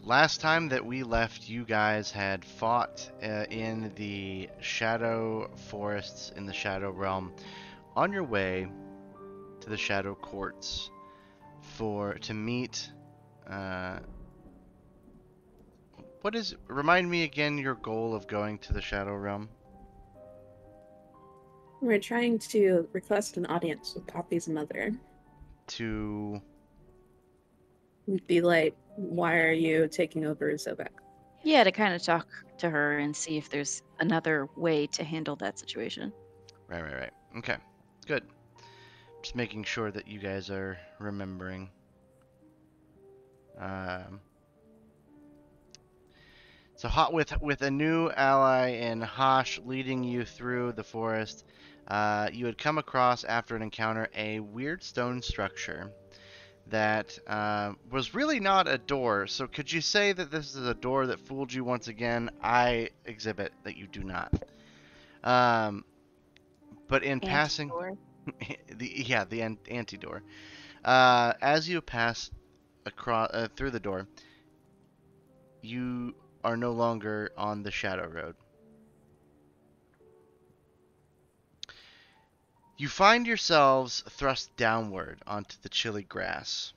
Last time that we left, you guys had fought in the Shadow Forests in the Shadow Realm on your way to the Shadow Courts to meet. Remind me again your goal of going to the Shadow Realm? We're trying to request an audience with Poppy's mother. To be like, why are you taking over Zobek? Yeah, to kind of talk to her and see if there's another way to handle that situation. Right. Okay, good. Just making sure that you guys are remembering. So hot with a new ally in Hosh leading you through the forest, you had come across after an encounter a weird stone structure that was really not a door. So could you say that this is a door that fooled you once again? I exhibit that you do not. But in passing, the anti-door. As you pass across through the door, you are no longer on the Shadow Road. You find yourselves thrust downward onto the chilly grass.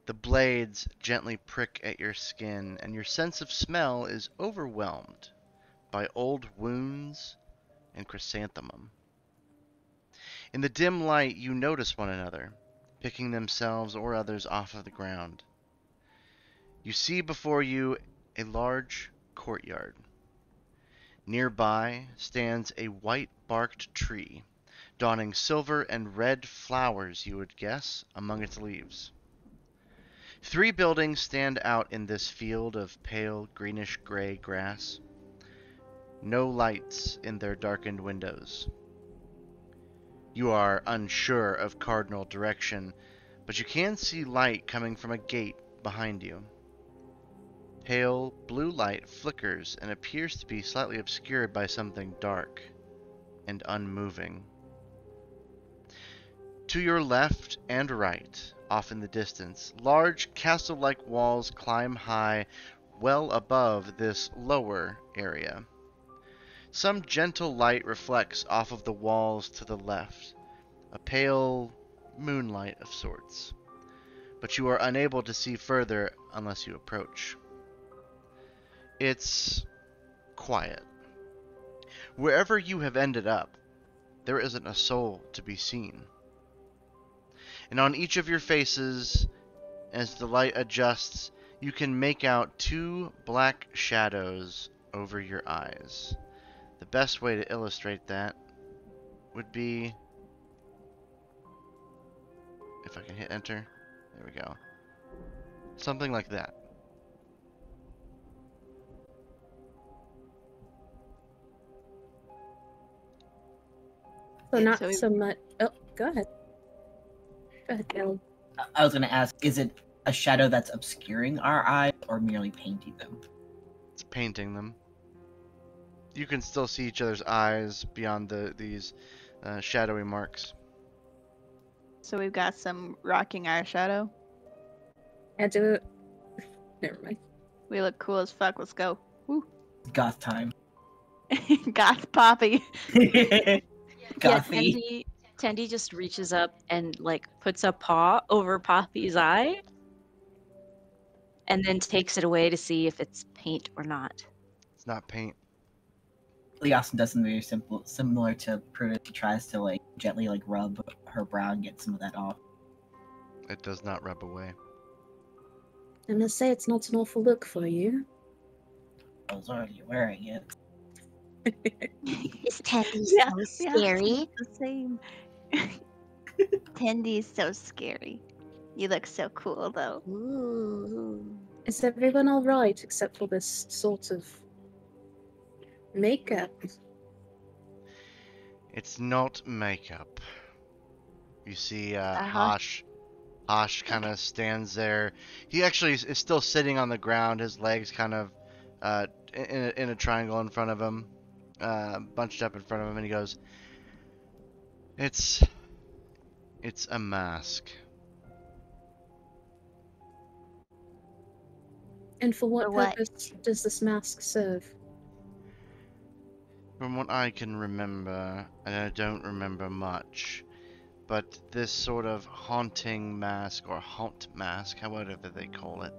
The blades gently prick at your skin, and your sense of smell is overwhelmed by old wounds and chrysanthemum. In the dim light, you notice one another, picking themselves or others off of the ground. You see before you a large courtyard. Nearby stands a white-barked tree, donning silver and red flowers, you would guess, among its leaves. 3 buildings stand out in this field of pale greenish-gray grass. No lights in their darkened windows. You are unsure of cardinal direction, but you can see light coming from a gate behind you. Pale blue light flickers and appears to be slightly obscured by something dark and unmoving. To your left and right, off in the distance, large castle-like walls climb high, well above this lower area. Some gentle light reflects off of the walls to the left, a pale moonlight of sorts, but you are unable to see further unless you approach. It's quiet. Wherever you have ended up, there isn't a soul to be seen. And on each of your faces, as the light adjusts, you can make out 2 black shadows over your eyes. The best way to illustrate that would be, if I can hit enter, there we go. Something like that. So not so much. Oh, go ahead. Go ahead, Caleb. I was going to ask, is it a shadow that's obscuring our eyes or merely painting them? It's painting them. You can still see each other's eyes beyond these shadowy marks. So we've got some rocking our shadow. I do it. Never mind. We look cool as fuck. Let's go. Woo. Goth time. Goth Poppy. Gothy. Yeah, Tendi just reaches up and like puts a paw over Poppy's eye and then takes it away to see if it's paint or not. It's not paint. Leosin does something very simple, similar to Prudence. She tries to like gently like rub her brow and get some of that off. It does not rub away. I must say it's not an awful look for you. I was already wearing it. Is Tendi so scary? The same. Tendy's so scary. You look so cool though. Ooh. Is everyone all right except for this sort of makeup? It's not makeup. You see, Hosh kind of stands there. He actually is still sitting on the ground. His legs kind of in a triangle in front of him, bunched up in front of him, and he goes, It's a mask. And for what For what? purpose does this mask serve? From what I can remember, and I don't remember much, but this sort of haunting mask, or haunt mask, however they call it,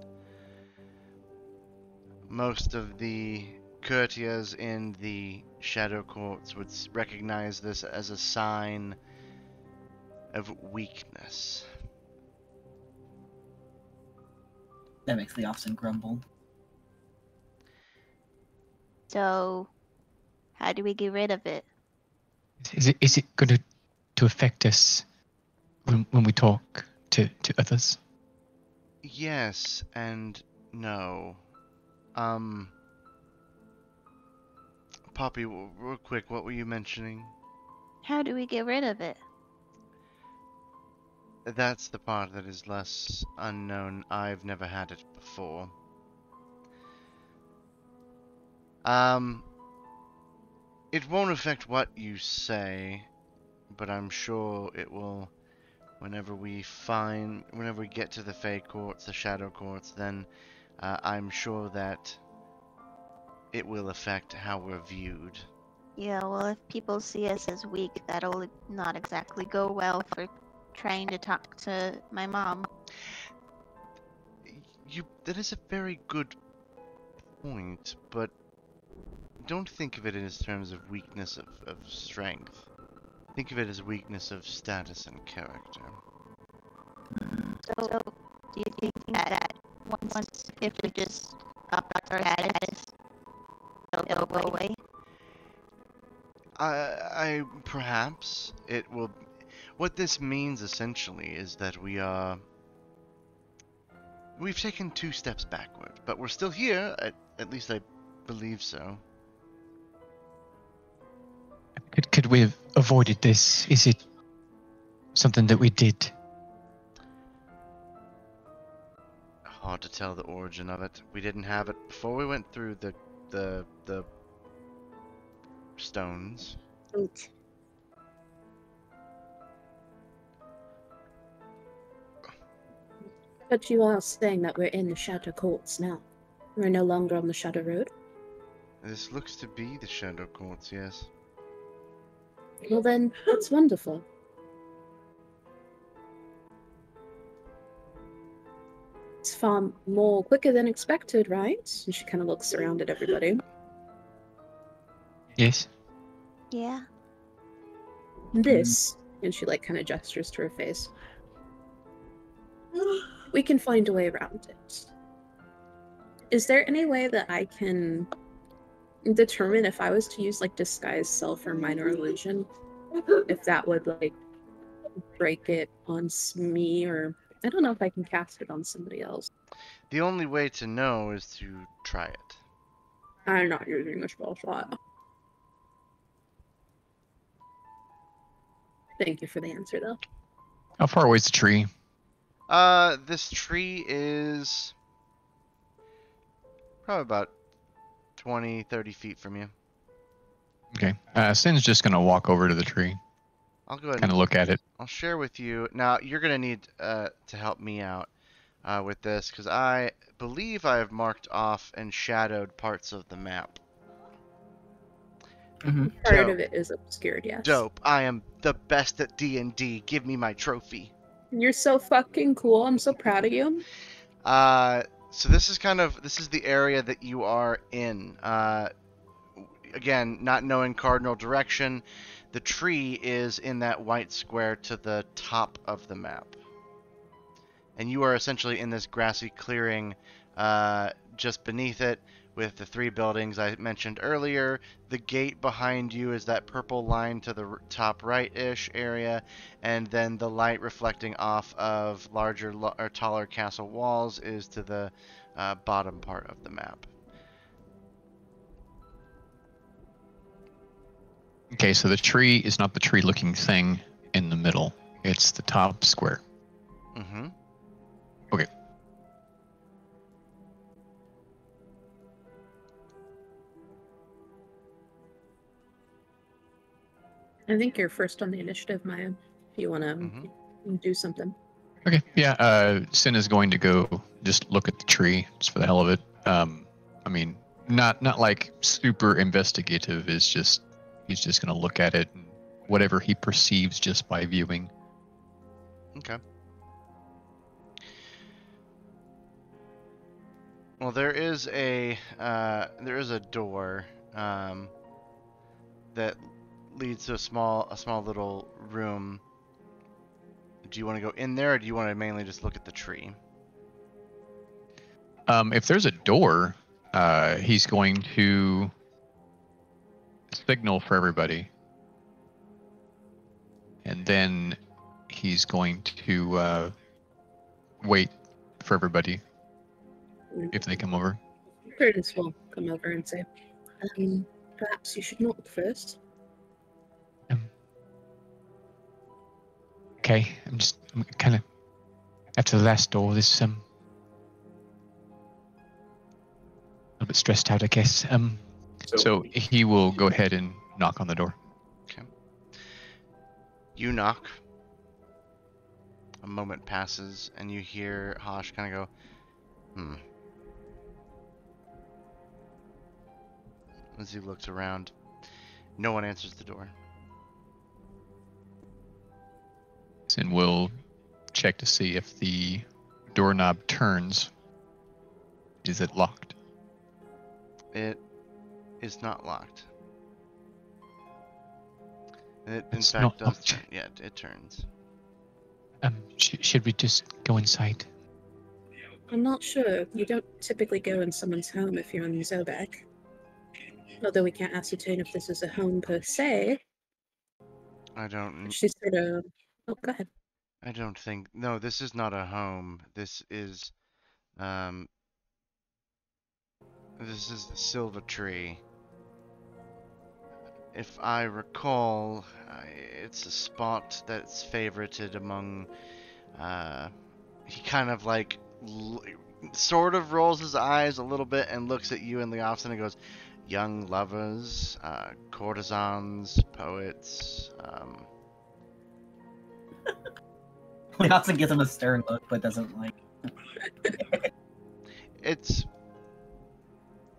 most of the courtiers in the Shadow Courts would recognize this as a sign of weakness. That makes the officer grumble. So, how do we get rid of it? Is it going to affect us when we talk to others? Yes and no. Poppy, real quick, what were you mentioning? How do we get rid of it? That's the part that is less unknown. I've never had it before. It won't affect what you say, but I'm sure it will whenever we get to the Fey Courts, the Shadow Courts, then I'm sure that it will affect how we're viewed. Yeah, well, if people see us as weak, that'll not exactly go well for trying to talk to my mom. That is a very good point, but don't think of it in terms of weakness of strength. Think of it as weakness of status and character. So, do you think that once if we just up our status, it'll go away? I perhaps it will. What this means essentially is that we've taken 2 steps backward, but we're still here. At least I believe so. Could we have avoided this? Is it something that we did? Hard to tell the origin of it. We didn't have it before we went through the stones. Oot. But you are saying that we're in the Shadow Courts now. We're no longer on the Shadow Road. This looks to be the Shadow Courts, yes. Well then, that's wonderful. It's far more quicker than expected, right? And she kind of looks around at everybody. Yes. Yeah. This, and she like kind of gestures to her face. We can find a way around it. Is there any way that I can determine if I was to use like disguise self or minor illusion, if that would like break it on me, or I don't know if I can cast it on somebody else. The only way to know is to try it. I'm not using a spell slot. Thank you for the answer though. How far away is the tree? This tree is probably about 20, 30 feet from you. Okay. Sin's just gonna walk over to the tree, I'll go ahead kind of look at it. I'll share with you. Now, you're going to need to help me out with this, because I believe I have marked off and shadowed parts of the map. Part of it is obscured, yes. Dope. I am the best at D&D. Give me my trophy. You're so fucking cool. I'm so proud of you. So this is the area that you are in. Again, not knowing cardinal direction, the tree is in that white square to the top of the map. And you are essentially in this grassy clearing just beneath it with the 3 buildings I mentioned earlier. The gate behind you is that purple line to the top right-ish area, and then the light reflecting off of larger or taller castle walls is to the bottom part of the map. Okay, so the tree is not the tree-looking thing in the middle. It's the top square. Mm-hmm. Okay. I think you're first on the initiative, Maya. If you want to do something. Okay, yeah, Sin is going to go just look at the tree just for the hell of it. I mean, not like super investigative. It's just he's just gonna look at it and whatever he perceives just by viewing. Okay. Well, there is a door that leads to a small little room. Do you want to go in there, or do you want to mainly just look at the tree? If there's a door, he's going to signal for everybody, and then he's going to wait for everybody if they come over. Prudence will come over and say, perhaps you should knock first. Okay, I'm kind of after the last door. This a little bit stressed out, I guess. So he will go ahead and knock on the door. Okay. You knock. A moment passes, and you hear Hosh kind of go, as he looks around. No one answers the door. And we'll check to see if the doorknob turns. Is it locked? It is not locked. It, in It's fact, not does locked. turn. Yeah, it turns. Should we just go inside? I'm not sure. You don't typically go in someone's home if you're on Zobek. Although we can't ascertain if this is a home per se. I don't. She's sort of... Oh, go ahead. I don't think. No, this is not a home. This is the Silver Tree. If I recall, it's a spot that's favorited among. He kind of like sort of rolls his eyes a little bit and looks at you and Leofson and goes, "Young lovers, courtesans, poets." Leofson gives him a stern look, but doesn't like.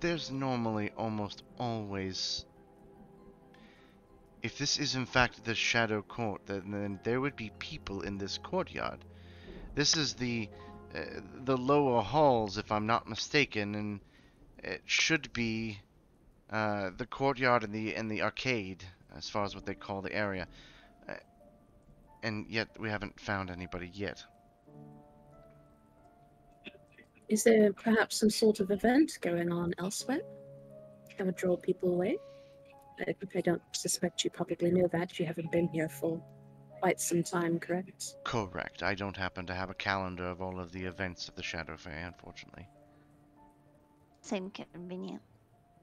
There's normally almost always. If this is in fact the Shadow Court, then there would be people in this courtyard. This is the lower halls, if I'm not mistaken, and it should be the courtyard and the arcade, as far as what they call the area. And yet we haven't found anybody yet. Is there perhaps some sort of event going on elsewhere that would draw people away? I don't suspect you probably know that. You haven't been here for quite some time, correct? Correct. I don't happen to have a calendar of all of the events of the Shadow Fae, unfortunately. Same convenient.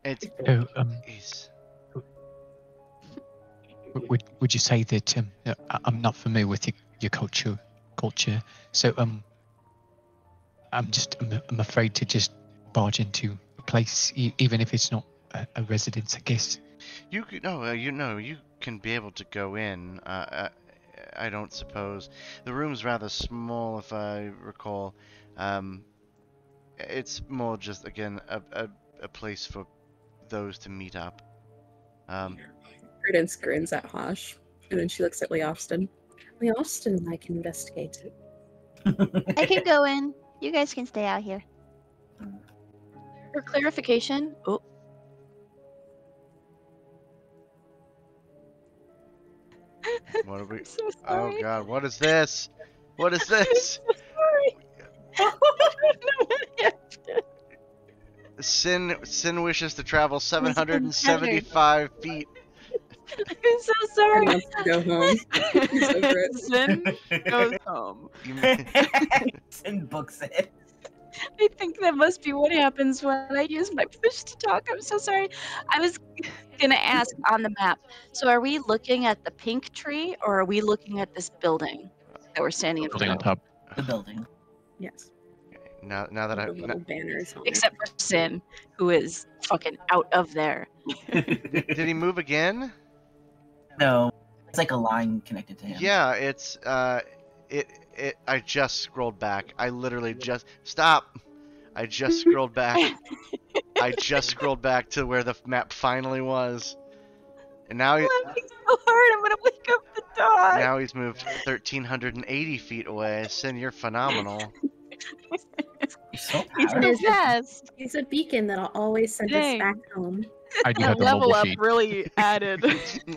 It Oh, is. would you say that I'm not familiar with your culture, so I'm afraid to just barge into a place, even if it's not a residence, I guess. You can be able to go in. I don't suppose the room's rather small, if I recall. It's more just again a place for those to meet up. Prudence grins at Hosh, and then she looks at Leofston. Leofston and I can investigate it. I can go in. You guys can stay out here. For clarification, What are we? I'm so Oh sorry. God! What is this? What is this? I'm so sorry. I don't know what happened. Sin wishes to travel 775 feet. I'm so He sorry. wants to go home. He's over it. Sin goes home. Sin books it. I think that must be what happens when I use my push to talk. I'm so sorry. I was gonna ask on the map. So are we looking at the pink tree or are we looking at this building that we're standing in Building on front of? top. The building. Yes. Now that The little banners on it. Except for Sin, who is fucking out of there. did he move again? No, it's like a line connected to him. Yeah, it's I just scrolled back. I literally just stop. I just scrolled back. I just scrolled back to where the map finally was, and now I'm laughing so hard, I'm gonna wake up the dog. now he's moved 1,380 feet away. Sin, you're phenomenal. You're so He's powerful. so Is it- fast. He's a beacon that'll always send Dang. us back home. I do That have the level mobile up feed. really added.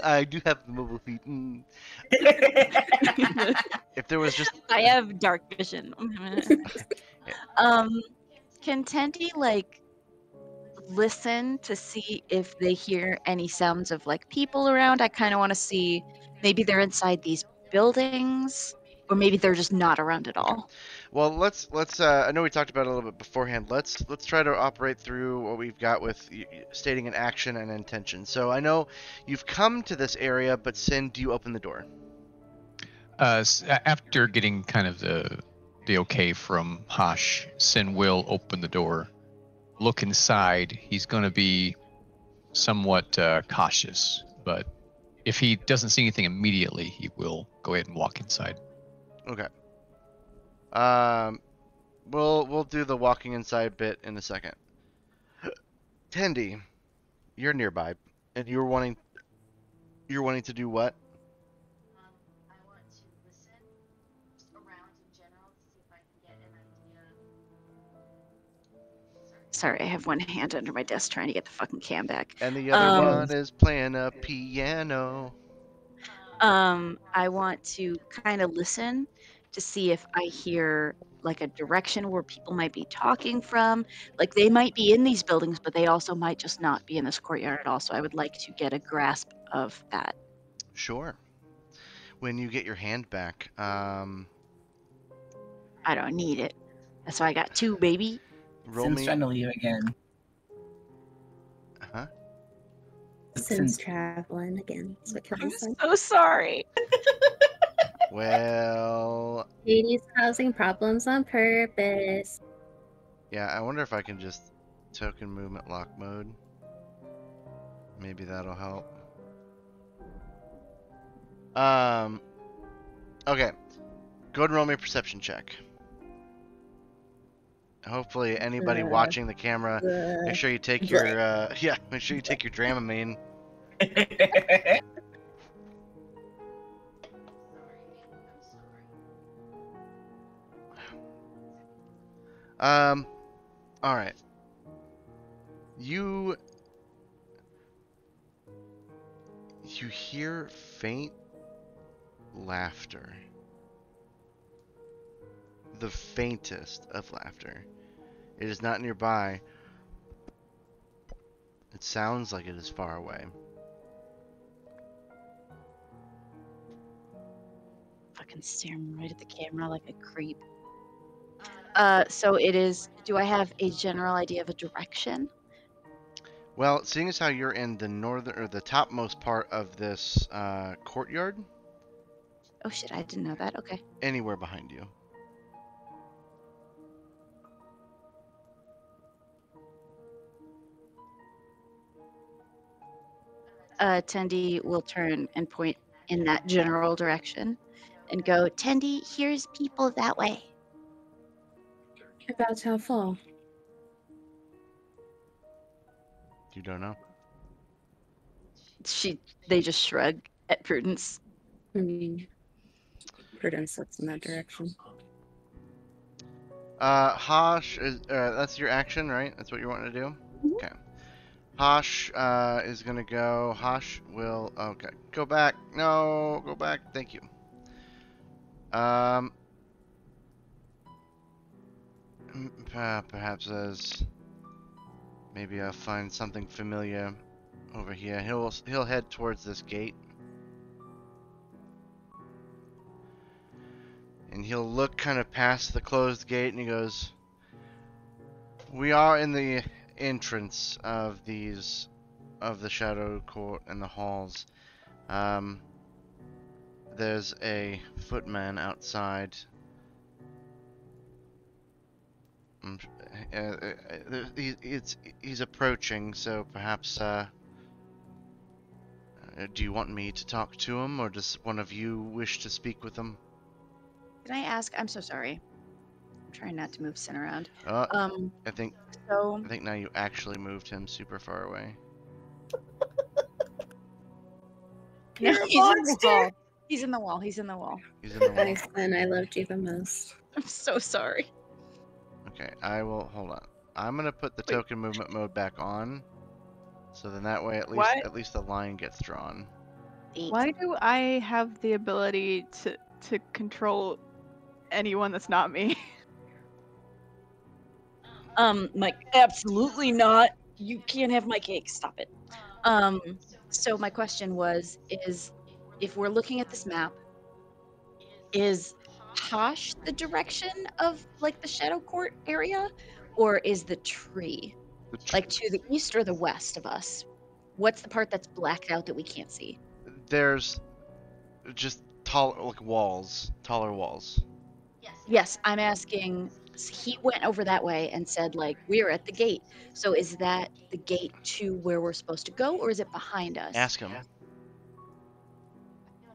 I do have the mobile feet. If there was just I have dark vision. Can Tendy like listen to see if they hear any sounds of like people around? I kind of want to see maybe they're inside these buildings, or maybe they're just not around at all. well, let's I know we talked about it a little bit beforehand. Let's try to operate through what we've got with stating an action and intention. So I know you've come to this area, but Sin, do you open the door? After getting kind of the okay from Hosh, Sin will open the door, look inside. He's going to be somewhat cautious, but if he doesn't see anything immediately, he will go ahead and walk inside. Okay. We'll do the walking inside bit in a second. Tendy, you're nearby, and you're wanting to do what? I want to listen just around in general to see if I can get an idea. Sorry, I have one hand under my desk trying to get the fucking cam back. And the other Um, one is playing a piano. I want to kind of listen to see if I hear like a direction where people might be talking from. Like they might be in these buildings, but they also might just not be in this courtyard at all. So I would like to get a grasp of that. Sure. When you get your hand back, I don't need it. That's why I got two, baby. roll Sin's me. trying to leave again. Huh? Sin's traveling again. That's what I'm Kelly said. so sorry. Well, Katie's causing problems on purpose. yeah. I wonder if I can just token movement lock mode. Maybe that'll help. Okay. Go ahead and roll me a perception check. Hopefully, anybody watching the camera, make sure you take your make sure you take your Dramamine. All right. You hear faint laughter. The faintest of laughter. It is not nearby. It sounds like it is far away. Fucking staring right at the camera like a creep. So it is. Do I have a general idea of a direction? Well, seeing as how you're in the northern or the topmost part of this courtyard, Oh shit, I didn't know that. Okay. anywhere behind you. Tendy will turn and point in that general direction and go, Tendy, here's people that way. About how fall. You don't know. they just shrug at Prudence. Prudence looks in that direction. Hosh is that's your action, right? That's what you want to do. Okay. Hosh is gonna go. Hosh will. Okay. Go back. No. Go back. Thank you. Perhaps as maybe I'll find something familiar over here. He'll head towards this gate. And he'll look kind of past the closed gate and he goes, "We are in the entrance of the Shadow Court and the halls. There's a footman outside. He's approaching, so perhaps do you want me to talk to him, or does one of you wish to speak with him?" Can I ask? I'm so sorry. I'm trying not to move Sin around. I think So now you actually moved him super far away. no, You're a he's in the monster. wall. He's in the wall. He's in the wall. He's in the wall. Nice, and I loved you the most. I'm so sorry. Okay, I will hold on. I'm gonna put the token movement mode back on, so then that way at least the line gets drawn. Why do I have the ability to control anyone that's not me? Mike, absolutely not. You can't have my cake. Stop it. So my question is if we're looking at this map, is Tosh the direction of like the Shadow Court area, or is the tree like to the east or the west of us? What's the part that's blacked out that we can't see? There's just taller walls. Yes, I'm asking. He went over that way and said, like, we're at the gate. So is that the gate to where we're supposed to go, or is it behind us? Ask him.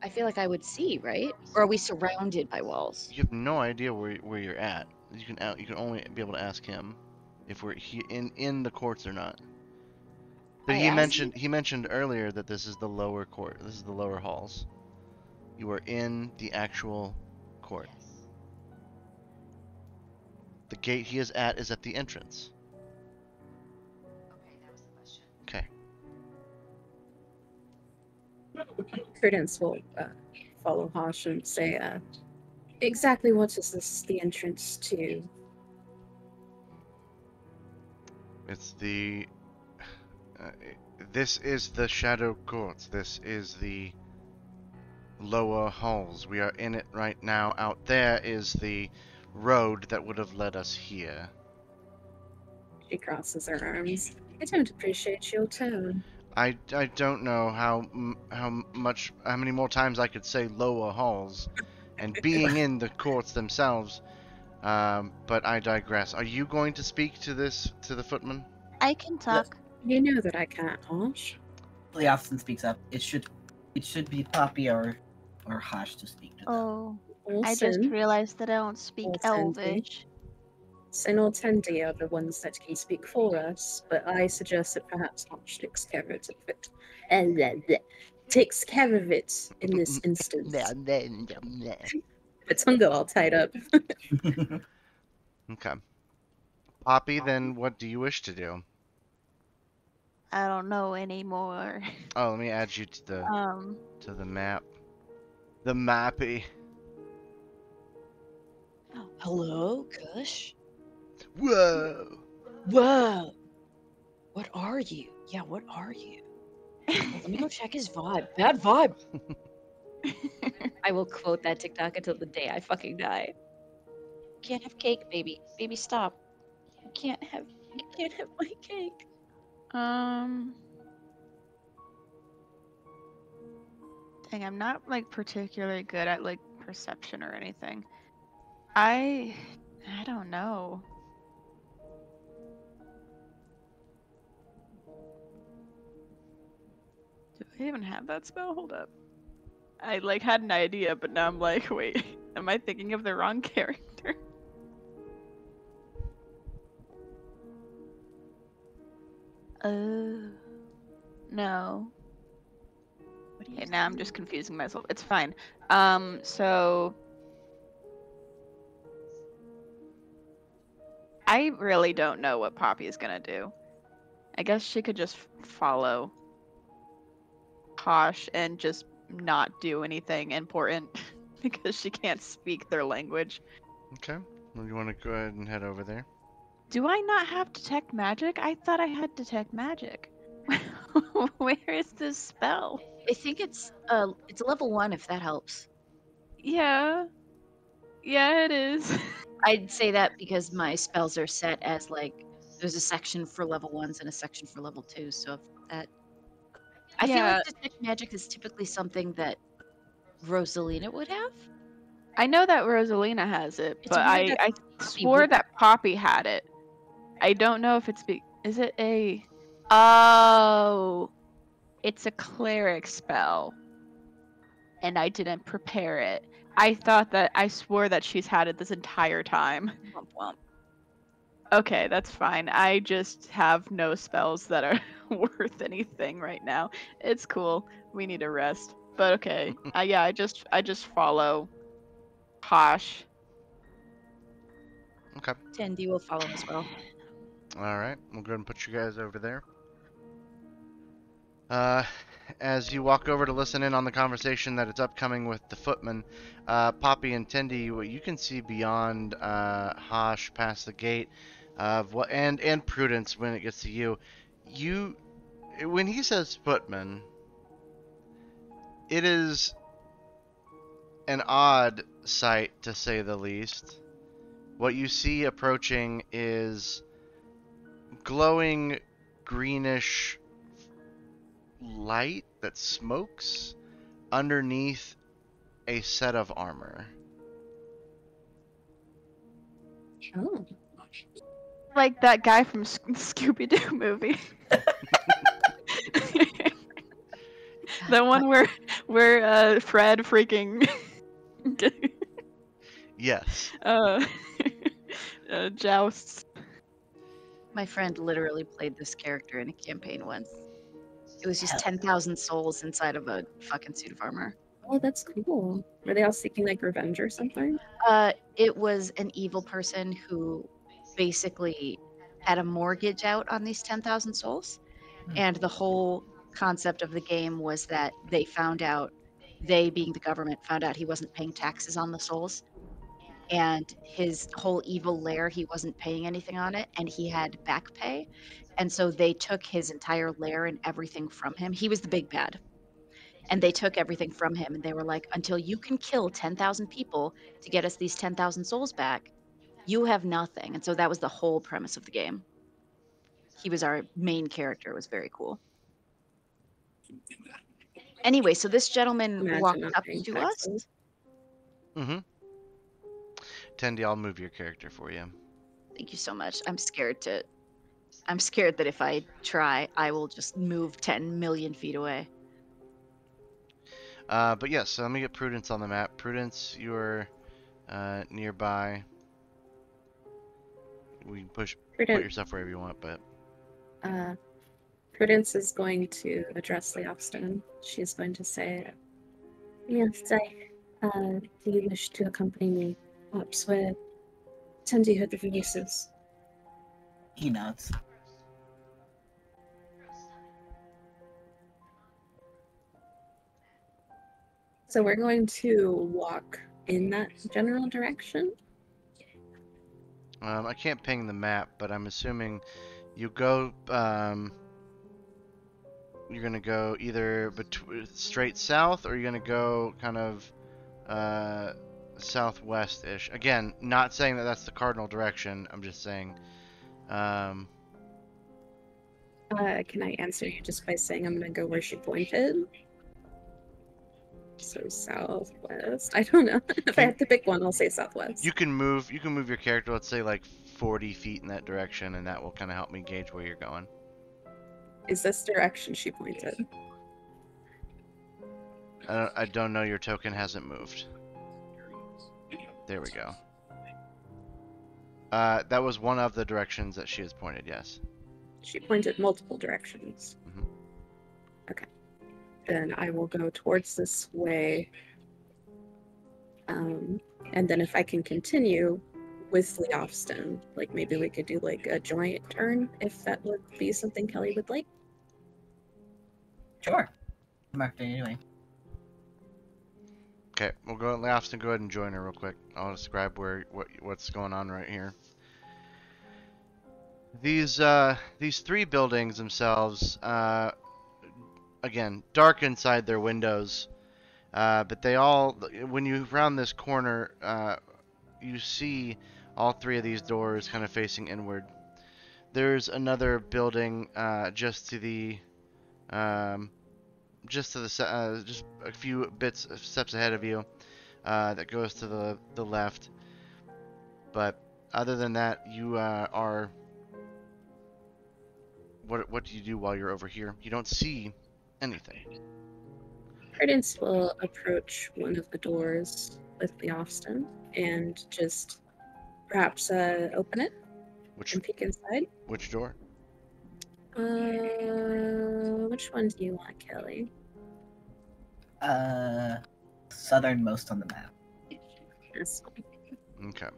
I feel like I would see, right? Or are we surrounded by walls? You have no idea where you're at. You can only be able to ask him if we're in the courts or not. But he mentioned earlier that this is the lower court. This is the lower halls. You are in the actual court. The gate he is at the entrance. Okay, that was the question. Okay. Credence will follow Hosh and say, exactly what is this the entrance to? It's the. This is the Shadow Courts. This is the lower halls. We are in it right now. Out there is the road that would have led us here. She crosses her arms. I don't appreciate your tone. I don't know how many more times I could say lower halls, and being in the courts themselves. But I digress. Are you going to speak to the footman? I can talk. You know that I can't, Hosh. Leosin speaks up. It should be Poppy or Hosh to speak to them. Oh, Or I just Sin. realized that I don't speak Or Tandy. Elvish. Sin or Tendi are the ones that can speak for us, but I suggest that perhaps Hosh takes care of it. Takes care of it in this instance. The tongue got all tied up. Okay. Poppy, then what do you wish to do? I don't know anymore. Oh, let me add you to the map. The mappy. Hello, Kush? Whoa. Whoa! What are you? Yeah, what are you? Let me go check his vibe. Bad vibe! I will quote that TikTok until the day I fucking die. Can't have cake, baby. Baby, stop. You can't have my cake. Dang, I'm not like particularly good at like perception or anything. I don't know. Do I even have that spell? Hold up. I like had an idea, but now I'm like, wait, am I thinking of the wrong character? No. Okay, now I'm just confusing myself. It's fine. So I really don't know what Poppy is gonna do. I guess she could just follow Posh and just not do anything important because she can't speak their language. Okay. Well, you want to go ahead and head over there? Do I not have detect magic? I thought I had detect magic. Where is this spell? I think it's a level 1 if that helps. Yeah. Yeah, it is. I'd say that because my spells are set as like there's a section for level 1s and a section for level 2s, so if that I feel Yeah. like detect magic is typically something that Rosalina would have. I know that Rosalina has it, It's but weird that I Poppy swore wouldn't. that Poppy had it. I don't know if it's is it a it's a cleric spell. And I didn't prepare it. I swore that she's had it this entire time. Womp womp. Okay, that's fine. I just have no spells that are worth anything right now. It's cool. We need a rest. But okay. I just follow Posh. Okay. Tandy will follow as well. All right. We'll go ahead and put you guys over there. As you walk over to listen in on the conversation that it's upcoming with the footman, Poppy and Tendy, what you can see beyond Hosh past the gate of what and Prudence when it gets to you, when he says footman, it is an odd sight to say the least. What you see approaching is glowing greenish light that smokes underneath a set of armor. Oh. Like that guy from Scooby-Doo movie. The one where Fred freaking Yes. jousts. My friend literally played this character in a campaign once. It was just 10,000 souls inside of a fucking suit of armor. Oh, that's cool. Were they all seeking like revenge or something? It was an evil person who basically had a mortgage out on these 10,000 souls. And the whole concept of the game was that they being the government, found out he wasn't paying taxes on the souls. And his whole evil lair, he wasn't paying anything on it, and he had back pay. And so they took his entire lair and everything from him. He was the big bad. And they took everything from him, and they were like, until you can kill 10,000 people to get us these 10,000 souls back, you have nothing. And so that was the whole premise of the game. He was our main character. It was very cool. Anyway, so this gentleman Imagine walked not up paying to us. taxes. Mm-hmm. Tendy, I'll move your character for you. Thank you so much. I'm scared that if I try, I will just move 10 million feet away. But yes, so let me get Prudence on the map. Prudence, you're nearby. We can put yourself wherever you want, but Prudence is going to address Leofston. She's going to say, "Yes, do you wish to accompany me? Perhaps where Tendy heard the voices." He nods. So we're going to walk in that general direction. I can't ping the map, but I'm assuming you go. You're gonna go either straight south, or you're gonna go kind of southwest-ish. Again, not saying that that's the cardinal direction. I'm just saying. Can I answer you just by saying I'm gonna go where she pointed? So southwest. I don't know. If I have to pick one, I'll say southwest. You can move your character, let's say like 40 feet in that direction, and that will kind of help me gauge where you're going. Is this direction she pointed? I don't know. Your token hasn't moved. There we go. That was one of the directions that she has pointed. Yes. She pointed multiple directions. Mhm. Okay. Then I will go towards this way. And then if I can continue with Leofston, like maybe we could do like a joint turn, if that would be something Kelly would like. Sure. I'm marked it anyway. Okay, we'll go. Leofston, go ahead and join her real quick. I'll describe what's going on right here. These three buildings themselves, again, dark inside their windows, but they all, when you round this corner, you see all three of these doors kind of facing inward. There's another building just a few steps ahead of you that goes to the left. But other than that, you are. What do you do while you're over here? You don't see anything. Prudence will approach one of the doors with Leofston and just perhaps open it Which and peek inside. which door? Which one do you want, Kelly? Southernmost on the map. This one. Okay.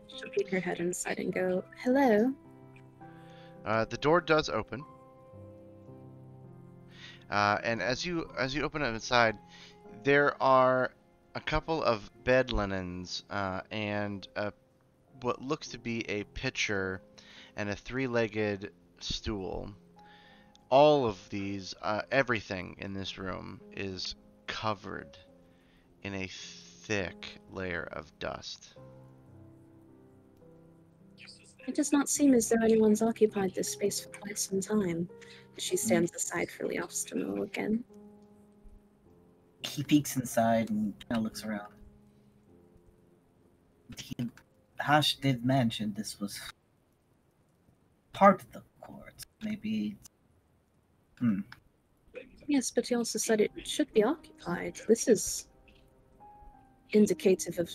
She'll peek her head inside and go, "Hello." The door does open, and as you open it inside, there are a couple of bed linens and what looks to be a pitcher and a three-legged stool. All of these, everything in this room is covered in a thick layer of dust. It does not seem as though anyone's occupied this space for quite some time. She stands aside for Leofston again. He peeks inside and kind of looks around. Hash did mention this was part of the court. Maybe. Yes, but he also said it should be occupied. This is indicative of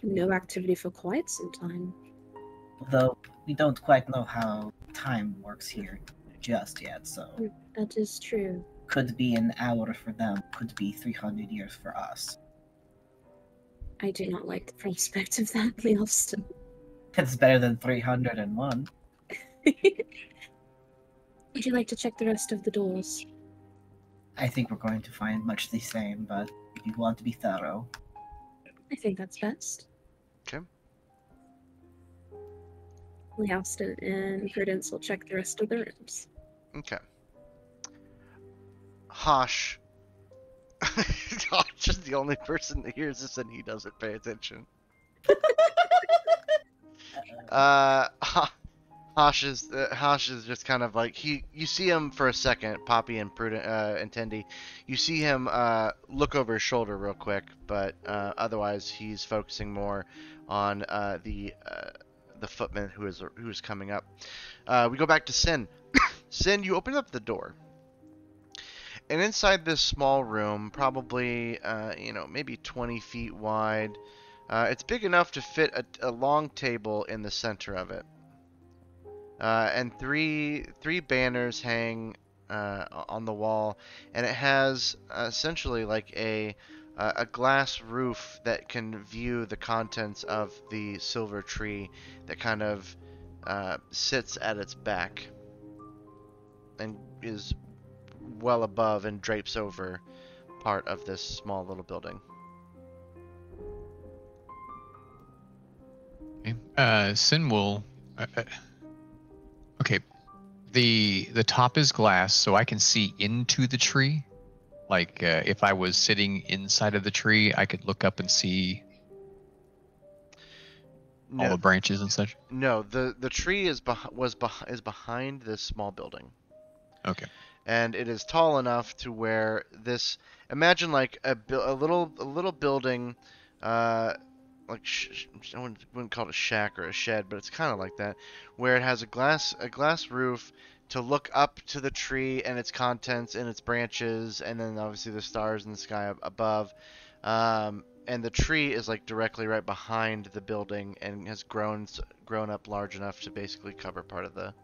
no activity for quite some time. Though we don't quite know how time works here just yet, so That is true. could be an hour for them, could be 300 years for us. I do not like the prospect of that, Leofston. It's better than 301. Would you like to check the rest of the doors? I think we're going to find much the same, but if you want to be thorough. I think that's best. Okay. Leofston and Prudence will check the rest of the rooms. Okay. Hosh. Hosh is the only person that hears this and he doesn't pay attention. Hosh is just kind of like you see him for a second, Poppy and Prudent and Tendy. You see him look over his shoulder real quick, but otherwise he's focusing more on the footman who is coming up. We go back to Sin. Sin, you open up the door. And inside this small room, probably maybe 20 feet wide, it's big enough to fit a long table in the center of it. And three banners hang on the wall, and it has essentially like a glass roof that can view the contents of the silver tree that kind of sits at its back and is well above and drapes over part of this small little building. Okay. Sin will. Okay. The top is glass, so I can see into the tree. Like if I was sitting inside of the tree, I could look up and see all the branches and such. No, the tree is behind this small building. Okay. And it is tall enough to where this, imagine like a little building, like I wouldn't call it a shack or a shed, but it's kind of like that, where it has a glass roof to look up to the tree and its contents and its branches, and then obviously the stars in the sky above. And the tree is like directly right behind the building and has grown up large enough to basically cover part of the.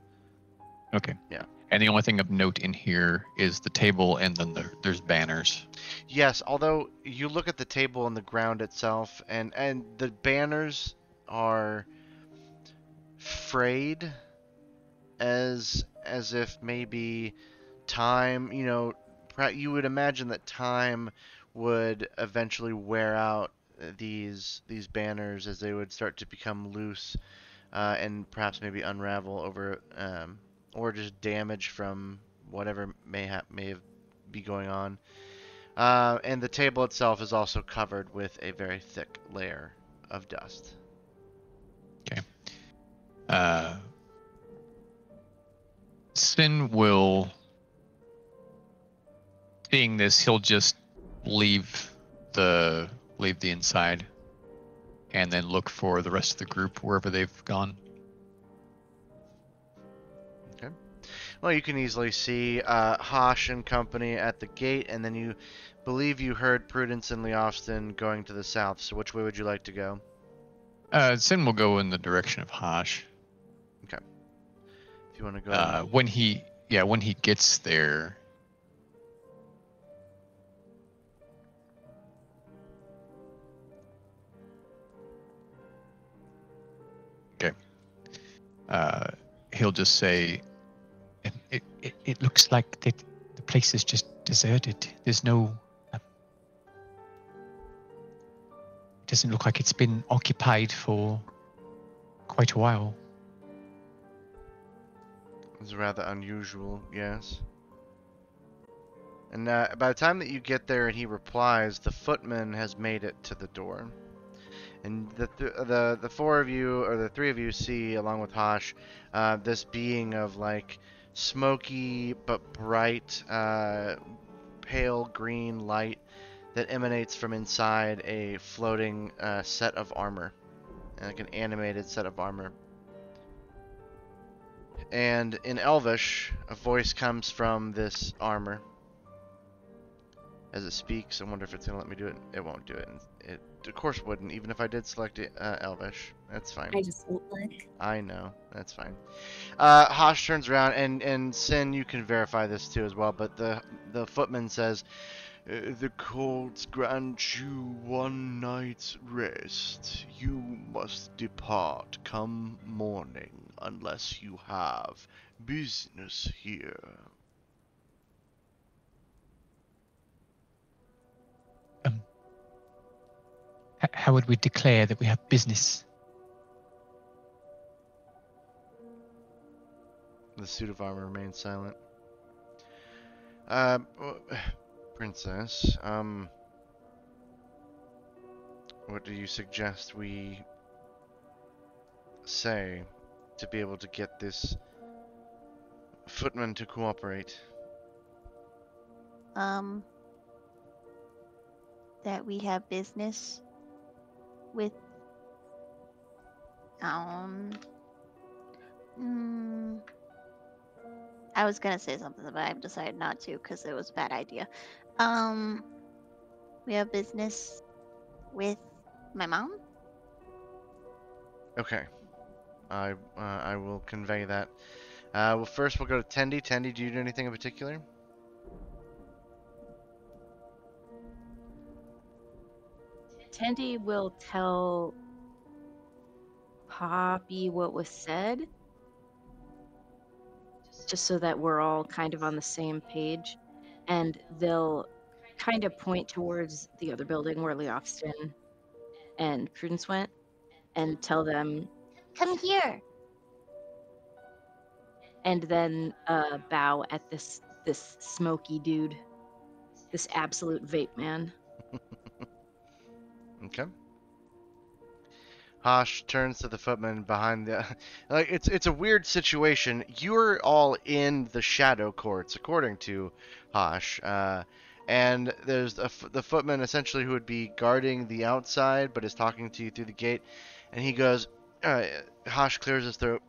Okay. Yeah. And the only thing of note in here is the table, and then there's banners. Yes, although you look at the table and the ground itself, and the banners are frayed, as if maybe time, you would imagine that time would eventually wear out these banners as they would start to become loose, and perhaps maybe unravel over. Or just damage from whatever may be going on. And the table itself is also covered with a very thick layer of dust. Okay. Sin will, seeing this, he'll just leave the inside, and then look for the rest of the group wherever they've gone. Well, you can easily see Hosh and company at the gate, and then you believe you heard Prudence and Leofston going to the south. So which way would you like to go? Sin will go in the direction of Hosh. Okay. If you want to go. When he gets there. Okay. He'll just say, it looks like the place is just deserted. There's no. It doesn't look like it's been occupied for quite a while. It's rather unusual, yes. And by the time that you get there and he replies, the footman has made it to the door. And the four of you, or the three of you, see, along with Hosh, this being of like smoky but bright, pale green light that emanates from inside a floating set of armor, like an animated set of armor. And in Elvish, a voice comes from this armor. As it speaks, I wonder if it's going to let me do it. It won't do it. It, of course, wouldn't, even if I did select it, Elvish. That's fine. I just won't like. I know. That's fine. Hosh turns around, and Sin, you can verify this too as well, but the footman says, the courts grant you one night's rest. You must depart come morning, unless you have business here. How would we declare that we have business? The suit of armor remains silent. Princess, what do you suggest we say to be able to get this footman to cooperate? That we have business with I was gonna say something, but I've decided not to because it was a bad idea. We have business with my mom. Okay. I will convey that. Well, first we'll go to Tendy. Tendy, do you do anything in particular? Tendy will tell Poppy what was said, just so that we're all kind of on the same page, and they'll kind of point towards the other building where Leofston and Prudence went, and tell them, Come here. and then bow at this smoky dude, this absolute vape man. Okay. Hosh turns to the footman behind the. Like it's a weird situation. You're all in the shadow courts, according to Hosh, and there's the footman essentially who would be guarding the outside, but is talking to you through the gate, and he goes. Hosh clears his throat.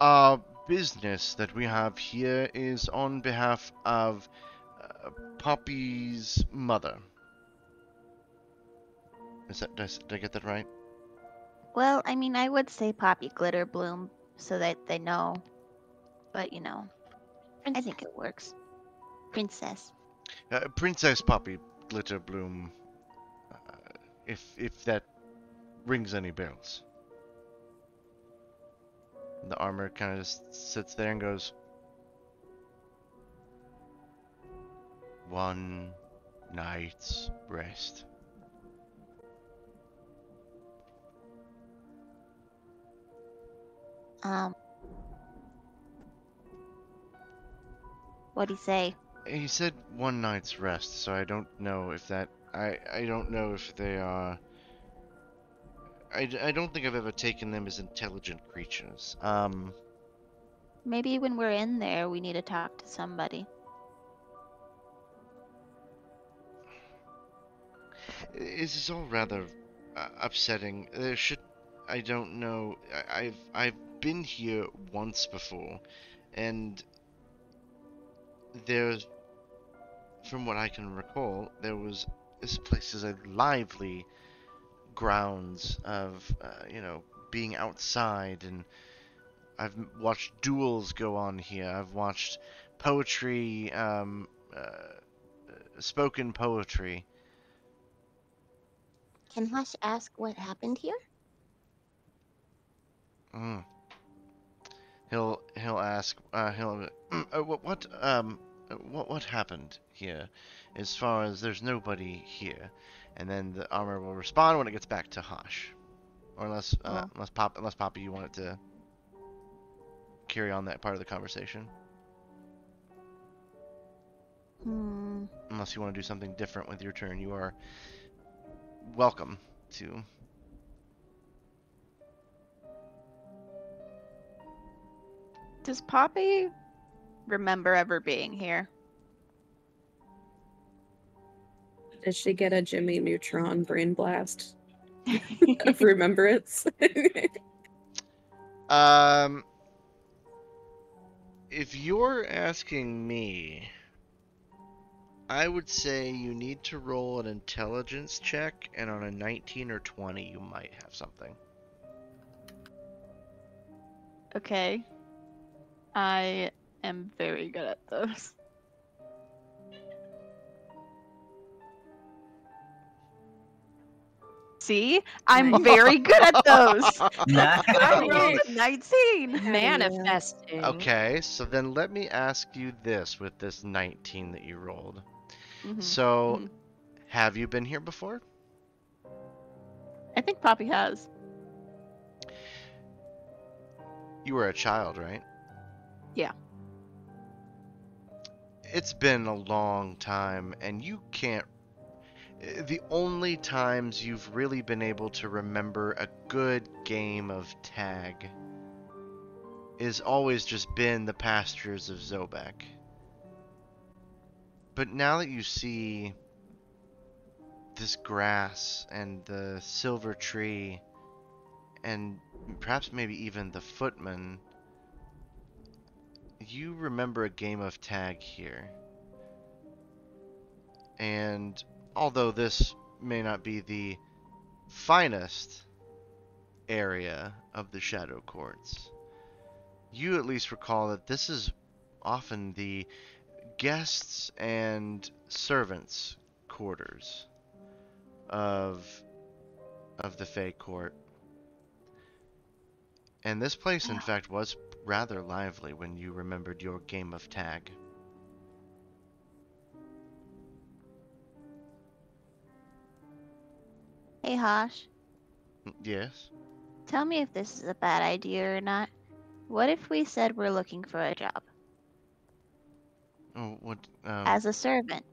Our business that we have here is on behalf of Poppy's mother. Did I get that right? Well, I mean, I would say Poppy Glitterbloom so that they know, but you know, I think it works. Princess. Princess Poppy Glitterbloom. If that rings any bells. The armor kind of just sits there and goes, one night's rest. What'd he say? He said one night's rest, so I don't know if that. I don't know if they are. I don't think I've ever taken them as intelligent creatures. Maybe when we're in there, we need to talk to somebody. This is all rather upsetting. I don't know. I've been here once before, and there's, from what I can recall, this place is a lively grounds of, being outside, and I've watched duels go on here. I've watched poetry, spoken poetry. Can Hush ask what happened here? Mm. He'll ask, what happened here? As far as there's nobody here, and then the armor will respond when it gets back to Hosh, or unless Poppy, you want it to carry on that part of the conversation. Unless you want to do something different with your turn, you are welcome to. Does Poppy remember ever being here? Did she get a Jimmy Neutron brain blast of remembrance? If you're asking me, I would say you need to roll an intelligence check, and on a 19 or 20, you might have something. Okay. I am very good at those. See? I'm very good at those. I rolled a 19. Manifesting. Okay, so then let me ask you this with this 19 that you rolled. Mhm, So, mhm. have you been here before? I think Poppy has. You were a child, right? Yeah. It's been a long time, and you can't. The only times you've really been able to remember a good game of tag is always just been the pastures of Zobek. But now that you see this grass and the silver tree, and perhaps maybe even the footman, you remember a game of tag here. And although this may not be the finest area of the Shadow Courts, you at least recall that this is often the guests and servants' quarters of the Fey Court. And this place, in fact, was rather lively when you remembered your game of tag. Hey, Hosh. Yes? Tell me if this is a bad idea or not. What if we said we're looking for a job? Oh, what? As a servant.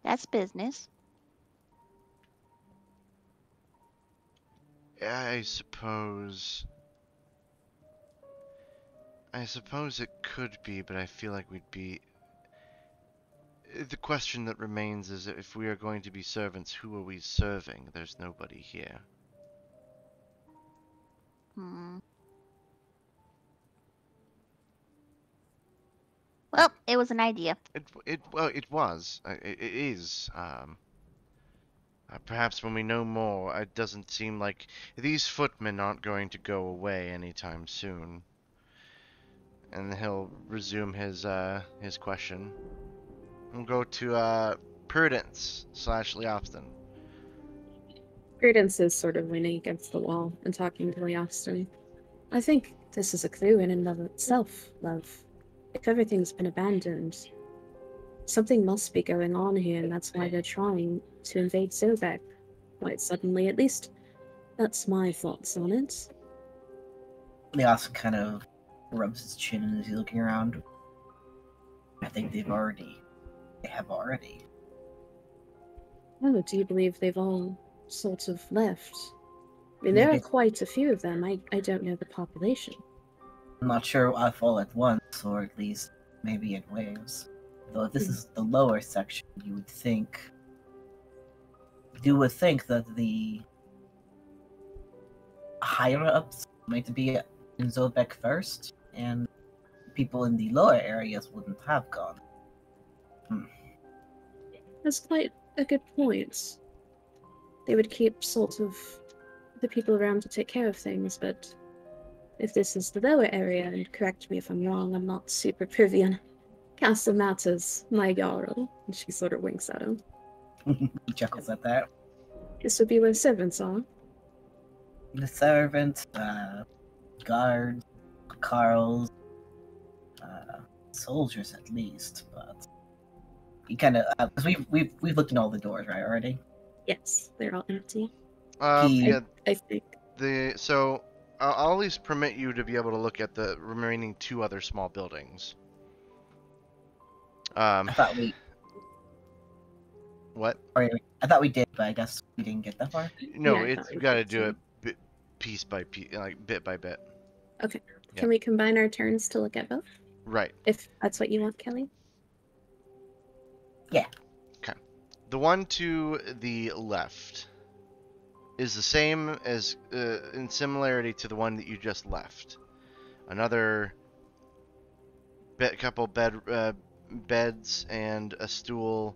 That's business. I suppose it could be, but I feel like we'd be. The question that remains is, if we are going to be servants, who are we serving? There's nobody here. Well, it was an idea. It was. It is. Perhaps when we know more, it doesn't seem like these footmen aren't going to go away anytime soon. And he'll resume his question. We'll go to Prudence / Leopston. Prudence is sort of leaning against the wall and talking to Leopston. I think this is a clue in and of itself, love. If everything's been abandoned, something must be going on here, and that's why they're trying to invade Zobek quite suddenly. At least, that's my thoughts on it. Leopston kind of rubs his chin as he's looking around. I think they have already. Oh, do you believe they've all sort of left? I mean, there are quite a few of them. I don't know the population. I'm not sure if all at once, or at least maybe in waves. Though if this is the lower section, you would think you would think that the higher ups might be in Zobek first, and people in the lower areas wouldn't have gone. That's quite a good point. They would keep sort of the people around to take care of things, but if this is the lower area, and correct me if I'm wrong, I'm not super privy on castle matters, my Jarl. And she sort of winks at him. He chuckles at that. This would be where servants are. The servants, guards, carls, soldiers at least, but you kind of because we've looked in all the doors, right, already. Yes, they're all empty. Yeah. I think. So I'll at least permit you to be able to look at the remaining 2 other small buildings. I thought we. What? I thought we did, but I guess we didn't get that far. No, Yeah, I thought you we got to did do too. it piece by piece, like bit by bit. Okay. Yeah. Can we combine our turns to look at both? Right. If that's what you want, Kelly. Yeah. Okay. The one to the left is the same as in similarity to the one that you just left. Another couple beds and a stool,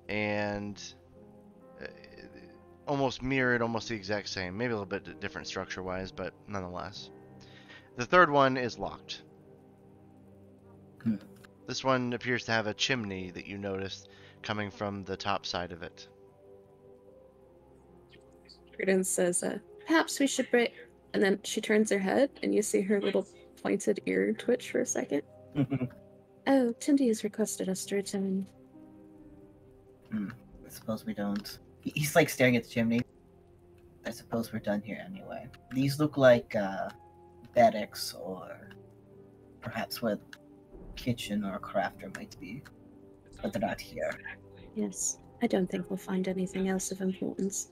and almost mirrored, almost the exact same. Maybe a little bit different structure-wise, but nonetheless. The third one is locked. This one appears to have a chimney that you noticed coming from the top side of it. Prudence says, perhaps we should break. And then she turns her head, and you see her little pointed ear twitch for a second. Oh, Tindy has requested us to return. I suppose we don't. He's like staring at the chimney. I suppose we're done here anyway. These look like barracks, or perhaps where kitchen or crafter might be, but they're not here. Yes, I don't think we'll find anything else of importance.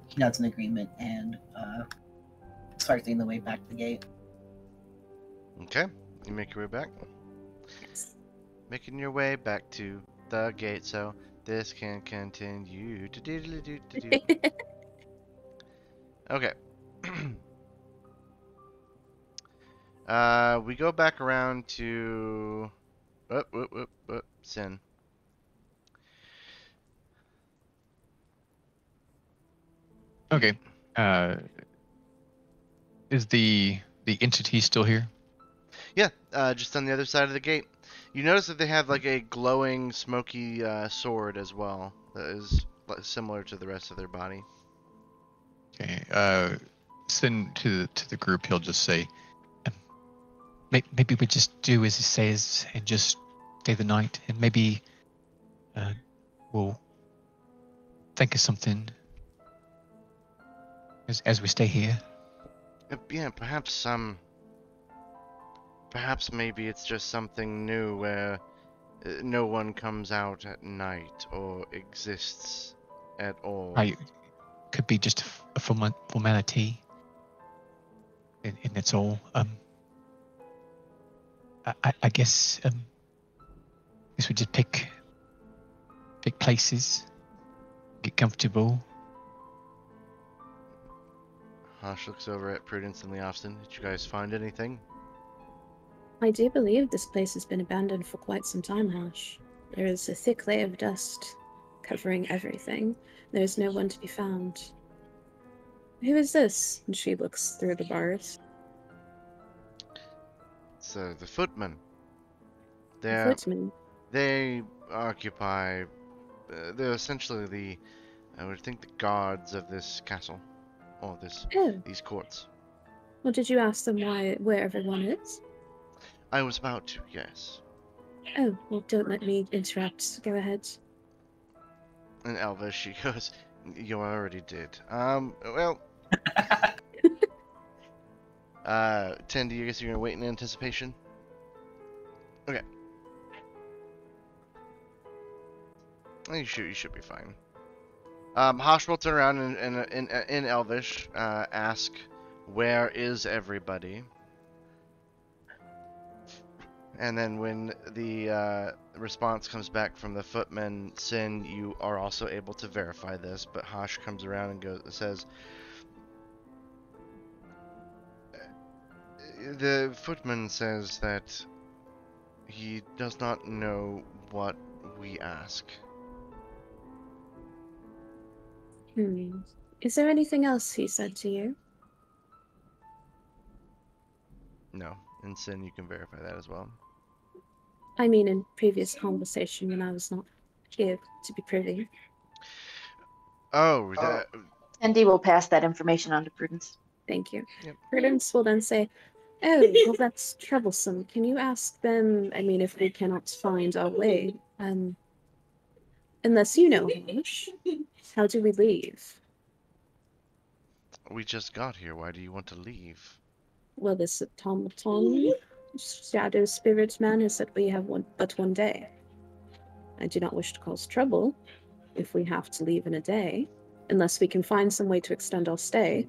He nods in agreement and starts leading the way back to the gate. Okay, you make your way back. Yes. Making your way back to the gate, so this can continue. Okay. We go back around to Sin. Okay. Is the entity still here? Yeah, just on the other side of the gate. You notice that they have like a glowing, smoky sword as well that is similar to the rest of their body. Okay. Sin to the group, he'll just say, maybe we just do as he says and just stay the night, and maybe we'll think of something as we stay here. Yeah, perhaps maybe it's just something new where no one comes out at night or exists at all. Could be just a formality, and that's all. I guess we just pick places, get comfortable. Hosh looks over at Prudence and Leofston. Did you guys find anything? I do believe this place has been abandoned for quite some time, Harsh. There is a thick layer of dust covering everything. There is no one to be found. Who is this? And she looks through the bars. It's the footmen. The footman. They occupy. They're essentially I would think, the guards of this castle, or these courts. Well, did you ask them where everyone is? I was about to, yes. Oh, well, don't let me interrupt. Go ahead. In Elvish, she goes, "You already did." Well. Tendy, I guess you're gonna wait in anticipation? Okay. You should be fine. Hosh will turn around and in Elvish, ask, "Where is everybody?" And then when the response comes back from the footman, Sin, you are also able to verify this, but Hosh comes around and says, the footman says that he does not know what we ask. Is there anything else he said to you? No. And Sin, you can verify that as well. I mean, in previous conversation when I was not here to be privy. Oh, Andy will pass that information on to Prudence. Thank you. Yep. Prudence will then say, "Oh, well, that's troublesome. Can you ask them? I mean, if we cannot find our way, unless you know, Hosh, how do we leave?" we just got here. Why do you want to leave? Well, this automaton, shadow spirit man, has said we have but one day. I do not wish to cause trouble if we have to leave in a day, unless we can find some way to extend our stay.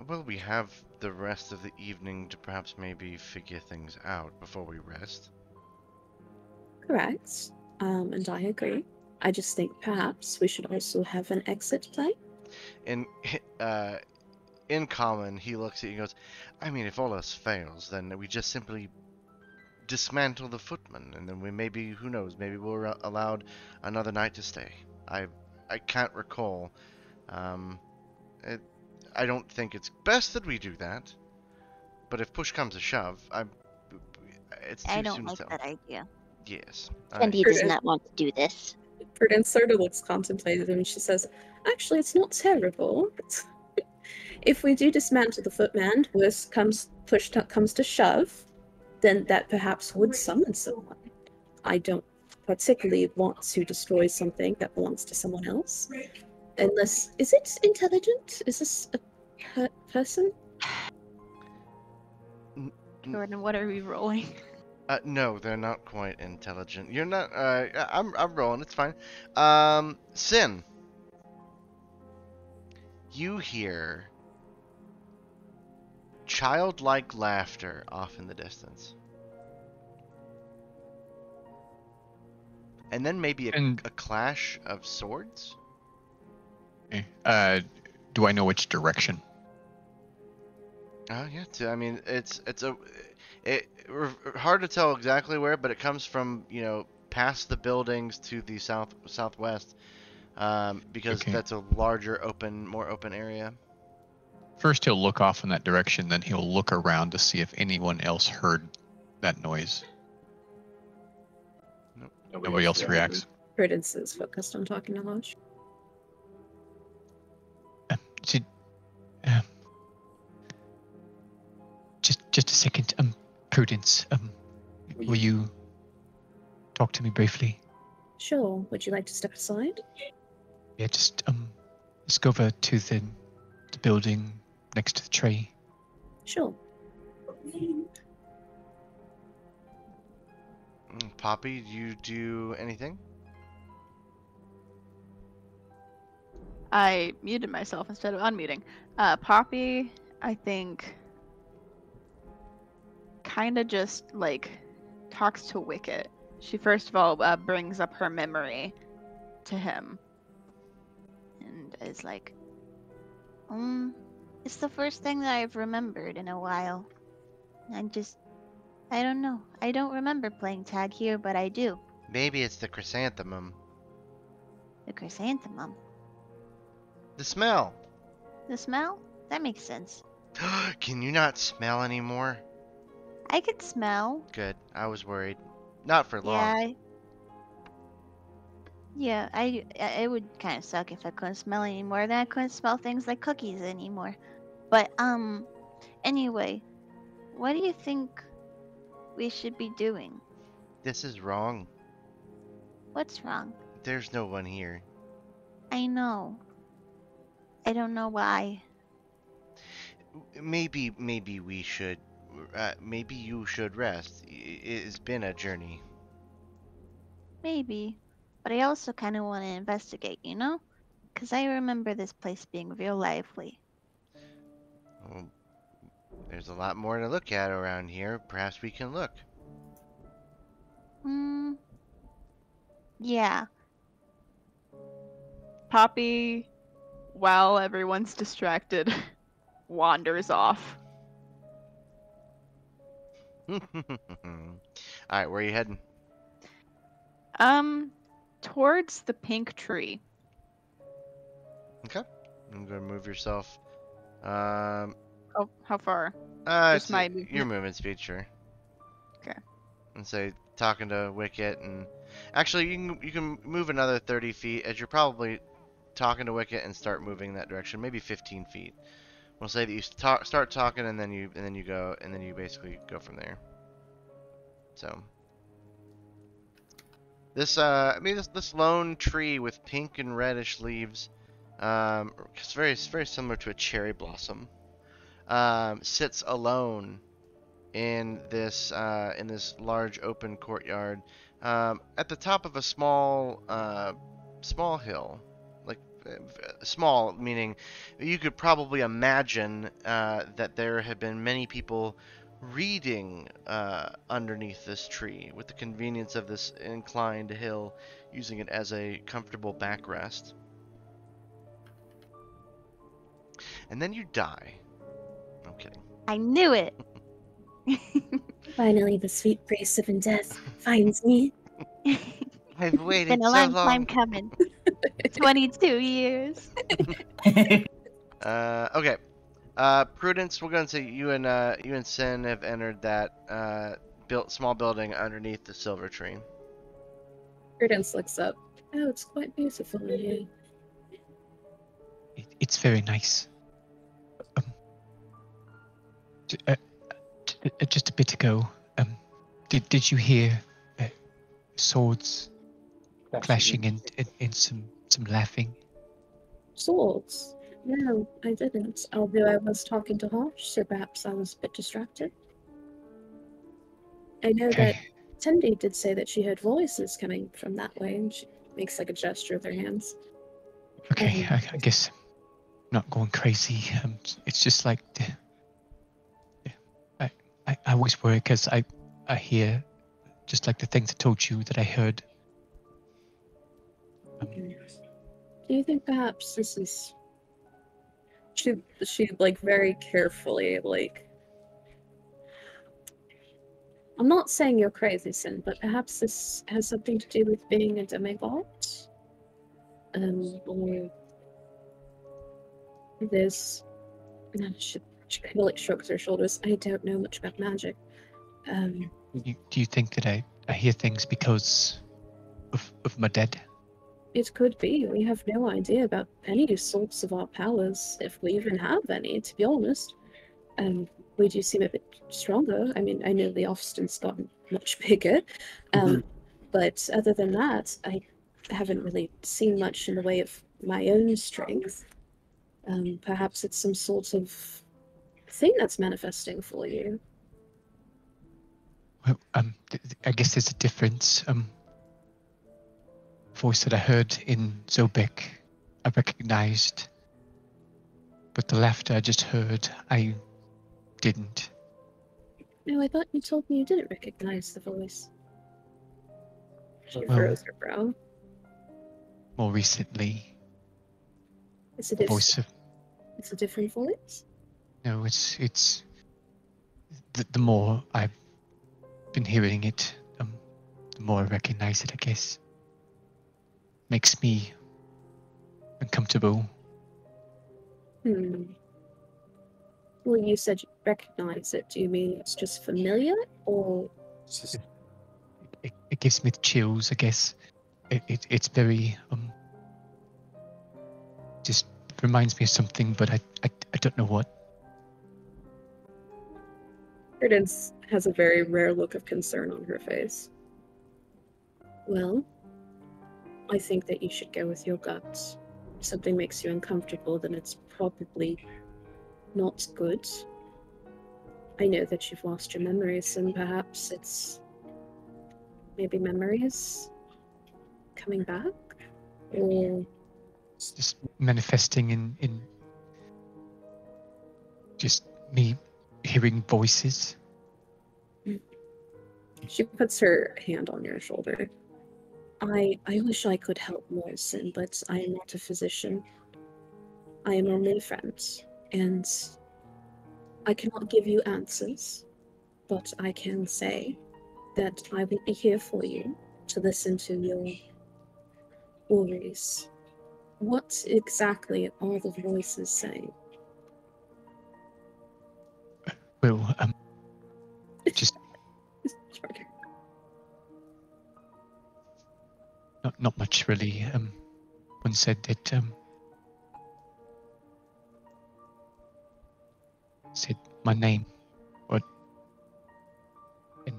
Well, we have the rest of the evening to perhaps maybe figure things out before we rest. Correct. And I agree. I just think perhaps we should also have an exit plan. In common, he looks at you and goes, I mean, if all else fails, then we just simply dismantle the footman, and then we maybe, who knows, maybe we're allowed another night to stay. I can't recall. I don't think it's best that we do that, but if push comes to shove, it's too I don't soon like to tell. that idea. Yes. And he does not want to do this. Prudence sort of looks contemplative and she says, "Actually, it's not terrible. If we do dismantle the footman, push comes to shove, then that perhaps would summon someone. I don't particularly want to destroy something that belongs to someone else. Unless, is it intelligent? Is this a person?" Jordan, what are we rolling? No, they're not quite intelligent. You're not. I'm rolling. It's fine. Sin. You hear childlike laughter off in the distance, and then maybe a clash of swords. Okay. Do I know which direction? Yeah. I mean, it's hard to tell exactly where, but it comes from past the buildings to the southwest, because Okay. that's a larger, more open area. First, he'll look off in that direction, then he'll look around to see if anyone else heard that noise. Nope. Nobody else reacts. Prudence is focused on talking to Hosh. Just a second. Prudence. Will you talk to me briefly? Sure. Would you like to step aside? Yeah, just go over to the building next to the tree. Sure. Poppy, do you do anything? I muted myself instead of unmuting. Poppy, I think, kind of just talks to Wicket. She first of all brings up her memory to him And is like, it's the first thing that I've remembered in a while. I don't know. I don't remember playing tag here, but I do. Maybe it's the chrysanthemum. The chrysanthemum. The smell. The smell? That makes sense. Can you not smell anymore? I could smell. Good. I was worried. Not for long. Yeah, it would kind of suck if I couldn't smell anymore. Then I couldn't smell things like cookies anymore. But anyway, what do you think we should be doing? This is wrong. What's wrong? There's no one here. I know. I don't know why. Maybe we should. Maybe you should rest. It's been a journey. Maybe. But I also kind of want to investigate, you know? Because I remember this place being real lively. Well, there's a lot more to look at around here. Perhaps we can look. Yeah. Poppy, while everyone's distracted, wanders off. Alright, where are you heading? Towards the pink tree. Okay. I'm gonna move yourself. Um, Oh, how far? it's Just my your movement? movement speed, sure. Okay. And say talking to Wicket, and actually you can move another 30 feet as you're probably talking to Wicket and start moving that direction, maybe 15 feet. We'll say that you start talking and then you go and then you basically go from there. So this this lone tree with pink and reddish leaves, it's very similar to a cherry blossom. Sits alone in this large open courtyard, at the top of a small hill, like small meaning you could probably imagine that there have been many people reading underneath this tree with the convenience of this inclined hill, using it as a comfortable backrest. And then you die. I'm kidding. I knew it. Finally, the sweet grace of death finds me. I've waited Been a so long long. time coming. 22 years. Okay. Prudence, we're gonna say you and Sin have entered that small building underneath the silver tree. Prudence looks up. Oh, it's quite beautiful in here. It's very nice. Just a bit ago, did you hear swords clashing and some laughing? Swords? No, I didn't. Although I was talking to Harsh, so perhaps I was a bit distracted. I know that Okay. Tendi did say that she heard voices coming from that way, and she makes like a gesture with her hands. Okay, I guess I'm not going crazy. It's just like I always worry because I hear just like the things I told you that I heard. Do you think perhaps this is... She like very carefully, like... I'm not saying you're crazy, Sin, but perhaps this has something to do with being a demigod? Or... There's... She kind of like shrugs her shoulders. I don't know much about magic. Do you think that I hear things because of my dead? It could be. We have no idea about any sorts of our powers, if we even have any, to be honest. We do seem a bit stronger. I mean, I know the Austin's gotten much bigger. But other than that, I haven't really seen much in the way of my own strength. Perhaps it's some sort of thing that's manifesting for you. Well, I guess there's a difference. Voice that I heard in Zobek, I recognized, but the laughter I just heard, I didn't. No, I thought you told me you didn't recognize the voice. She Well, furrows her brow. More recently, It's a the voice of It's a different voice? no, it's the more I've been hearing it, the more I recognize it. I guess makes me uncomfortable. Well, you said you recognize it. Do you mean it's just familiar, or... It gives me the chills. I guess it's very just reminds me of something, but I don't know what. Prudence has a very rare look of concern on her face. Well, I think that you should go with your guts. If something makes you uncomfortable, then it's probably not good. I know that you've lost your memories, and perhaps it's maybe memories coming back, or It's just manifesting in just me hearing voices. She puts her hand on your shoulder. I wish I could help Morrison, but I am not a physician. I am only a friend, and I cannot give you answers, but I can say that I will be here for you to listen to your worries. What exactly are the voices saying? Well, just not much really. One said that said my name, or and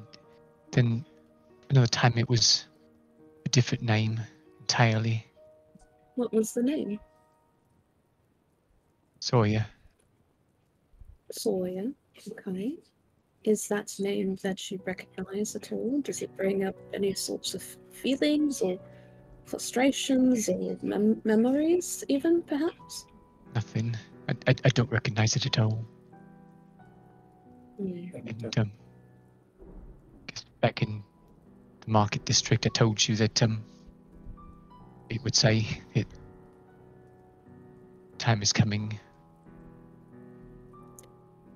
then another time it was a different name entirely. What was the name? Sawyer. Sawyer. Okay. Is that name that you recognize at all? Does it bring up any sorts of feelings or frustrations or memories, even perhaps? Nothing. I don't recognize it at all. Hmm. And guess back in the market district, I told you that it would say that time is coming.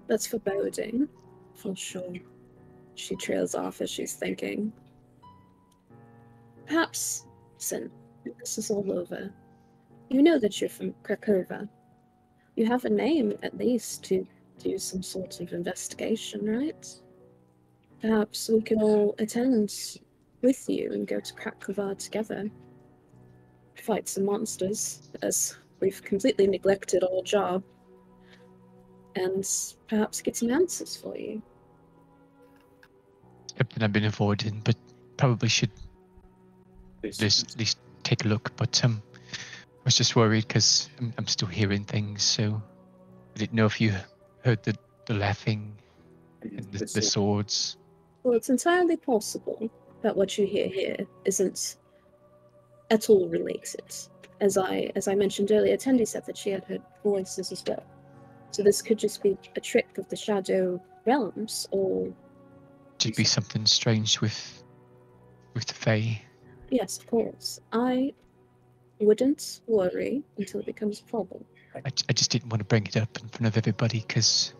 That's foreboding, for sure. She trails off as she's thinking. Perhaps, Sin, when this is all over, you know that you're from Krakova. You have a name, at least, to do some sort of investigation, right? Perhaps we can all attend with you and go to Krakova together. Fight some monsters, as we've completely neglected our job. And perhaps get some answers for you. Something I've been avoiding, but probably should just at least take a look. But I was just worried because I'm still hearing things, so I didn't know if you heard the laughing and the swords. Well, it's entirely possible that what you hear here isn't at all related. As I mentioned earlier, Tendi said that she had heard voices as well. So this could just be a trick of the Shadow Realms, or Could be something strange with the Fae. yes, of course. I wouldn't worry until it becomes a problem. I just didn't want to bring it up in front of everybody because,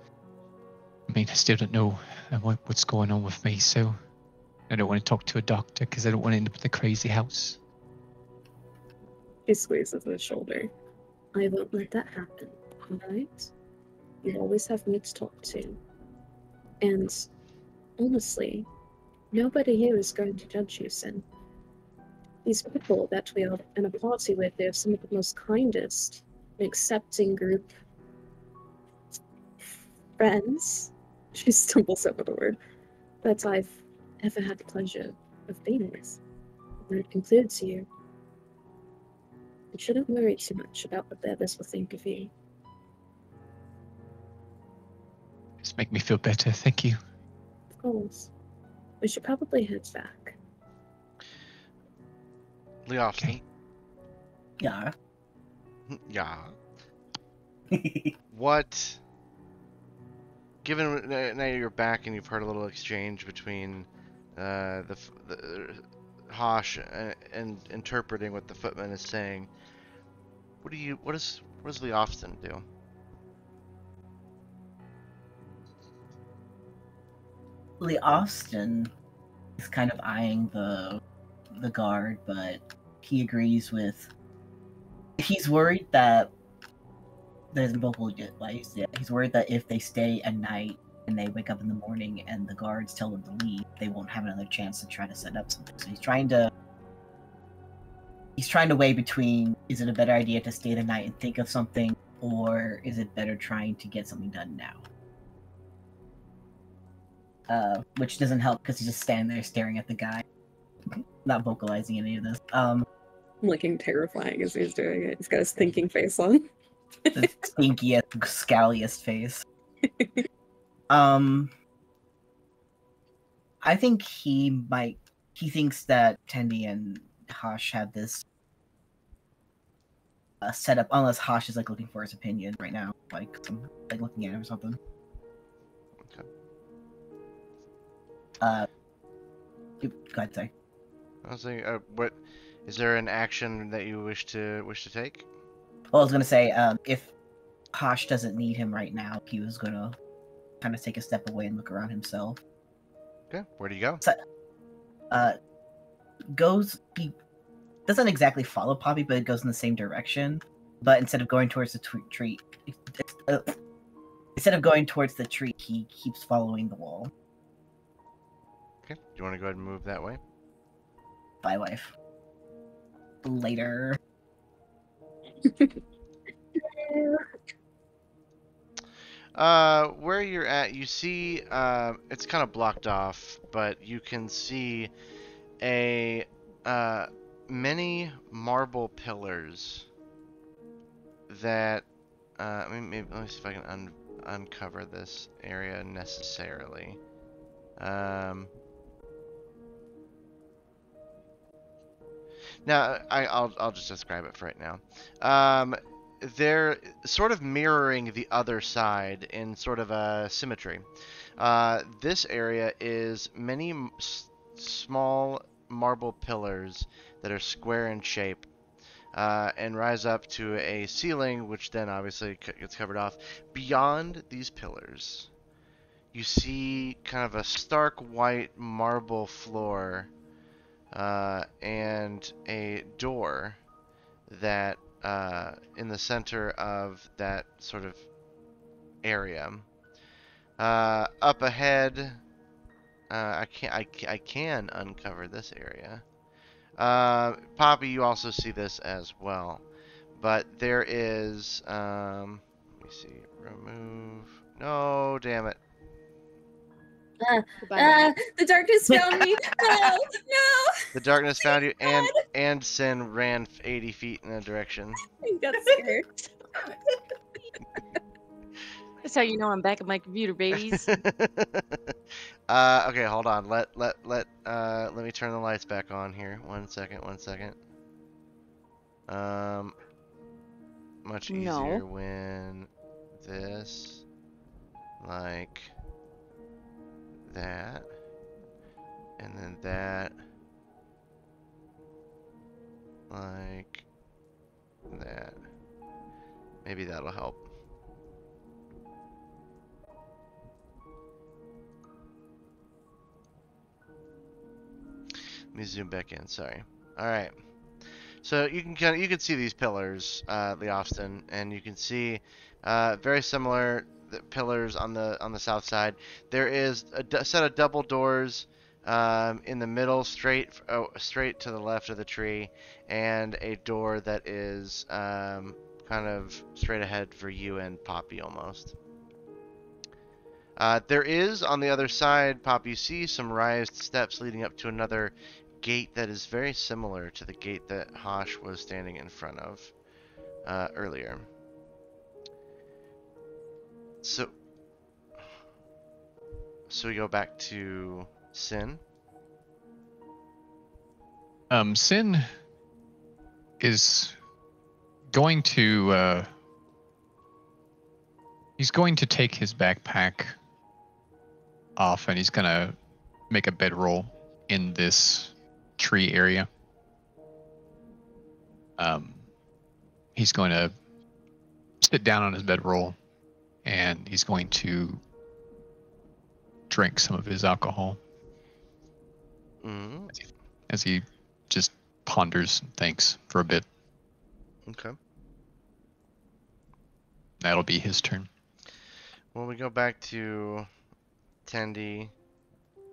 I mean, I still don't know what's going on with me, so I don't want to talk to a doctor because I don't want to end up in the crazy house. She squeezes his shoulder. I won't let that happen, alright? You always have me to talk to. And honestly, nobody here is going to judge you, Sin. These people that we are in a party with, they're some of the most kindest and accepting group friends. She stumbles over the word that I've ever had the pleasure of being with. And it includes you. You shouldn't worry too much about what the others will think of you. Just make me feel better, thank you. Of course. We should probably head back. Leofton. Yeah. Yeah. What? Given now you're back and you've heard a little exchange between the Hosh and interpreting what the footman is saying, what does Leofton do? Lee Austin is kind of eyeing the guard, but he agrees with. He's worried that there's multiple lights. Yeah, he's worried that if they stay at night and they wake up in the morning and the guards tell them to leave, they won't have another chance to try to set up something. So he's trying to weigh between: is it a better idea to stay the night and think of something, or is it better trying to get something done now? Which doesn't help because he's just standing there staring at the guy, not vocalizing any of this. Looking terrifying as he's doing it. He's got his thinking face on. The stinkiest, scowliest face. I think he thinks that Tendi and Hosh have this setup, unless Hosh is like looking for his opinion right now, like looking at him or something. Okay. Go ahead, sorry. I was thinking, what is there an action that you wish to take? Well, I was gonna say, if Hosh doesn't need him right now, he was gonna kind of take a step away and look around himself. Okay, where do you go? So, he doesn't exactly follow Poppy, but it goes in the same direction. But instead of going towards the tree, he keeps following the wall. Okay, do you want to go ahead and move that way? Bye, wife. Later. Where you're at, you see, it's kind of blocked off, but you can see a many marble pillars that maybe let me see if I can uncover this area necessarily. Now I'll just describe it for right now. They're sort of mirroring the other side in sort of a symmetry. This area is many small marble pillars that are square in shape and rise up to a ceiling, which then obviously gets covered off. Beyond these pillars, you see kind of a stark white marble floor and a door that in the center of that sort of area. Up ahead, I can uncover this area. Poppy, you also see this as well, but there is let me see, remove. No, damn it. The darkness found me. No. The darkness found you, and Sin ran 80 feet in a direction. I got scared. That's how you know I'm back at my computer, babies. Okay, hold on. Let me turn the lights back on here. One second. Much easier when this, like that, and then that, like that. Maybe that'll help. Let me zoom back in. Sorry. All right. So you can see these pillars, Leofston, and you can see very similar pillars on the south side. There is a set of double doors in the middle, straight to the left of the tree, and a door that is kind of straight ahead for you and Poppy almost. There is on the other side, Poppy, you see some raised steps leading up to another gate that is very similar to the gate that Hosh was standing in front of earlier. So we go back to Sin. Sin is going to he's going to take his backpack off, and he's gonna make a bedroll in this tree area. He's going to sit down on his bedroll, and he's going to drink some of his alcohol as he just ponders and thinks for a bit. Okay. That'll be his turn. Well, we go back to Tendi.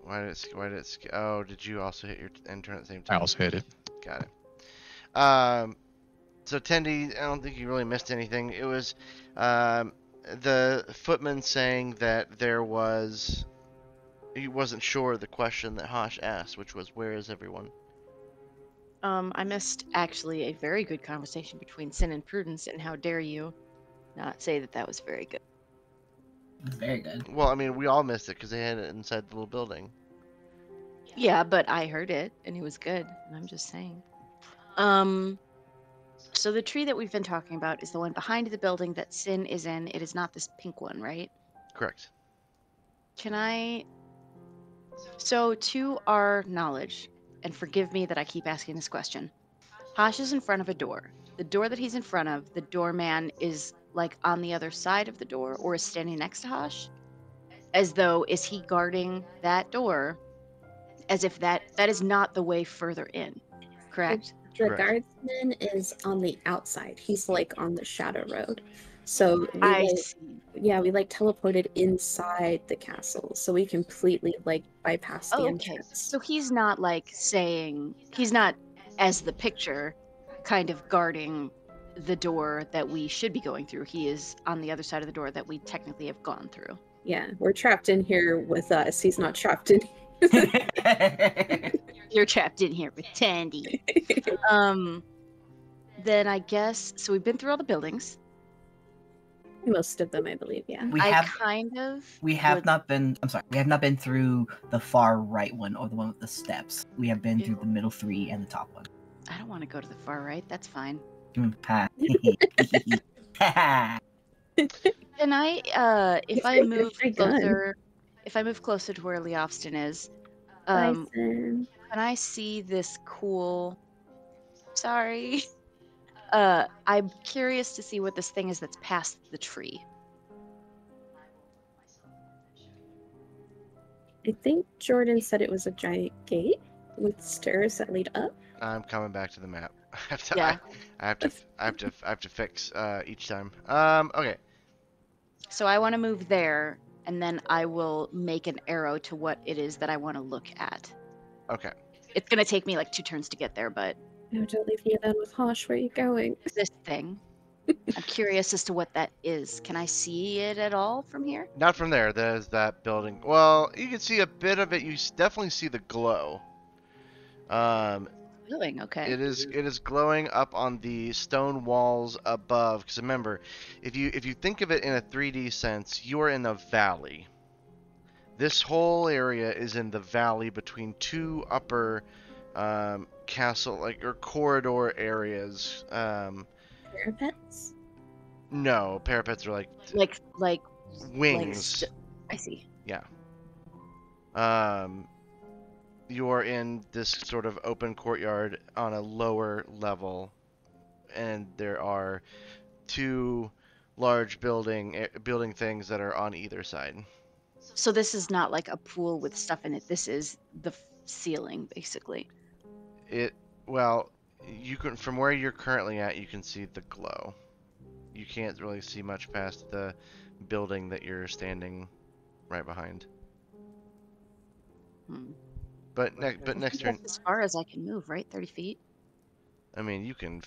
Why did it? Oh, did you also hit your end turn at the same time? I also hit it. Got it. So Tendi, I don't think you really missed anything. It was the footman saying that he wasn't sure the question that Hosh asked, which was, "Where is everyone?" I missed actually a very good conversation between Sin and Prudence, and how dare you not say that was very good. It's very good. Well, I mean, we all missed it because they had it inside the little building. Yeah, but I heard it, and it was good. And I'm just saying. So the tree that we've been talking about is the one behind the building that Sin is in. It is not this pink one, right? Correct. So to our knowledge, and forgive me that I keep asking this question. Hosh is in front of a door. The door that he's in front of, the doorman is like on the other side of the door or is standing next to Hosh? As though, is he guarding that door as if that is not the way further in, correct? The Correct. guardsman is on the outside. He's like on the shadow road. So I we see. we teleported inside the castle. So we completely bypassed the entrance. So he's not he's not, as the picture, kind of guarding the door that we should be going through. He is on the other side of the door that we technically have gone through. Yeah, we're trapped in here with us. He's not trapped in You're trapped in here with Tandy. Then I guess, so we've been through all the buildings. Most of them, I believe, yeah. We have not been through the far right one or the one with the steps. We have been through the middle 3 and the top one. I don't want to go to the far right. That's fine. Ha. Can I, if I move closer to where Leofston is, can I see this cool? Sorry. I'm curious to see what this thing is that's past the tree. I think Jordan said it was a giant gate with stairs that lead up. I'm coming back to the map. I have to fix each time. Okay. So I want to move there, and then I will make an arrow to what it is that I want to look at. Okay. It's gonna take me like 2 turns to get there, but No, don't leave me alone with Hosh. Where are you going? this thing. I'm curious as to what that is. Can I see it at all from here? Not from there. There's that building. Well, you can see a bit of it. You definitely see the glow. Glowing, okay. It is glowing up on the stone walls above. Because remember, if you think of it in a 3D sense, you are in a valley. This whole area is in the valley between 2 upper castle or corridor areas. Parapets? No, parapets are like wings. I see. Yeah. You're in this sort of open courtyard on a lower level, and there are 2 large building things that are on either side. So this is not like a pool with stuff in it. This is the ceiling, basically. Well, you can, from where you're currently at, you can see the glow. You can't really see much past the building that you're standing right behind. But next turn. As far as I can move, right? 30 feet. I mean, you can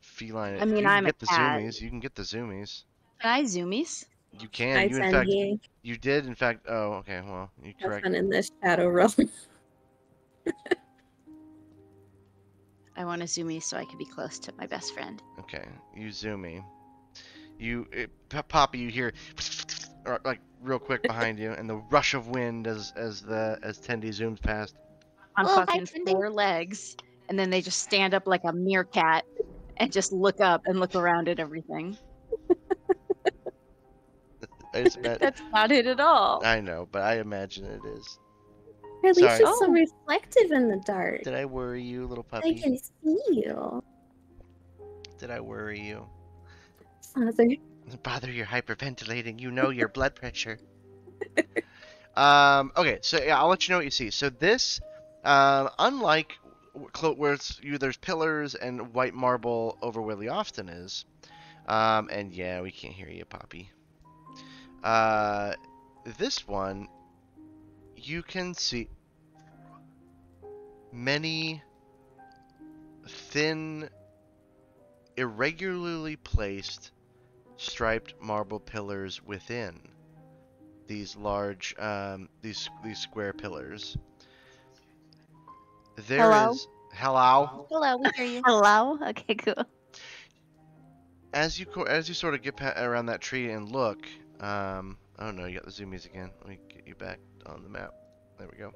feline it. I mean, you can I'm get a the cat. zoomies. You can get the zoomies. Can I zoomies? You can. Hi, You in fact. Sandy. You did in fact. Oh, okay. Well, you Have correct. fun in this shadow realm. I want to zoomies so I can be close to my best friend. Okay, you zoomy. Poppy, you hear like real quick behind you, and the rush of wind as Tendy zooms past. On Oh, hi, fucking Cindy. 4 legs, and then they just stand up like a meerkat and just look up and look around at everything. That's not it at all. I know, but I imagine it is. At least Sorry. it's so reflective in the dark. Did I worry you, little I puppy? can see you. Did I worry you? Father. Bother, you're hyperventilating. You know your blood pressure. Okay, so yeah, I'll let you know what you see. So this, unlike where there's pillars and white marble over where Leofston is, and yeah, we can't hear you, Poppy. This one, you can see many thin, irregularly placed striped marble pillars within these large these square pillars. Hello? Hello. Hello, we hear you. Hello? Okay, cool. As you sort of get around that tree and look, oh no, you got the zoomies again. Let me get you back on the map. There we go.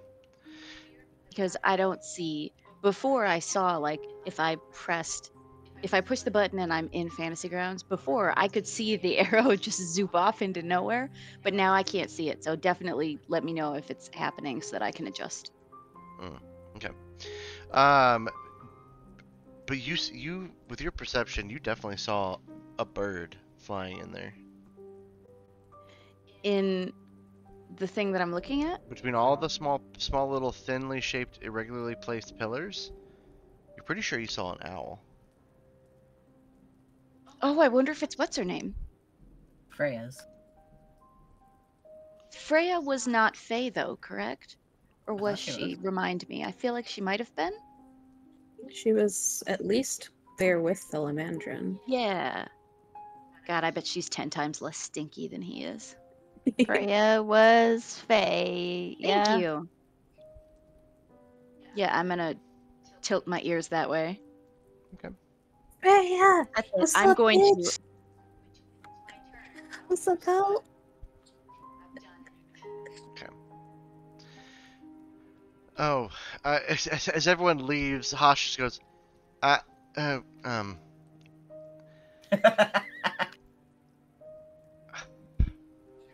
Because I don't see. Before I saw, like, if I push the button and I'm in Fantasy Grounds, before I could see the arrow just zoop off into nowhere, but now I can't see it. So definitely let me know if it's happening so that I can adjust. Okay. Um, but you with your perception, you definitely saw a bird flying in there. In the thing that I'm looking at? Between all the small little thinly shaped, irregularly placed pillars, you're pretty sure you saw an owl. Oh, I wonder if it's what's her name? Freya's. Freya was not Fae, though, correct? Or I was thought she she? was. Remind me. I feel like she might have been. She was at least there with the Lamandrin. Yeah. God, I bet she's 10 times less stinky than he is. Freya was Faye. Yeah. Thank you. Yeah, I'm gonna tilt my ears that way. Freya! That's it. What's I'm up, going bitch? to. What's up, girl? Oh, as everyone leaves, Hosh just goes,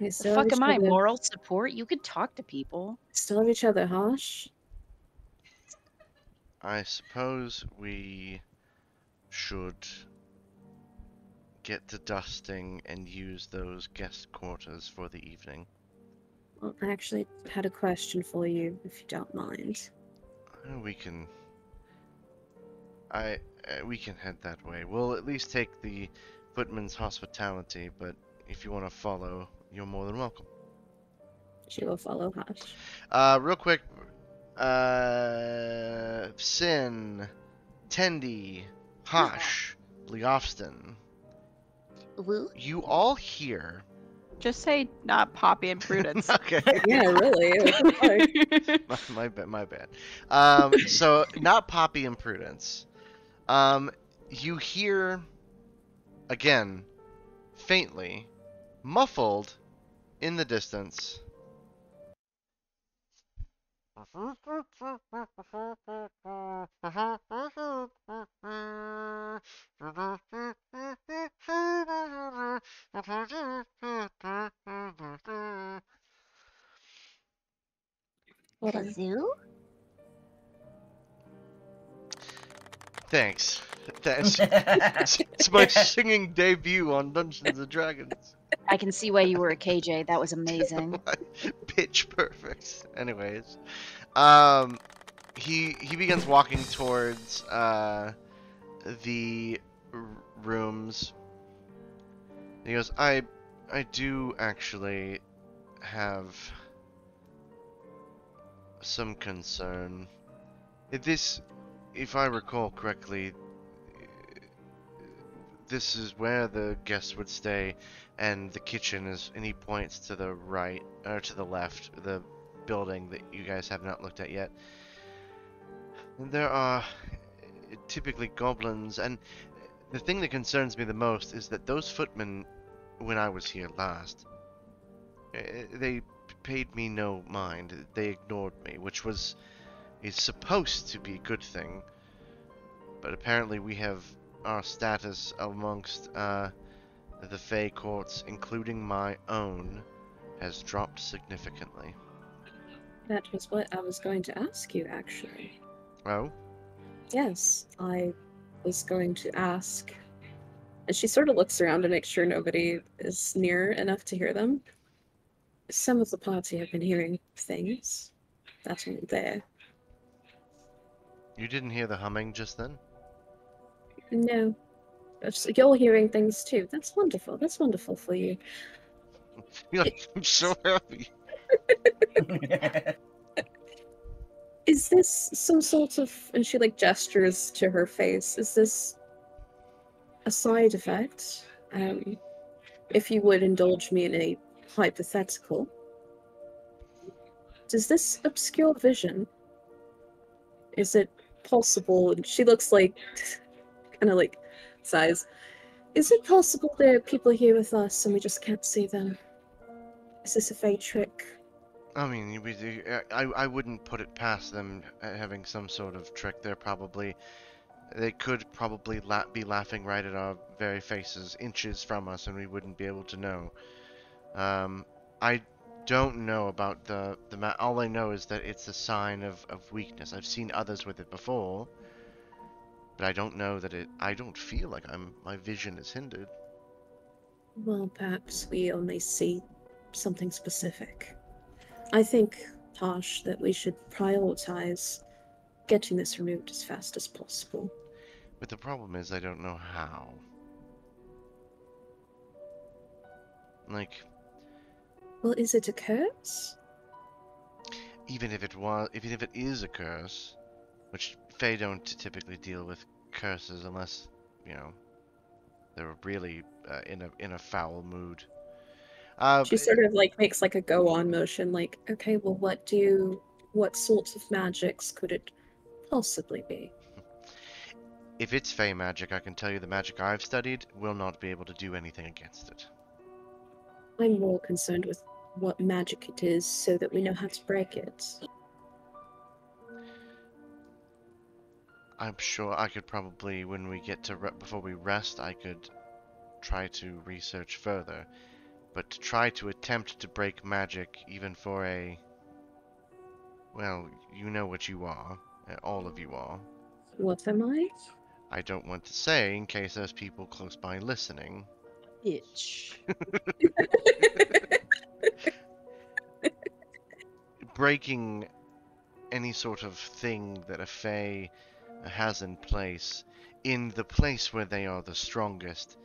We The still fuck have each am I? other. Moral support? You could talk to people. Still have each other, Hosh. I suppose we should get to dusting and use those guest quarters for the evening. Well, I actually had a question for you, if you don't mind. We can. We can head that way. We'll at least take the footman's hospitality, but if you want to follow, you're more than welcome. She will follow Hosh. Real quick, Sin, Tendi, Hosh, Leofston, Woo? you all hear. Just say not Poppy and Prudence. Okay. Yeah, really. my bad. So not Poppy and Prudence. You hear again, faintly, muffled in the distance. Hold on. Kazoo? Thanks. It's my singing debut on Dungeons and Dragons. I can see why you were a KJ. That was amazing. Pitch perfect. Anyways, he begins walking towards the rooms. He goes, I do actually have some concern. If I recall correctly, this is where the guests would stay, and the kitchen is, and he points to the right, or to the left, the building that you guys have not looked at yet. And there are typically goblins, and the thing that concerns me the most is that those footmen, when I was here last, they paid me no mind. They ignored me, which is supposed to be a good thing. But apparently we have our status amongst the Fey courts, including my own, has dropped significantly. That was what I was going to ask you, actually. Oh? Yes, I was going to ask. And she sort of looks around to make sure nobody is near enough to hear them. Some of the party have been hearing things that aren't there. You didn't hear the humming just then? No. You're hearing things too. That's wonderful. That's wonderful for you. I'm so happy. Is this some sort of... And she, gestures to her face. Is this a side effect? If you would indulge me in a hypothetical. Does this obscure vision... Is it possible... And she looks kind of sighs. Is it possible there are people here with us and we just can't see them? Is this a fey trick? I mean, I wouldn't put it past them having some sort of trick. They could probably be laughing right at our very faces, inches from us, and we wouldn't be able to know. I don't know about the all I know is that it's a sign of weakness. I've seen others with it before, but I don't know that I don't feel like my vision is hindered. Well, perhaps we only see something specific. I think, Tosh, that we should prioritize getting this removed as fast as possible. But the problem is I don't know how. Like, Well, is it a curse? even if it is a curse, which Fae don't typically deal with curses unless, you know, they're really in a foul mood. She sort of like makes like a go on motion, like, okay, well, what sorts of magics could it possibly be? If it's Fey magic, I can tell you the magic I've studied will not be able to do anything against it. I'm more concerned with what magic it is so that we know how to break it. I'm sure I could probably, when we get to before we rest, I could try to research further. But to try to attempt to break magic, even for a... Well, you know what you are. All of you are. What am I? I don't want to say in case there's people close by listening. Itch. Breaking any sort of thing that a Fae has in the place where they are the strongest,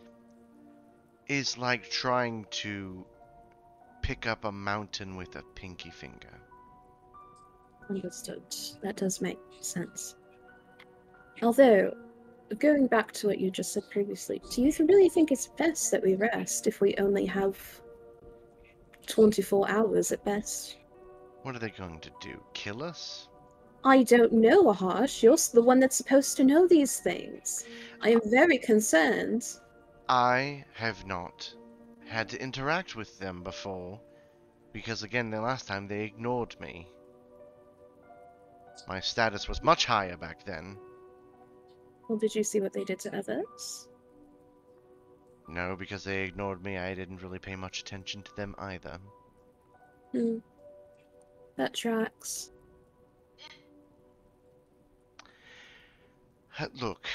is like trying to pick up a mountain with a pinky finger. Understood. That does make sense. Although, going back to what you just said previously, do you really think it's best that we rest if we only have 24 hours at best? What are they going to do? Kill us? I don't know, Ahash. You're the one that's supposed to know these things. I am very concerned. I have not had to interact with them before, because again, the last time they ignored me. My status was much higher back then. Well, did you see what they did to others? No, because they ignored me, I didn't really pay much attention to them either. That tracks. Look,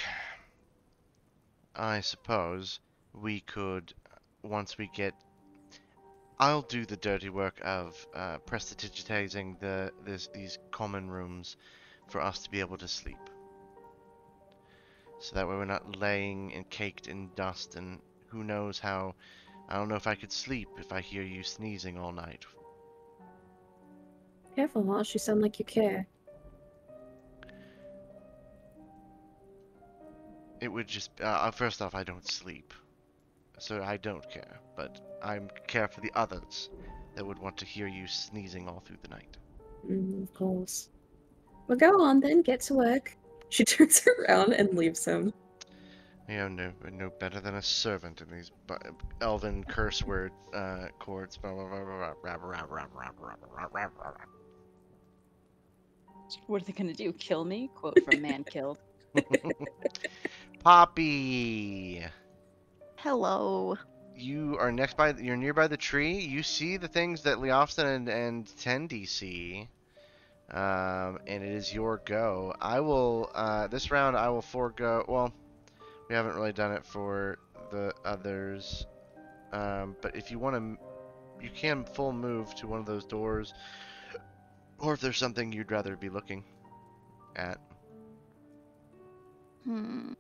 I suppose we could, once we get... I'll do the dirty work of prestidigitizing these common rooms for us to be able to sleep. So that way we're not laying and caked in dust, and who knows how... I don't know if I could sleep if I hear you sneezing all night. Careful, Ahash. You sound like you care. It would just... first off, I don't sleep. So I don't care. But I care for the others that would want to hear you sneezing all through the night. Of course. Well, go on then. Get to work. She turns around and leaves him. You know, no better than a servant in these elven curse word chords. What are they gonna do? Kill me? Quote from Man Killed. Poppy! Hello. You are you're nearby the tree. You see the things that Leofston and Tendi see. And it is your go. I will, this round I will forego, well, we haven't really done it for the others. But if you want to, you can full move to one of those doors. Or if there's something you'd rather be looking at. The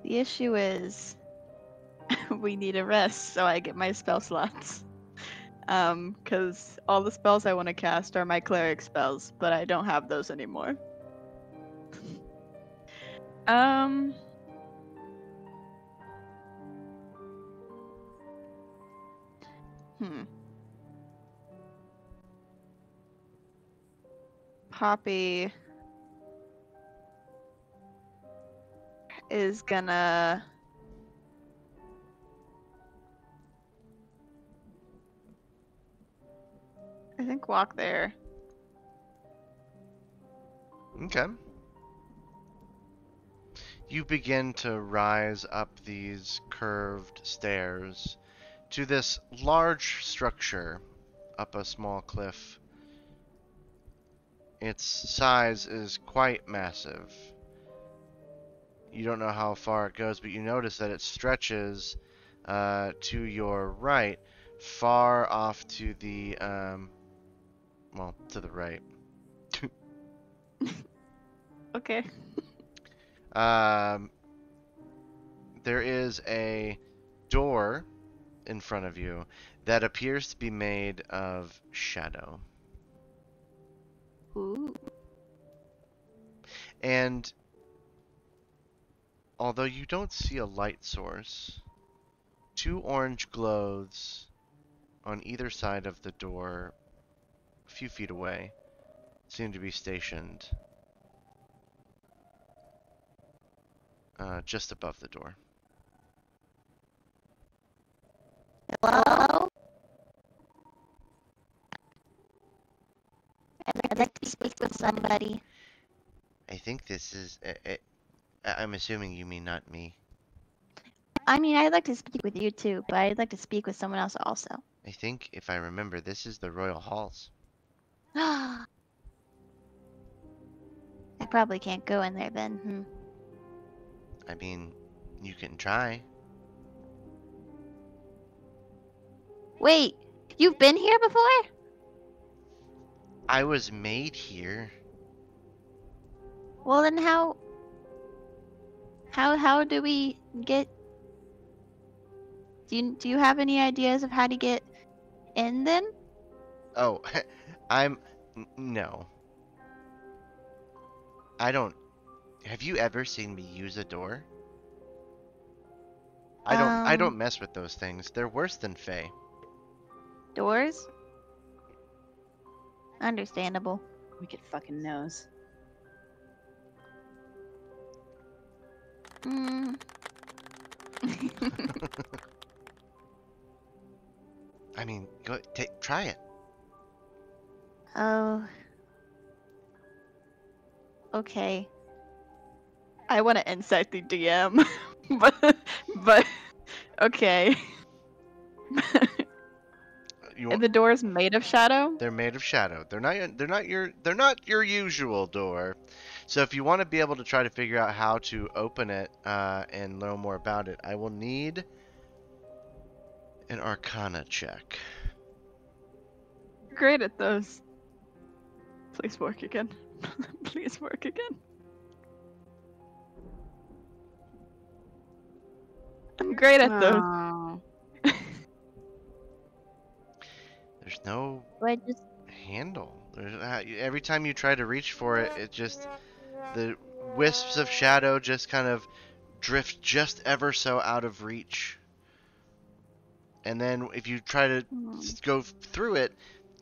issue is we need a rest so I get my spell slots. Because all the spells I want to cast are my cleric spells, but I don't have those anymore. Poppy is gonna I think walk there. Okay. You begin to rise up these curved stairs to this large structure up a small cliff. Its size is quite massive. You don't know how far it goes, but you notice that it stretches to your right, far off to the, well, to the right. Okay. There is a door in front of you that appears to be made of shadow. Ooh. And although you don't see a light source, two orange glows on either side of the door, a few feet away, seem to be stationed just above the door. Hello? I'd like to speak with somebody. I think this is. I'm assuming you mean not me. I mean, I'd like to speak with you too, but I'd like to speak with someone else also. I think, if I remember, this is the royal halls. I probably can't go in there then. I mean, you can try. Wait, you've been here before? I was made here. Well, then how do we get? Do you have any ideas of how to get in then? Oh, no. I don't. Have you ever seen me use a door? I don't mess with those things. They're worse than Fae. Doors? Understandable. Wicked fucking knows. I mean, try it. Oh. Okay. I want to insight the DM, but okay. And the door's made of shadow? They're made of shadow. They're not your usual door. So if you want to be able to try to figure out how to open it and learn more about it, I will need an Arcana check. Great at those. Please work again. Please work again. I'm great at those. Oh. There's no I just handle. Every time you try to reach for it, the wisps of shadow just kind of drift just ever so out of reach. And then if you try to go through it,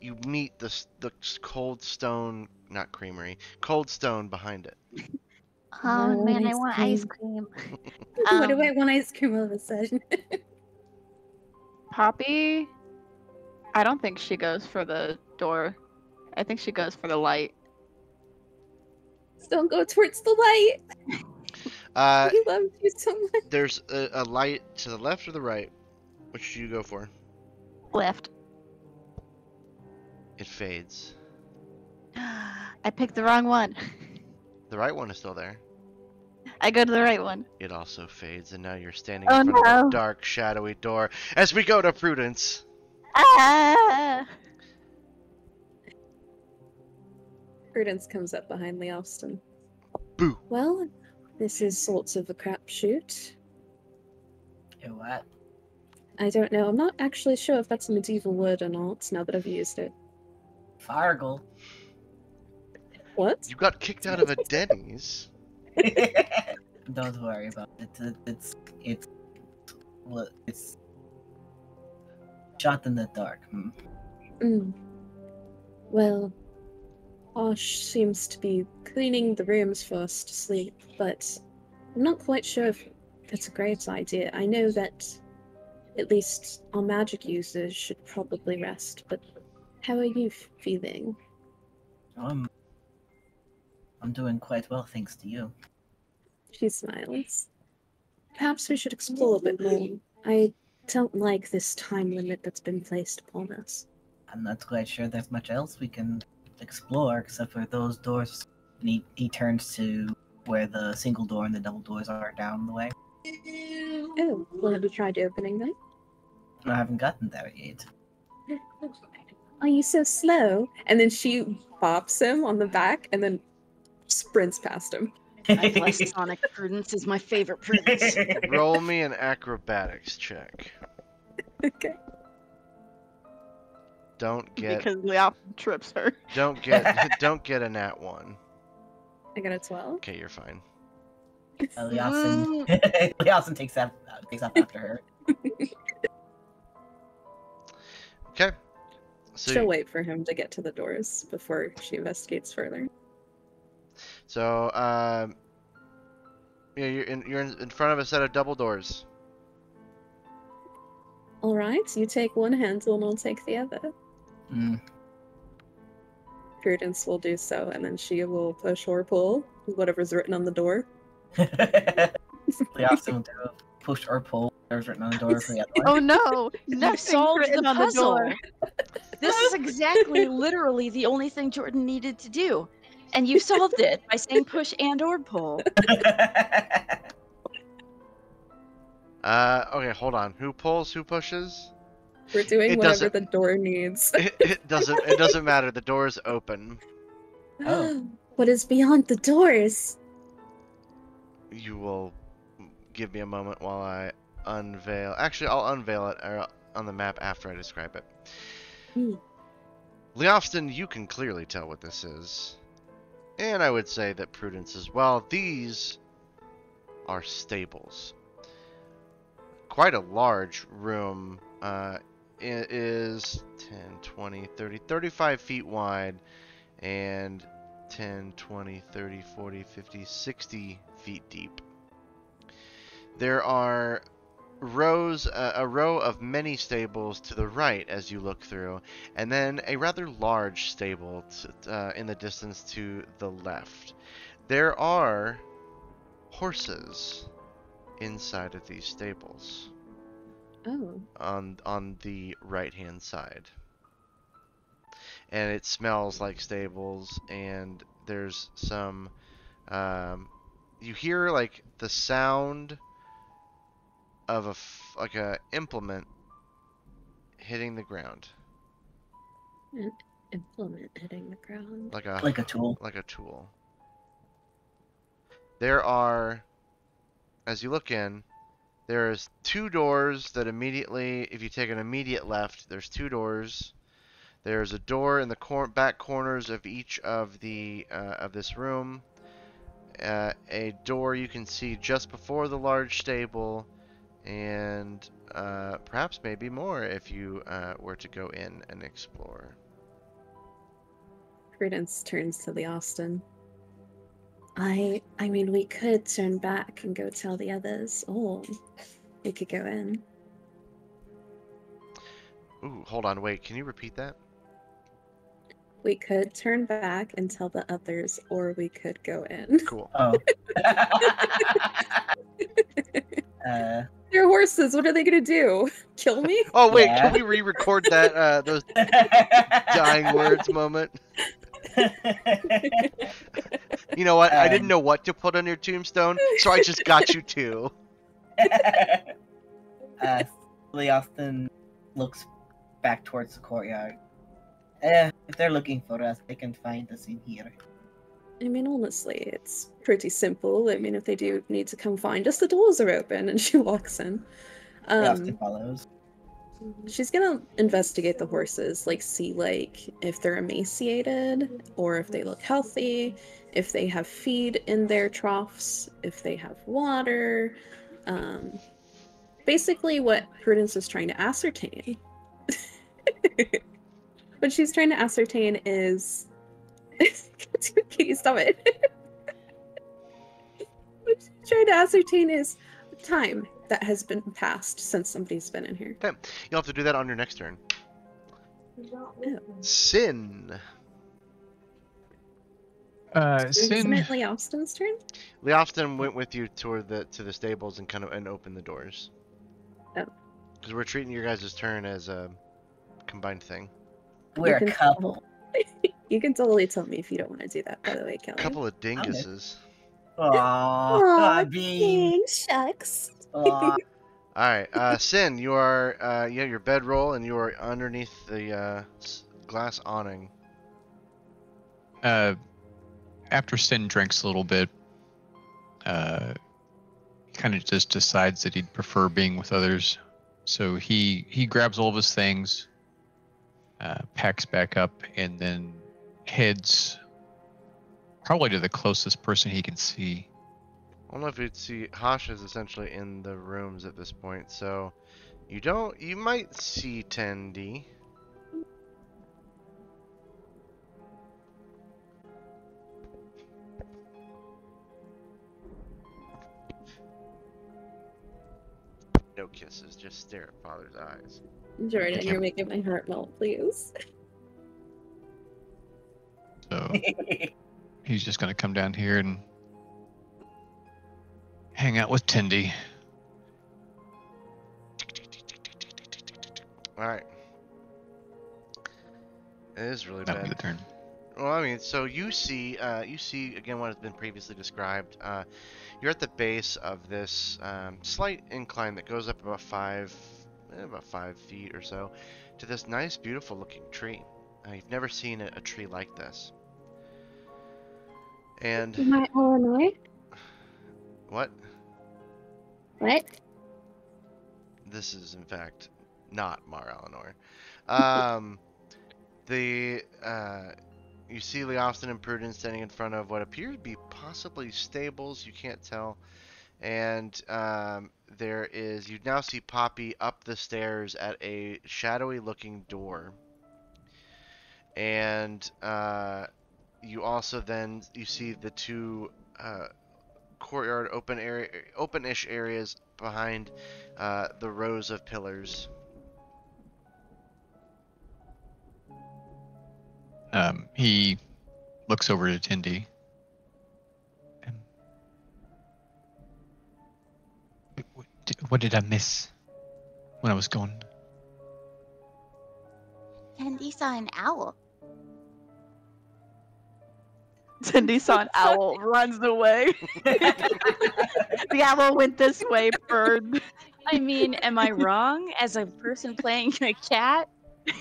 you meet the cold stone, not creamery, cold stone behind it. Oh man, I ice want cream. ice cream. Why do I want ice cream all of a sudden? Poppy? I don't think she goes for the door. I think she goes for the light. Don't go towards the light. He loves you so much. There's a light to the left or the right. Which do you go for? Left. It fades. I picked the wrong one. The right one is still there. I go to the right one. It also fades, and now you're standing in front of a dark, shadowy door. As we go to Prudence. Ah! Prudence comes up behind Lee Austin. Boo. Well, this is sorts of a crapshoot. You what? I don't know. I'm not actually sure if that's a medieval word or not, now that I've used it. Fargle. What? You got kicked out of a Denny's. Don't worry about it. It's shot in the dark. Well, Osh seems to be cleaning the rooms for us to sleep, but I'm not quite sure if that's a great idea. I know that at least our magic users should probably rest, but how are you feeling? I'm doing quite well, thanks to you. She smiles. Perhaps we should explore a bit more. I don't like this time limit that's been placed upon us. I'm not quite sure there's much else we can explore except for those doors. And he turns to where the single door and the double doors are down the way. Oh, well, have you tried opening them? I haven't gotten there yet. Are you so slow? And then she bops him on the back and then sprints past him. I bless Sonic. Prudence is my favorite Prudence. Roll me an acrobatics check. Okay. Don't get Because Leop trips her. don't get a nat 1. I got a 12. Okay, you're fine. Leosin takes up after her. Okay. So She'll wait for him to get to the doors before she investigates further. So, yeah, you're in front of a set of double doors. All right, you take one handle and I'll take the other. Mm. Prudence will do so, and then she will push or pull whatever's written on the door. Leosin will do a push or pull. Whatever's written on the door for the other one. Oh no! You Nothing solved written the on the puzzle. door. This is exactly, literally the only thing Jordan needed to do. And you solved it by saying push and or pull. Okay, hold on. Who pulls? Who pushes? We're doing It whatever doesn't- the door needs. It doesn't matter. The door is open. Oh. What is beyond the doors? You will give me a moment while I unveil. Actually, I'll unveil it on the map after I describe it. Hmm. Leofston, you can clearly tell what this is. And I would say that Prudence as well. These are stables. Quite a large room. It is 10, 20, 30, 35 feet wide and 10, 20, 30, 40, 50, 60 feet deep. There are rows, a row of many stables to the right as you look through, and then a rather large stable in the distance to the left. There are horses inside of these stables Oh. on the right hand side, and it smells like stables, and there's some you hear like the sound of a implement hitting the ground, An implement hitting the ground. like a tool. like a tool. There are, as you look in, there's two doors that immediately, if you take an immediate left, there's two doors. There's a door in the back corners of each of the of this room. A door you can see just before the large stable, and perhaps maybe more if you were to go in and explore. Prudence turns to the Austin. I mean, we could turn back and go tell the others, or we could go in. Ooh, hold on, wait, can you repeat that? We could turn back and tell the others, or we could go in. Cool. Oh. They're horses. What are they gonna do? Kill me? Oh wait, Yeah. can we re-record that those dying words moment? You know what? I didn't know what to put on your tombstone, so I just got you two. Leofton looks back towards the courtyard. If they're looking for us, they can find us in here. I mean, honestly, it's pretty simple. I mean, if they do need to come find us, the doors are open, and she walks in. Leofton follows. She's gonna investigate the horses, like see like if they're emaciated or if they look healthy, if they have feed in their troughs, if they have water. Basically what Prudence is trying to ascertain. What she's trying to ascertain is Katie, stop it. What she's trying to ascertain is time that has been passed since somebody's been in here. Okay, you'll have to do that on your next turn. Oh. Sin. Isn't Sin. it Lee Austin's turn? Leofston went with you toward to the stables and opened the doors. Oh. Because we're treating your guys' turn as a combined thing. We're a can couple. You can totally tell me if you don't want to do that, by the way, Kelly. Couple of dinguses. Aw, Bean. Shucks. Aw. Alright, Sin, you are, your bedroll, and you are underneath the glass awning. After Sin drinks a little bit, he kind of just decides that he'd prefer being with others. So he grabs all of his things, packs back up, and then heads probably to the closest person he can see. I don't know if you'd see, Hosh is essentially in the rooms at this point, so you might see Tendi. No kisses, just stare at father's eyes. Jordan, Okay. you're making my heart melt, please. So he's just gonna come down here and hang out with Tendi. Alright. It is really That'll be the bad. turn. Well, I mean, so you see again what has been previously described. You're at the base of this slight incline that goes up about 5 feet or so to this nice, beautiful looking tree. You've never seen a tree like this. And My Illinois? what? What? This is in fact not Mar Eleanor. You see Leofston and Prudence standing in front of what appear to be possibly stables. You can't tell. And you now see Poppy up the stairs at a shadowy looking door. And you also you see the two courtyard open-ish areas behind the rows of pillars. He looks over to Tendi. What did I miss when I was gone? Tendi saw an owl. Cindy saw an owl, runs away. The owl went this way, bird. I mean, am I wrong as a person playing a cat?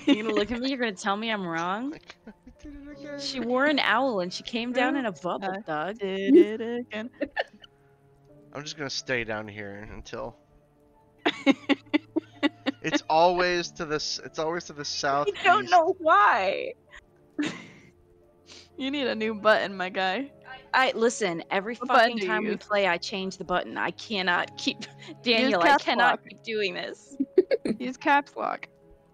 You're gonna look at me, you're gonna tell me I'm wrong? She wore an owl and she came down in a bubble, Doug. Did it again. I'm just gonna stay down here until it's always to the south. I don't know why. You need a new button, my guy. Listen, every What button fucking do you time we use? play, I change the button. I cannot keep Daniel. I caps cannot lock. keep doing this. Use caps lock.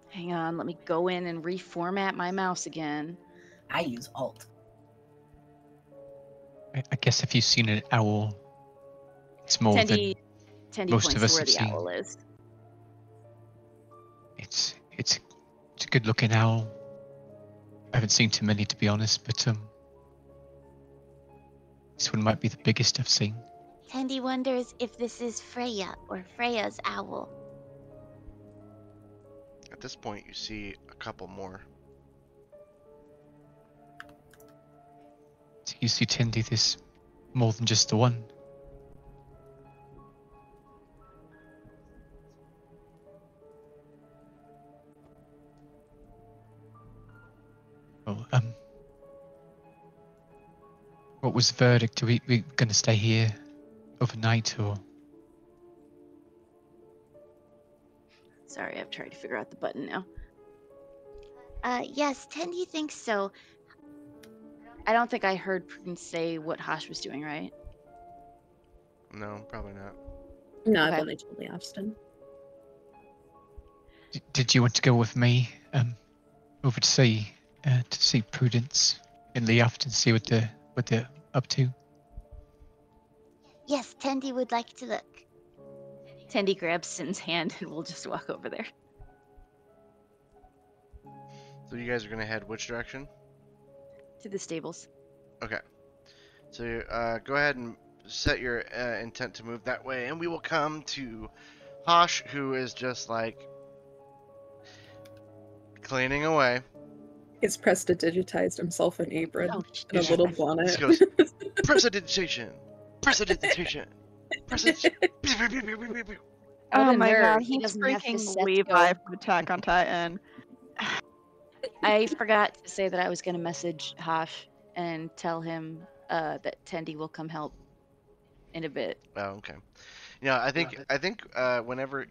Hang on, let me go in and reformat my mouse again. I use Alt. I guess if you've seen an owl, it's more Tendi than most points of to us where have the seen. owl is. It's a good looking owl. I haven't seen too many, to be honest, but this one might be the biggest I've seen. Tendi wonders if this is Freya or Freya's owl. At this point, you see a couple more. So you see, Tendi, there's more than just the one. Well, what was the verdict? Are we going to stay here overnight, or? Sorry, I'm trying to figure out the button now. Yes, Tendi thinks so. I don't think I heard Prudence say what Hosh was doing, right? No, probably not. No, Okay. I've only told Leofston. Did you want to go with me over to see Prudence in the afternoon, see what they're up to? Yes, Tendi would like to look. Tendi grabs Sin's hand and we'll just walk over there. So you guys are gonna head which direction? To the stables. Okay. So go ahead and set your intent to move that way, and we will come to Hosh, who is just like cleaning away. He's prestidigitized himself an apron Oh, and a shit. little Just bonnet. goes, prestidigitation, prestidigitation, prestidigitation. Oh What a my nerd. god, He he's doesn't have his freaking set Levi go. from Attack on Titan. I forgot to say that I was going to message Hosh and tell him that Tendi will come help in a bit. Oh, okay. Yeah, I think whenever,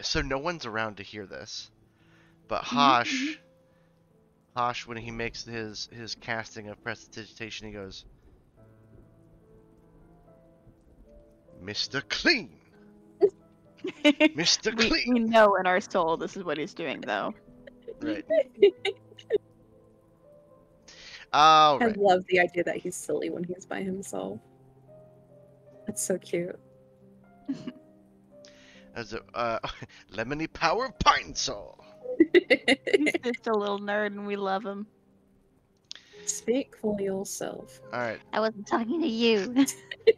so no one's around to hear this, but Hosh, when he makes his casting of prestidigitation, he goes, Mr. Clean, Mr. we Clean. know in our soul this is what he's doing, though. Right. All I right. love the idea that he's silly when he's by himself. That's so cute. As a lemony power pine saw. He's just a little nerd and we love him. Speak for yourself. All right. I wasn't talking to you.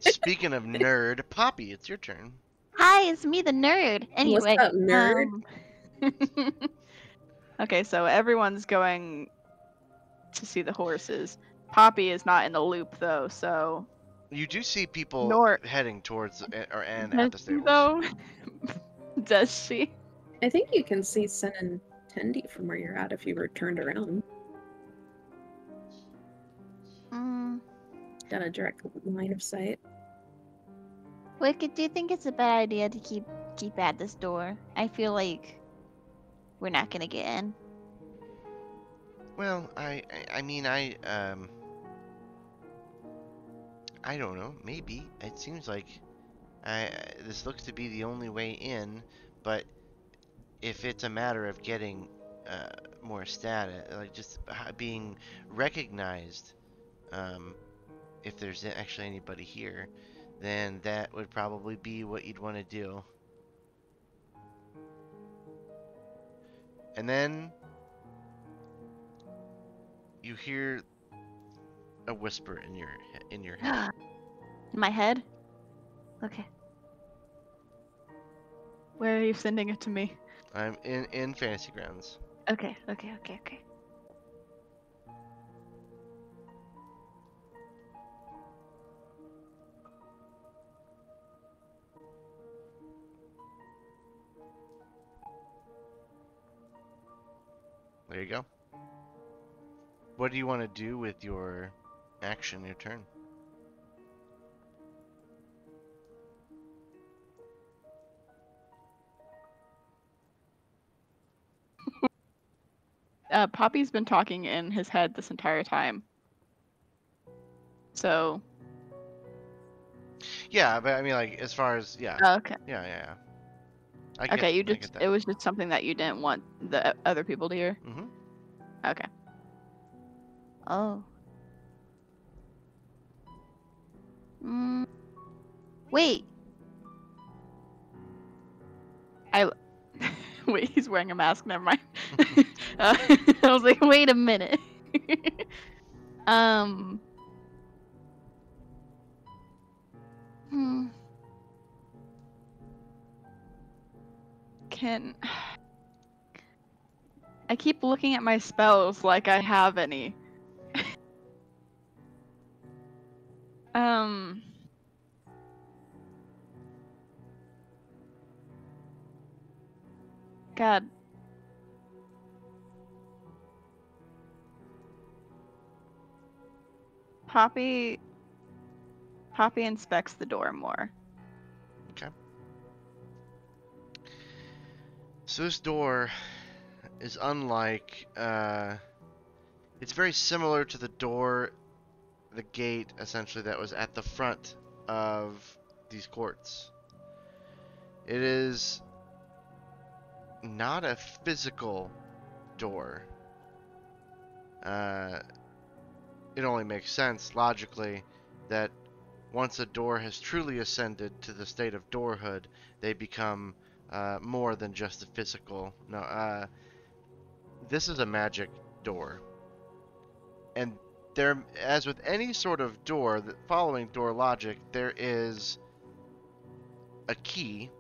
Speaking of nerd, Poppy, it's your turn. Hi, it's me, the nerd. Anyway, What's up, nerd? Okay, so everyone's going to see the horses. Poppy is not in the loop though, so You do see people Nor- heading towards and does at the she, stables. though? Does she? I think you can see Sen and Tendi from where you're at if you were turned around. Got a direct line of sight. Wicked, do you think it's a bad idea to keep at this door? I feel like we're not gonna get in. Well, I don't know. Maybe it seems like this looks to be the only way in, but if it's a matter of getting more status, like just being recognized, if there's actually anybody here, then that would probably be what you'd want to do. And then you hear a whisper in your head. In my head? Okay. Where are you sending it to me? I'm in Fantasy Grounds. Okay. There you go. What do you want to do with your action, your turn? Poppy's been talking in his head this entire time. So. Yeah, but I mean, like, as far as Oh, okay. Yeah. Okay, it was just something that you didn't want the other people to hear. Mm-hmm. Okay. Oh. Wait. Wait, he's wearing a mask. Never mind. I was like, wait a minute. I keep looking at my spells like I have any. God. Poppy inspects the door more. Okay. So this door is unlike, it's very similar to the door, the gate, essentially, that was at the front of these courts. It is not a physical door. It only makes sense, logically, that once a door has truly ascended to the state of doorhood, they become more than just a physical. No, this is a magic door. And there, as with any sort of door, following door logic, there is a key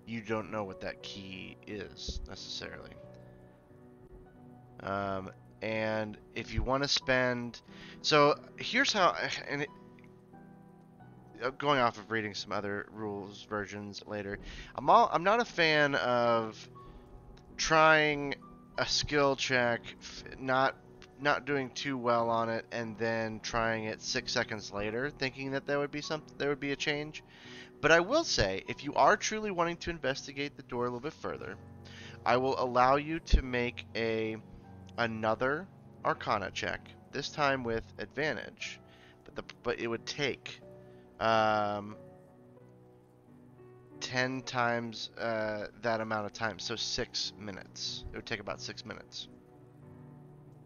you don't know what that key is necessarily. And if you want to spend, so here's how, and going off of reading some other rules versions later, I'm not a fan of trying a skill check, not doing too well on it, and then trying it 6 seconds later, thinking that there would be a change. But I will say, if you are truly wanting to investigate the door a little bit further, I will allow you to make another Arcana check, this time with advantage, but it would take 10 times that amount of time, so 6 minutes. It would take about 6 minutes.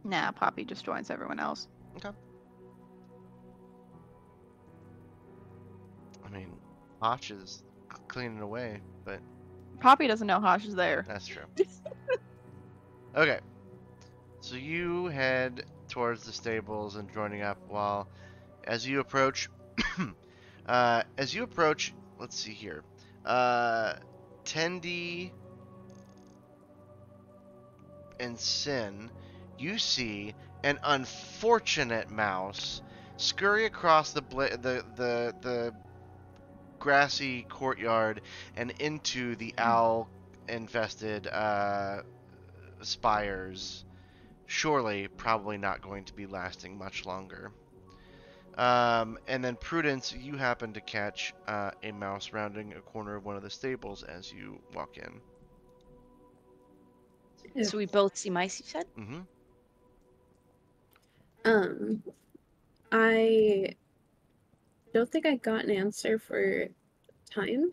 Nah, Poppy just joins everyone else. Okay. I mean, Hotch is cleaning away, but Poppy doesn't know Hosh is there. that's true. Okay. So you head towards the stables and joining up while, as you approach, let's see here. Tendi and Sin, you see an unfortunate mouse scurry across the grassy courtyard and into the owl-infested spires. Surely, probably not going to be lasting much longer. And then Prudence, you happen to catch a mouse rounding a corner of one of the stables as you walk in. So we both see mice, you said? Mm-hmm. I don't think I got an answer for time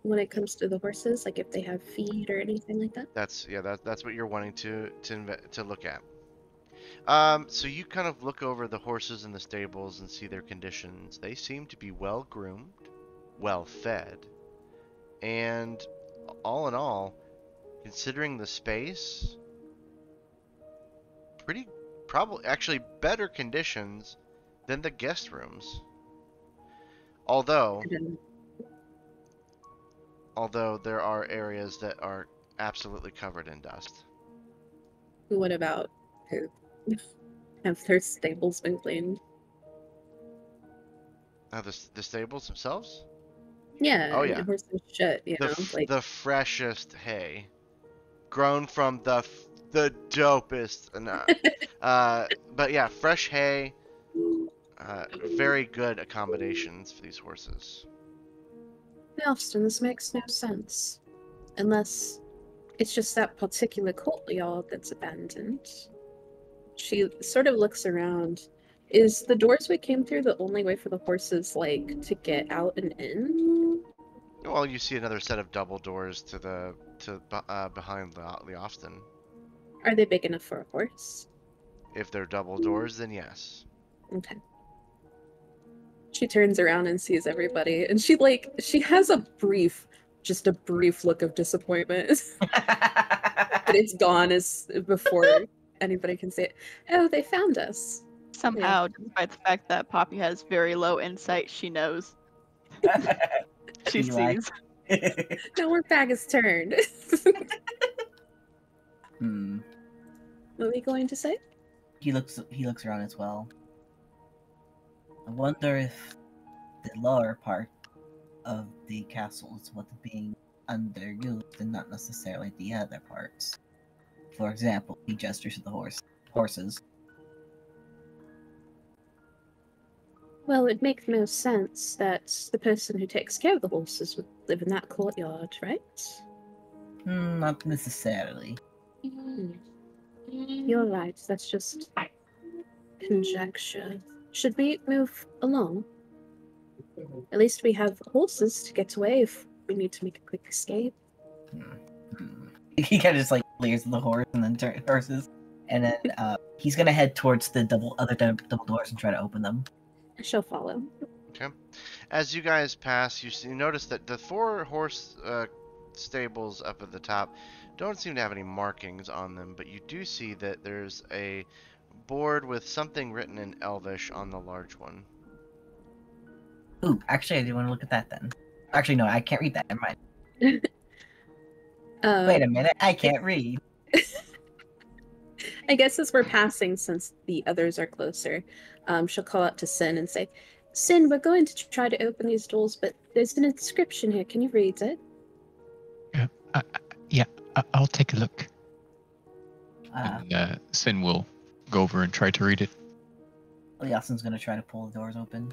when it comes to the horses, like if they have feed or anything like that. That's what you're wanting to look at. So you kind of look over the horses in the stables and see their conditions. They seem to be well groomed, well fed, and all in all, considering the space, probably actually better conditions than the guest rooms. Although there are areas that are absolutely covered in dust. What about poop? Have their stables been cleaned? The stables themselves? Yeah. Oh yeah. Horses shit, you know, like the freshest hay, grown from the dopest. But yeah, fresh hay. Very good accommodations for these horses. Austin, this makes no sense. Unless it's just that particular courtyard that's abandoned. She sort of looks around. Is the doors we came through the only way for the horses, like, to get out and in? Well, you see another set of double doors behind the Austin. Are they big enough for a horse? If they're double doors, then yes. Okay. She turns around and sees everybody, and she has a brief look of disappointment. But it's gone before anybody can say it. Oh, they found us. Somehow, despite the fact that Poppy has very low insight, she knows. She sees. Now our bag is turned. What are we going to say? He looks around as well. I wonder if the lower part of the castle is what's being underused and not necessarily the other parts. For example, he gestures to the horses. Well, it makes no sense that the person who takes care of the horses would live in that courtyard, right? Not necessarily. You're right, that's just conjecture. Should we move along? At least we have horses to get away if we need to make a quick escape. He kind of just like leers at the horse and then horses, and then he's gonna head towards the double doors and try to open them. I shall follow. Okay. As you guys pass, you notice that the 4 horse stables up at the top don't seem to have any markings on them, but you do see that there's a board with something written in Elvish on the large one. Ooh, actually, I do want to look at that then. Actually, no, I can't read that. Never mind. Um, Wait a minute, I can't read. I guess as we're passing, since the others are closer, she'll call out to Sin and say, Sin, we're going to try to open these doors, but there's an inscription here. Can you read it? Yeah, I'll take a look. Uh, And Sin will go over and try to read it. Yasin's gonna try to pull the doors open.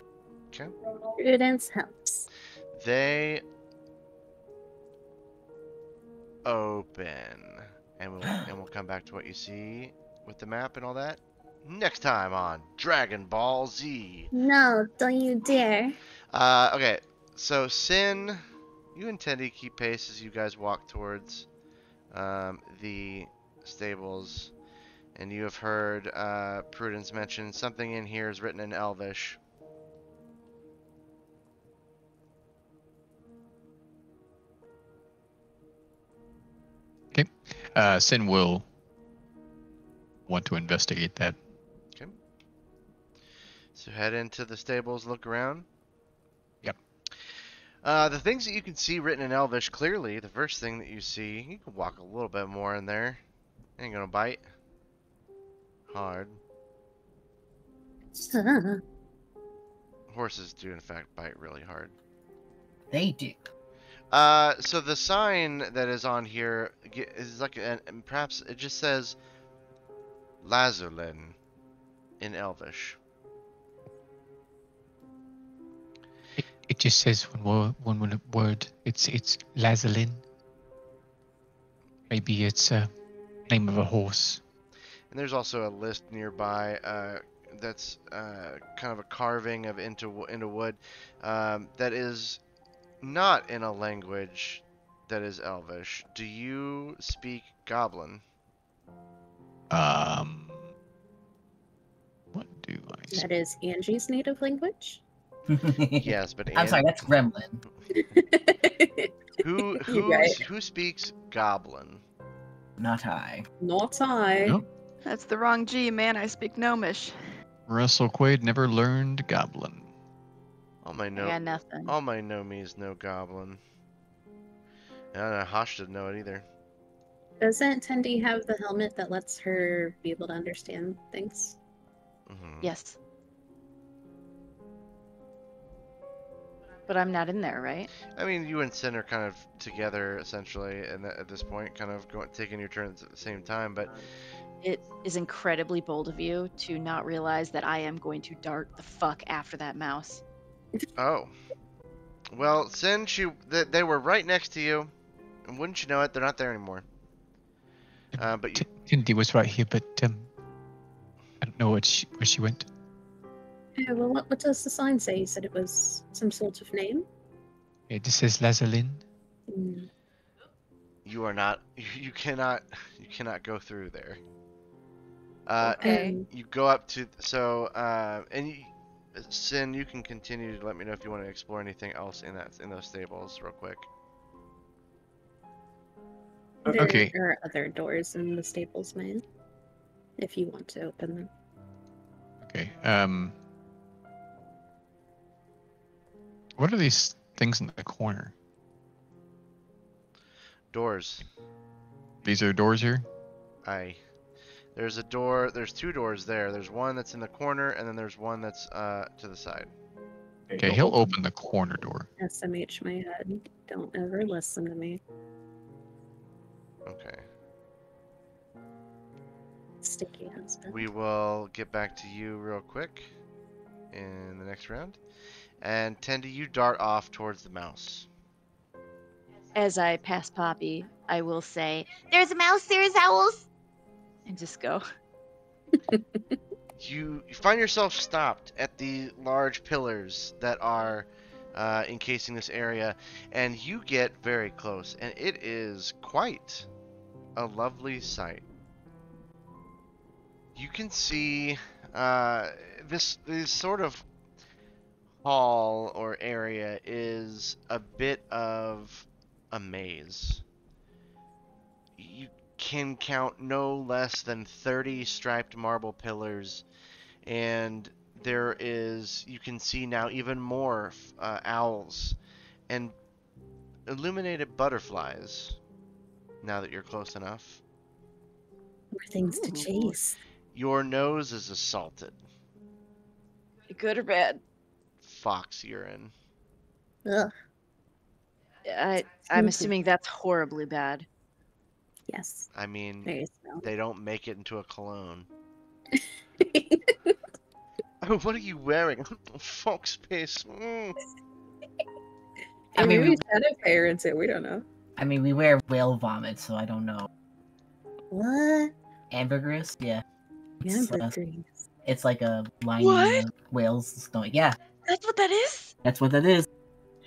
Okay. Prudence helps. They open, and we'll come back to what you see with the map and all that next time on Dragon Ball Z. No, don't you dare. Okay, so Sin, you and Tendy keep pace as you guys walk towards the stables, and you have heard Prudence mention something in here is written in Elvish. Okay. Sin will want to investigate that. Okay. So head into the stables, look around. Yep. The things that you can see written in Elvish, clearly, the first thing that you see, you can walk a little bit more in there. Ain't gonna bite. Hard. Horses do, in fact, bite really hard. They do. So the sign that is on here is like, and perhaps it just says Lazarlin in Elvish. It just says one word. It's Lazarlin. Maybe it's a name of a horse. And there's also a list nearby that's kind of a carving of into wood that is not in a language that is Elvish. Do you speak Goblin? What do I speak? That is Angie's native language. Yes, but I'm sorry, that's Gremlin. Who speaks Goblin? Not I. Not I. Nope. That's the wrong G, man. I speak Gnomish. Russell Quaid never learned Goblin. All my I got nothing. all my nomies know Goblin. And Hosh didn't know it either. Doesn't Tendi have the helmet that lets her be able to understand things? Mm-hmm. Yes. But I'm not in there, right? I mean, you and Sin are kind of together essentially, and at this point, kind of taking your turns at the same time. But It is incredibly bold of you to not realize that I am going to dart the fuck after that mouse. oh, well, Sin, they were right next to you, and wouldn't you know it, they're not there anymore. But you, Tindy was right here, but I don't know where she went. Yeah, well, what does the sign say? You said it was some sort of name? It just says Lazarlin. Mm. you are not. You cannot go through there. Okay. You go up to Sin, you can continue to let me know if you want to explore anything else in those stables real quick. There Okay. are other doors in the stables, man. If you want to open them. Okay. What are these things in the corner? Doors. These are doors here? There's a door. There's two doors there. There's one that's in the corner, and then there's one that's to the side. Okay, he'll open the corner door. SMH my head. Don't ever listen to me. Okay. Sticky husband. We will get back to you real quick in the next round. And Tendi, you dart off towards the mouse. As I pass Poppy, I will say, There's a mouse, there's owls. and just go. You find yourself stopped at the large pillars that are encasing this area, and you get very close, and it is quite a lovely sight. You can see this sort of hall or area is a bit of a maze. You can count no less than 30 striped marble pillars, and you can see now even more owls, and illuminated butterflies. Now that you're close enough. More things to Ooh. chase. Your nose is assaulted. Good or bad? Fox urine. Ugh. I'm Sneaky. assuming that's horribly bad. Yes. I mean, Very smell. they don't make it into a cologne. Oh, what are you wearing? Fox piss. Mm. I mean, maybe shadow parents it. We don't know. I mean, we wear whale vomit, so I don't know. What? Ambergris? Yeah. It's, Ambergris. it's like a lining What? of whales' stomach. Yeah, That's what that is? that's what that is.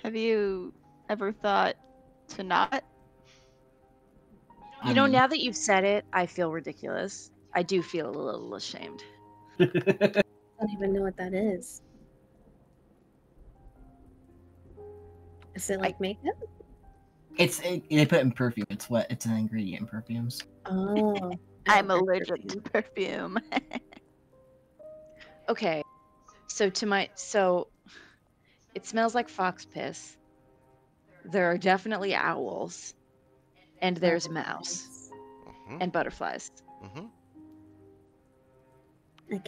Have you ever thought to not? You know, mean, now that you've said it, I feel ridiculous. I do feel a little ashamed. I don't even know what that is. Is it like makeup? they put it in perfume. It's an ingredient in perfumes. Oh. I'm I like allergic to perfume. perfume. Okay, so it smells like fox piss. There are definitely owls, and there's a mouse Mhm. and butterflies, Mhm.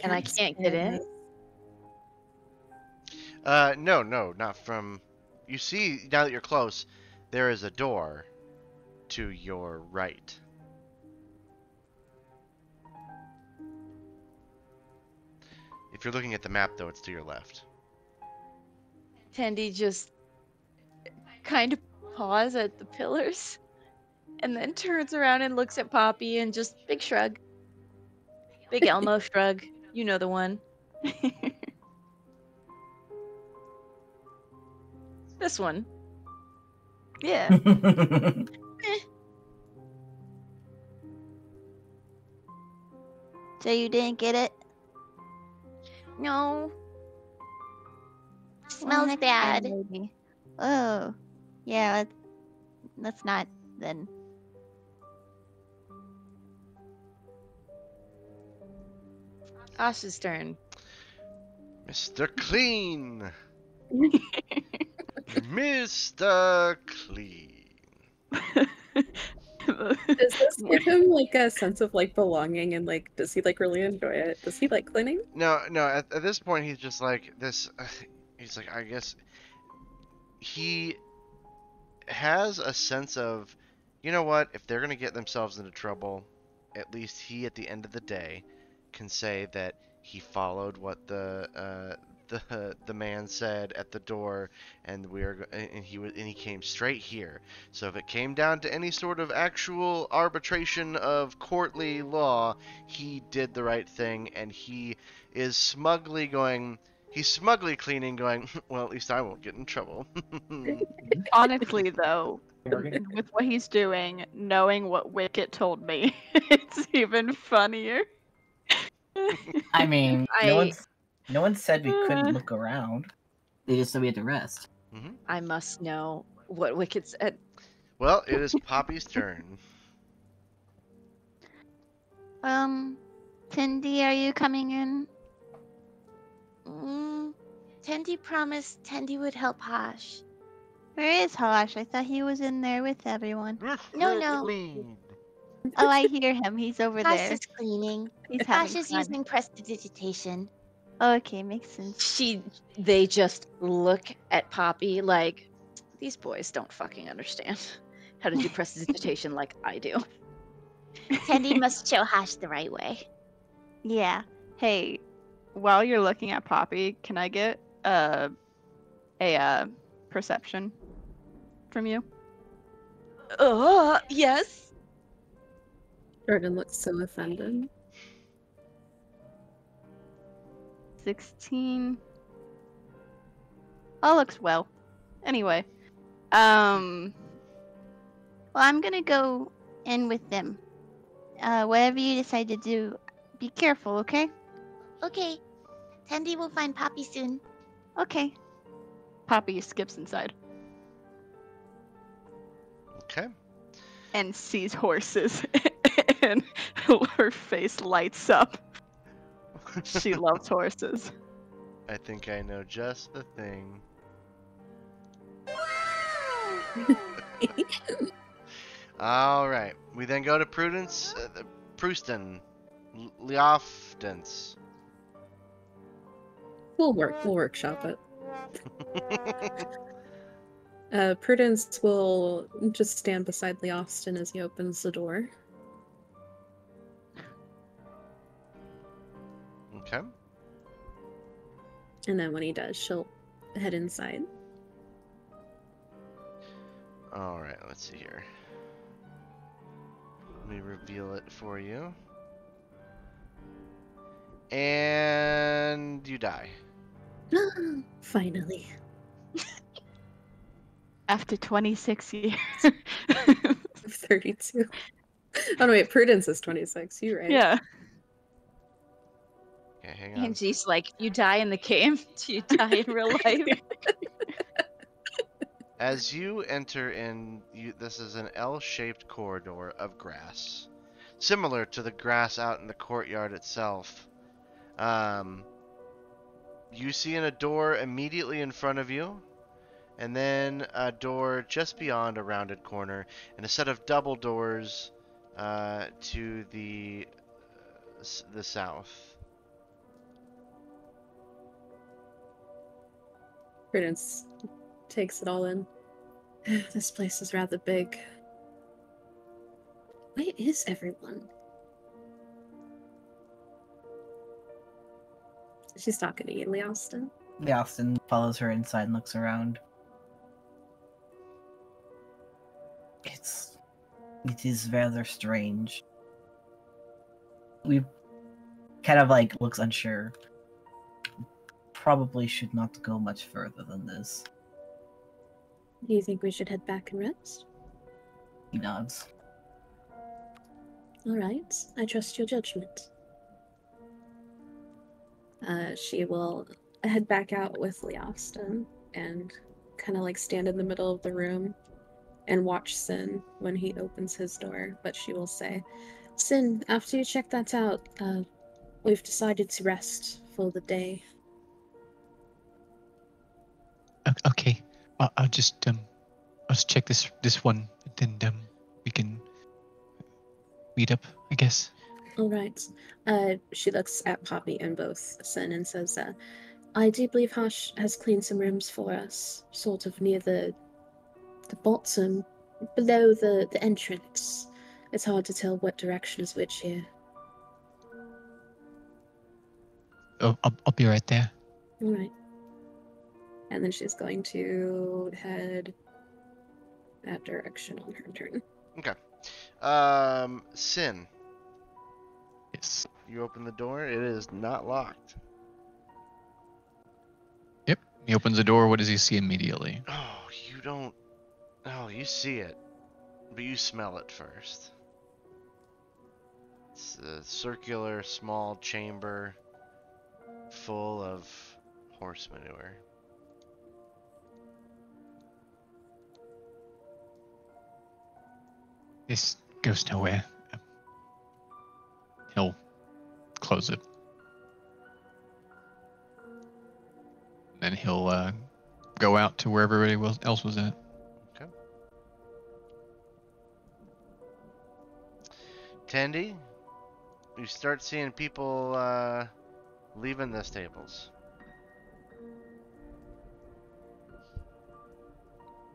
and I can't get in. No, not from. You see, now that you're close, there is a door to your right. If you're looking at the map, though, it's to your left. Tendy just kind of paws at the pillars, and then turns around and looks at Poppy and just big shrug. Big Elmo shrug. You know the one. This one. Yeah. So you didn't get it? No. Well, Smells next time, bad. maybe. Oh. Yeah, let's not then. Ash's turn. Mr. Clean! Mr. Clean. Does this give him like a sense of like belonging and like does he like really enjoy it? Does he like cleaning? No. At this point, he's just like this. He's like, I guess he has a sense of, you know what? If they're gonna get themselves into trouble, at least he, at the end of the day, can say that he followed what the man said at the door, and he came straight here. So if it came down to any sort of actual arbitration of courtly law, he did the right thing, and he is smugly cleaning, going, well, at least I won't get in trouble. Honestly, though, with what he's doing, knowing what Wicket told me, it's even funnier. I mean, I- no one said we couldn't look around. They just said we had to rest. I must know what Wicked said. Well, it is Poppy's turn. Tindy, are you coming in? Tendi promised Tendi would help Hosh. Where is Hosh? I thought he was in there with everyone. No. Clean. Oh, I hear him. He's over Hosh there. is cleaning. He's Hosh having is fun. using prestidigitation. Okay, makes sense. They just look at Poppy like, these boys don't fucking understand how to do prestidigitation like I do. Tendi must show Hosh the right way. Yeah. Hey, while you're looking at Poppy, can I get a perception from you? Yes. Jordan looks so offended. 16. All looks well. Anyway, well, I'm gonna go in with them. Whatever you decide to do, be careful, okay? Okay. Tendi will find Poppy soon. Okay. Poppy skips inside Okay. and sees horses, and her face lights up. She loves horses. I think I know just the thing. All right. We then go to Prudence, Pruston, Leoftance. We'll workshop it. Prudence will just stand beside Lee Austin as he opens the door. Okay. And then when he does, she'll head inside. All right. Let's see here. Let me reveal it for you. And you die. Finally. After 26 years. 32. Oh no, wait, Prudence is 26. You're right. Yeah. Okay, hang on. Angie's like, you die in the game? Do you die in real life? As you enter in, this is an L-shaped corridor of grass, similar to the grass out in the courtyard itself. You see in a door immediately in front of you, and then a door just beyond a rounded corner, and a set of double doors to the south. Prudence takes it all in. This place is rather big. Where is everyone? She's talking to you, Lee Austin. Lee Austin follows her inside and looks around. It is rather strange. We kind of like looks unsure. Probably should not go much further than this. Do you think we should head back and rest? He nods. All right, I trust your judgment. She will head back out with Lee Austin and kind of like stand in the middle of the room and watch Sin when he opens his door. But she will say, Sin, after you check that out, we've decided to rest for the day. Okay, I'll just check this one, then we can meet up, I guess. All right. She looks at Poppy and both Sin and says, I do believe Hush has cleaned some rooms for us, sort of near the bottom, below the entrance. It's hard to tell what direction is which here. Oh, I'll be right there. All right. And then she's going to head that direction on her turn. Okay. Sin. Yes. You open the door. It is not locked. Yep. He opens the door. What does he see immediately? Oh, you don't. Oh, you see it, but you smell it first. It's a circular, small chamber full of horse manure. This goes nowhere. He'll close it. Then he'll go out to where everybody else was at. Okay. Tandy, you start seeing people leaving the stables.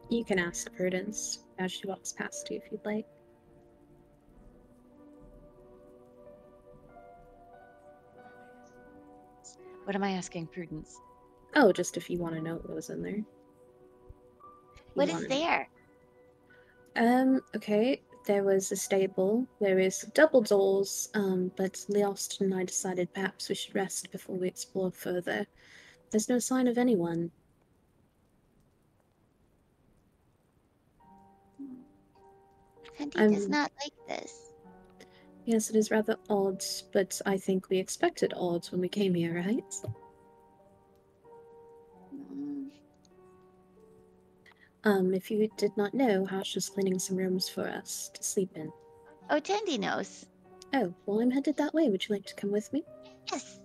You can ask Prudence as she walks past you if you'd like. What am I asking, Prudence? Oh, just if you want to know what was in there. What is there? Okay. There was a stable. There is double doors, but Lee Austin and I decided perhaps we should rest before we explore further. There's no sign of anyone. Fendi does not like this. Yes, it is rather odd, but I think we expected odd when we came here, right? If you did not know, Hush is cleaning some rooms for us to sleep in. Oh, Tandy knows. Oh, well, I'm headed that way. Would you like to come with me? Yes.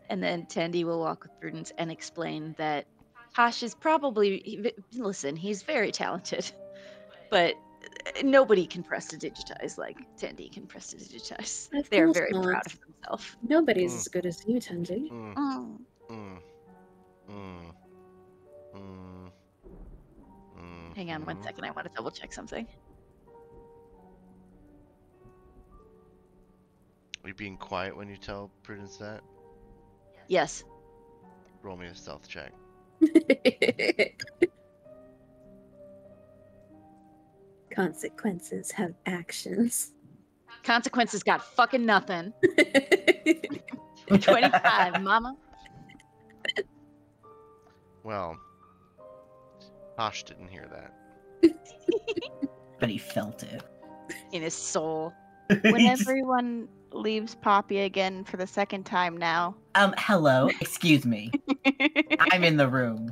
And then Tandy will walk with Prudence and explain that Hosh is probably listen. He's very talented, but nobody can prestidigitize like Tandy can prestidigitize. Of They're course very not. proud of themselves. Nobody's as good as you, Tendy. Mm, Mm. mm, mm, mm, Hang on one mhm. second. I want to double check something. Are you being quiet when you tell Prudence that? Yes. Roll me a stealth check. Consequences have actions. Consequences got fucking nothing. 25, mama. Well, Hosh didn't hear that. But he felt it. In his soul. When everyone leaves Poppy again for the second time now. Hello. Excuse me. I'm in the room.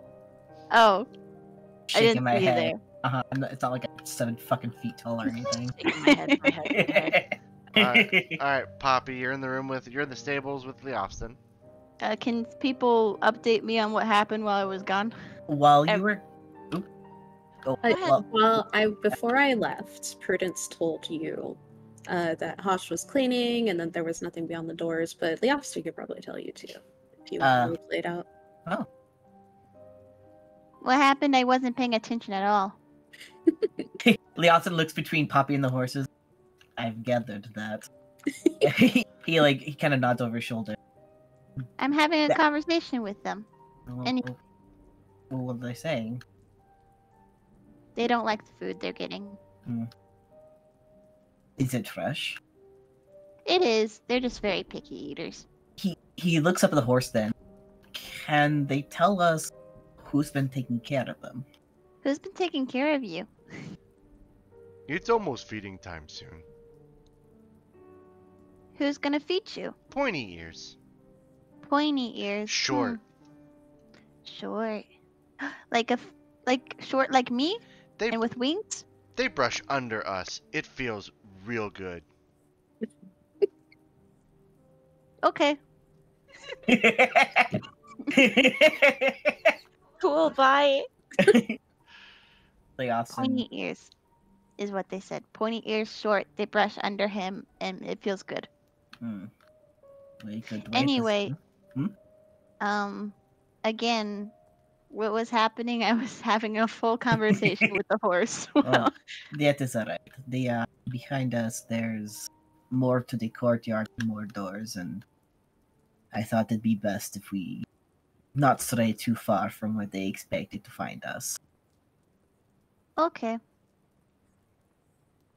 Oh, I Shaking didn't my see you head. there. It's not like I'm 7 fucking feet tall or anything. Shaking my head, my head, my head. Alright, Poppy, you're in the stables with Leofston. Can people update me on what happened while I was gone? While you were... Oop. Oh, well, Before I left, Prudence told you that Hosh was cleaning and that there was nothing beyond the doors, but Leofston could probably tell you too, if you really played out. Oh. What happened? I wasn't paying attention at all. Leofston looks between Poppy and the horses. I've gathered that. he kind of nods over his shoulder. I'm having a conversation with them. Any- Well, what are they saying? They don't like the food they're getting. Is it fresh? It is. They're just very picky eaters. He looks up at the horse then. Can they tell us who's been taking care of them? Who's been taking care of you? It's almost feeding time soon. Who's gonna feed you? Pointy ears. Pointy ears. Short. Short. Like short like me? They And with wings? they brush under us. It feels real good. Okay. Cool, bye. Leofston. Pointy ears is what they said. Pointy ears, short. They brush under him, and it feels good. Very good. Anyway, Hmm? Again, what was happening? I was having a full conversation with the horse. Oh, that is alright. Behind us, there's more to the courtyard, more doors, and I thought it'd be best if we not stray too far from where they expected to find us. Okay.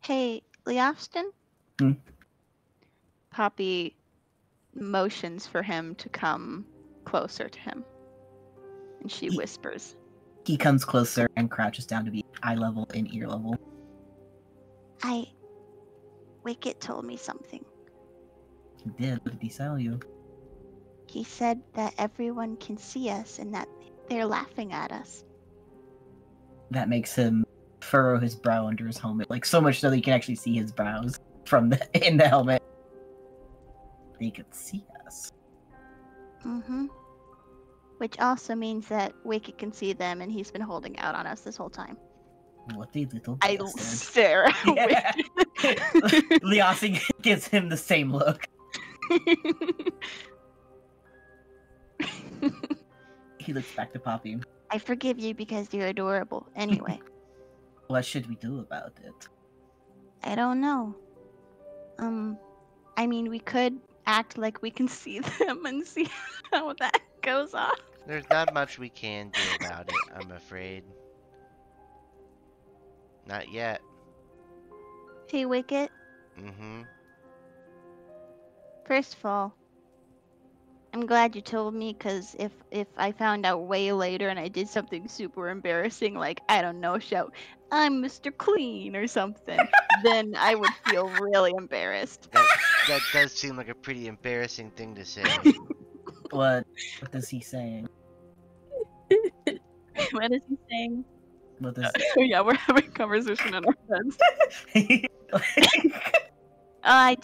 Hey, Leofston? Poppy motions for him to come closer to him. And she whispers. He comes closer and crouches down to be eye level and ear level. Wicket told me something. He did. What did he tell you? He said that everyone can see us and that they're laughing at us. That makes him furrow his brow under his helmet, like so much so that you can actually see his brows from in the helmet. They could see us. Which also means that Wicket can see them and he's been holding out on us this whole time. What a little I bastard. stare at Yeah. Wicket. Leofston gives him the same look. He looks back to Poppy. I forgive you because you're adorable. Anyway, What should we do about it? I don't know. I mean, we could act like we can see them and see how that goes off. There's not much we can do about it, I'm afraid. Not yet. Hey, Wicket. First of all, I'm glad you told me, because if I found out way later and I did something super embarrassing, like, I don't know, shout, I'm Mr. Clean or something, then I would feel really embarrassed. That does seem like a pretty embarrassing thing to say. What is he saying? What is he saying? What is Oh yeah, we're having a conversation in our heads. I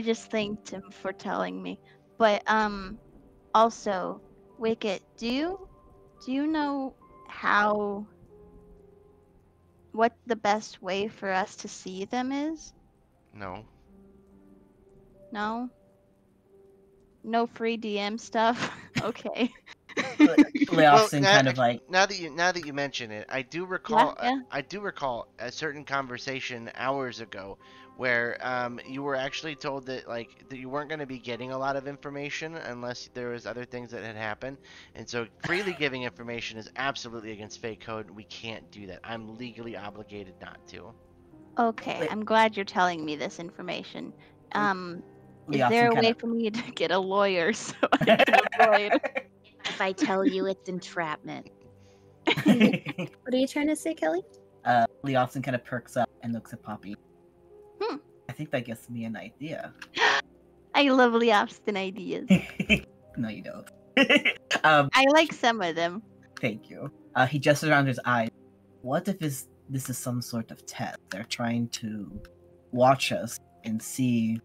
just thanked him for telling me. But also, Wicket, do you know what the best way for us to see them is? No. No? No free DM stuff? Okay. Leofson kind of like, now that you mention it, I do recall I do recall a certain conversation hours ago where you were actually told that that you weren't going to be getting a lot of information unless there was other things that had happened, and so freely giving information is absolutely against fake code. We can't do that. I'm legally obligated not to. Okay, I'm glad you're telling me this information. Is Leofson there a way kinda- for me to get a lawyer so I can avoid? If I tell you, it's entrapment. What are you trying to say, Kelly? Leofson kind of perks up and looks at Poppy. Hmm. I think that gives me an idea. I love Leofson ideas. No, you don't. I like some of them. Thank you. He gestures around his eyes. What if this is some sort of test? They're trying to watch us and see,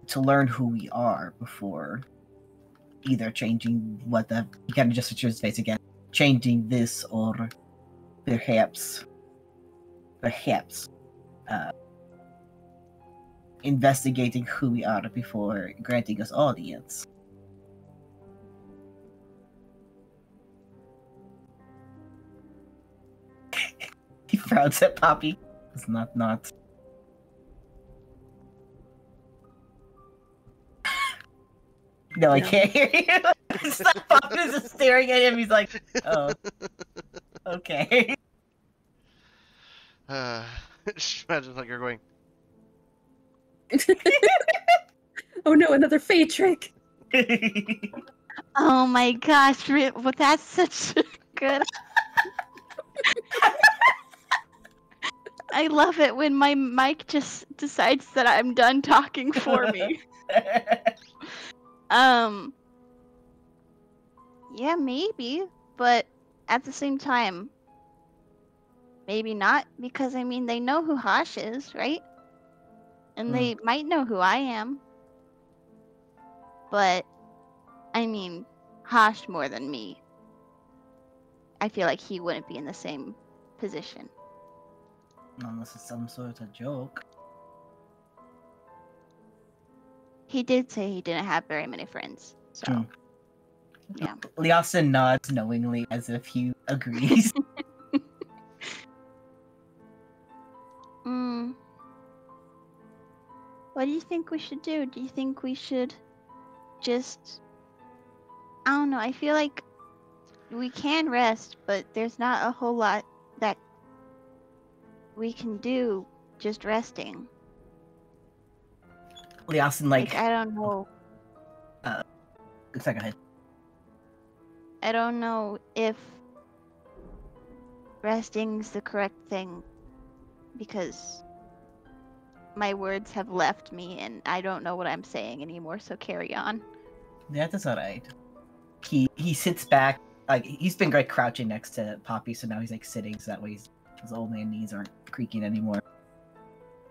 to learn who we are before either changing he kind of gestures to his face again, changing this, or perhaps investigating who we are before granting us audience. He frowns at Poppy. It's not. No, I can't hear you. Stop. Poppy's just staring at him. He's like, oh, okay. Imagine you're going. Oh no, another fey trick. Oh my gosh, well, that's such a good. I love it when my mic just decides that I'm done talking for me. Yeah, maybe, but at the same time, maybe not, because I mean, they know who Hosh is, right? And they might know who I am. But, I mean, Hosh more than me. I feel like he wouldn't be in the same position. Unless it's some sort of joke. He did say he didn't have very many friends, so yeah. Leofson nods knowingly as if he agrees. What do you think we should do? Do you think we should just... I don't know, I feel like we can rest, but there's not a whole lot that we can do just resting. Leofson, I don't know. Go ahead. I don't know if resting's the correct thing, because my words have left me and I don't know what I'm saying anymore, so carry on. That is alright. He sits back, he's been crouching next to Poppy, so now he's sitting, so that way his old man knees aren't creaking anymore.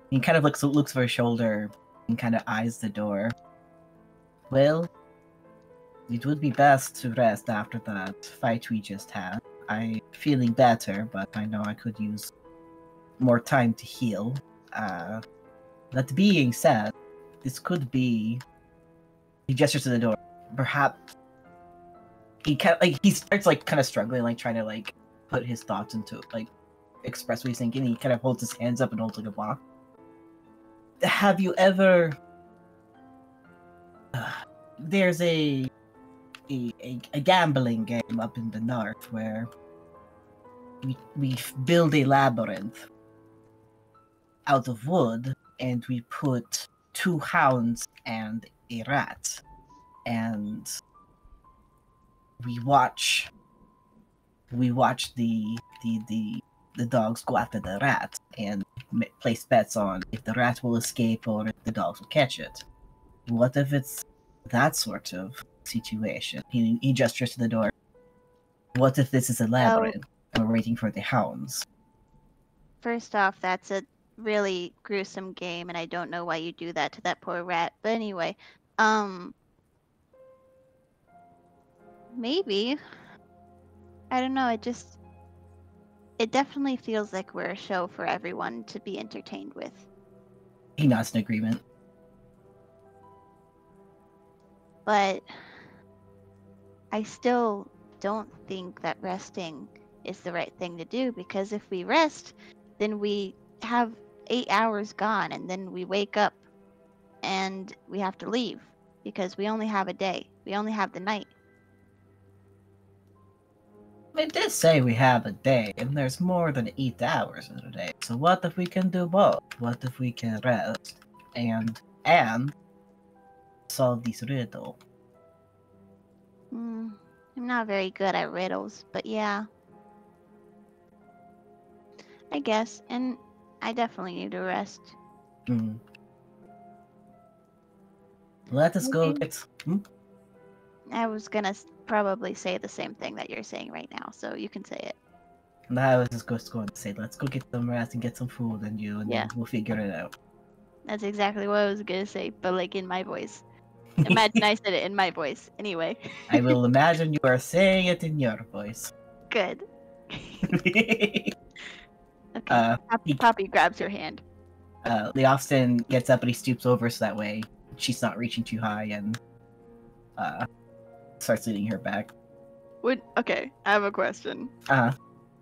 He kind of looks over his shoulder and kind of eyes the door. Well, it would be best to rest after that fight we just had. I'm feeling better, but I know I could use more time to heal. That being said, this could be... He gestures to the door. Perhaps... He starts kind of struggling, trying to put his thoughts into express what he's thinking. He kind of holds his hands up and holds a block. Have you ever... there's a gambling game up in the north where we build a labyrinth out of wood, and we put 2 hounds and a rat, and we watch the dogs go after the rat and place bets on if the rat will escape or if the dogs will catch it. What if it's that sort of situation? He gestures to the door. What if this is a labyrinth and we're waiting for the hounds? First off, that's a really gruesome game, and I don't know why you do that to that poor rat. But anyway, maybe. I don't know. It definitely feels like we're a show for everyone to be entertained with. He nods in agreement. But I still don't think that resting is the right thing to do, because if we rest, then we have 8 hours gone, and then we wake up and we have to leave because we only have a day. We only have the night. It did say we have a day, and there's more than 8 hours in a day. So what if we can do both? What if we can rest and solve this riddle? I'm not very good at riddles, but yeah. I guess, and I definitely need to rest. Hmm. Let us go Okay. get. I was gonna probably say the same thing that you're saying right now, so you can say it. And I was just going to say, let's go get some rest and get some food, and Yeah. then we'll figure it out. That's exactly what I was gonna say, but like in my voice. Imagine I said it in my voice. Anyway. I will imagine you are saying it in your voice. Good. Okay. He- Poppy grabs your hand. Leofston gets up and he stoops over so that way she's not reaching too high, and starts leading her back. Okay, I have a question. Uh-huh.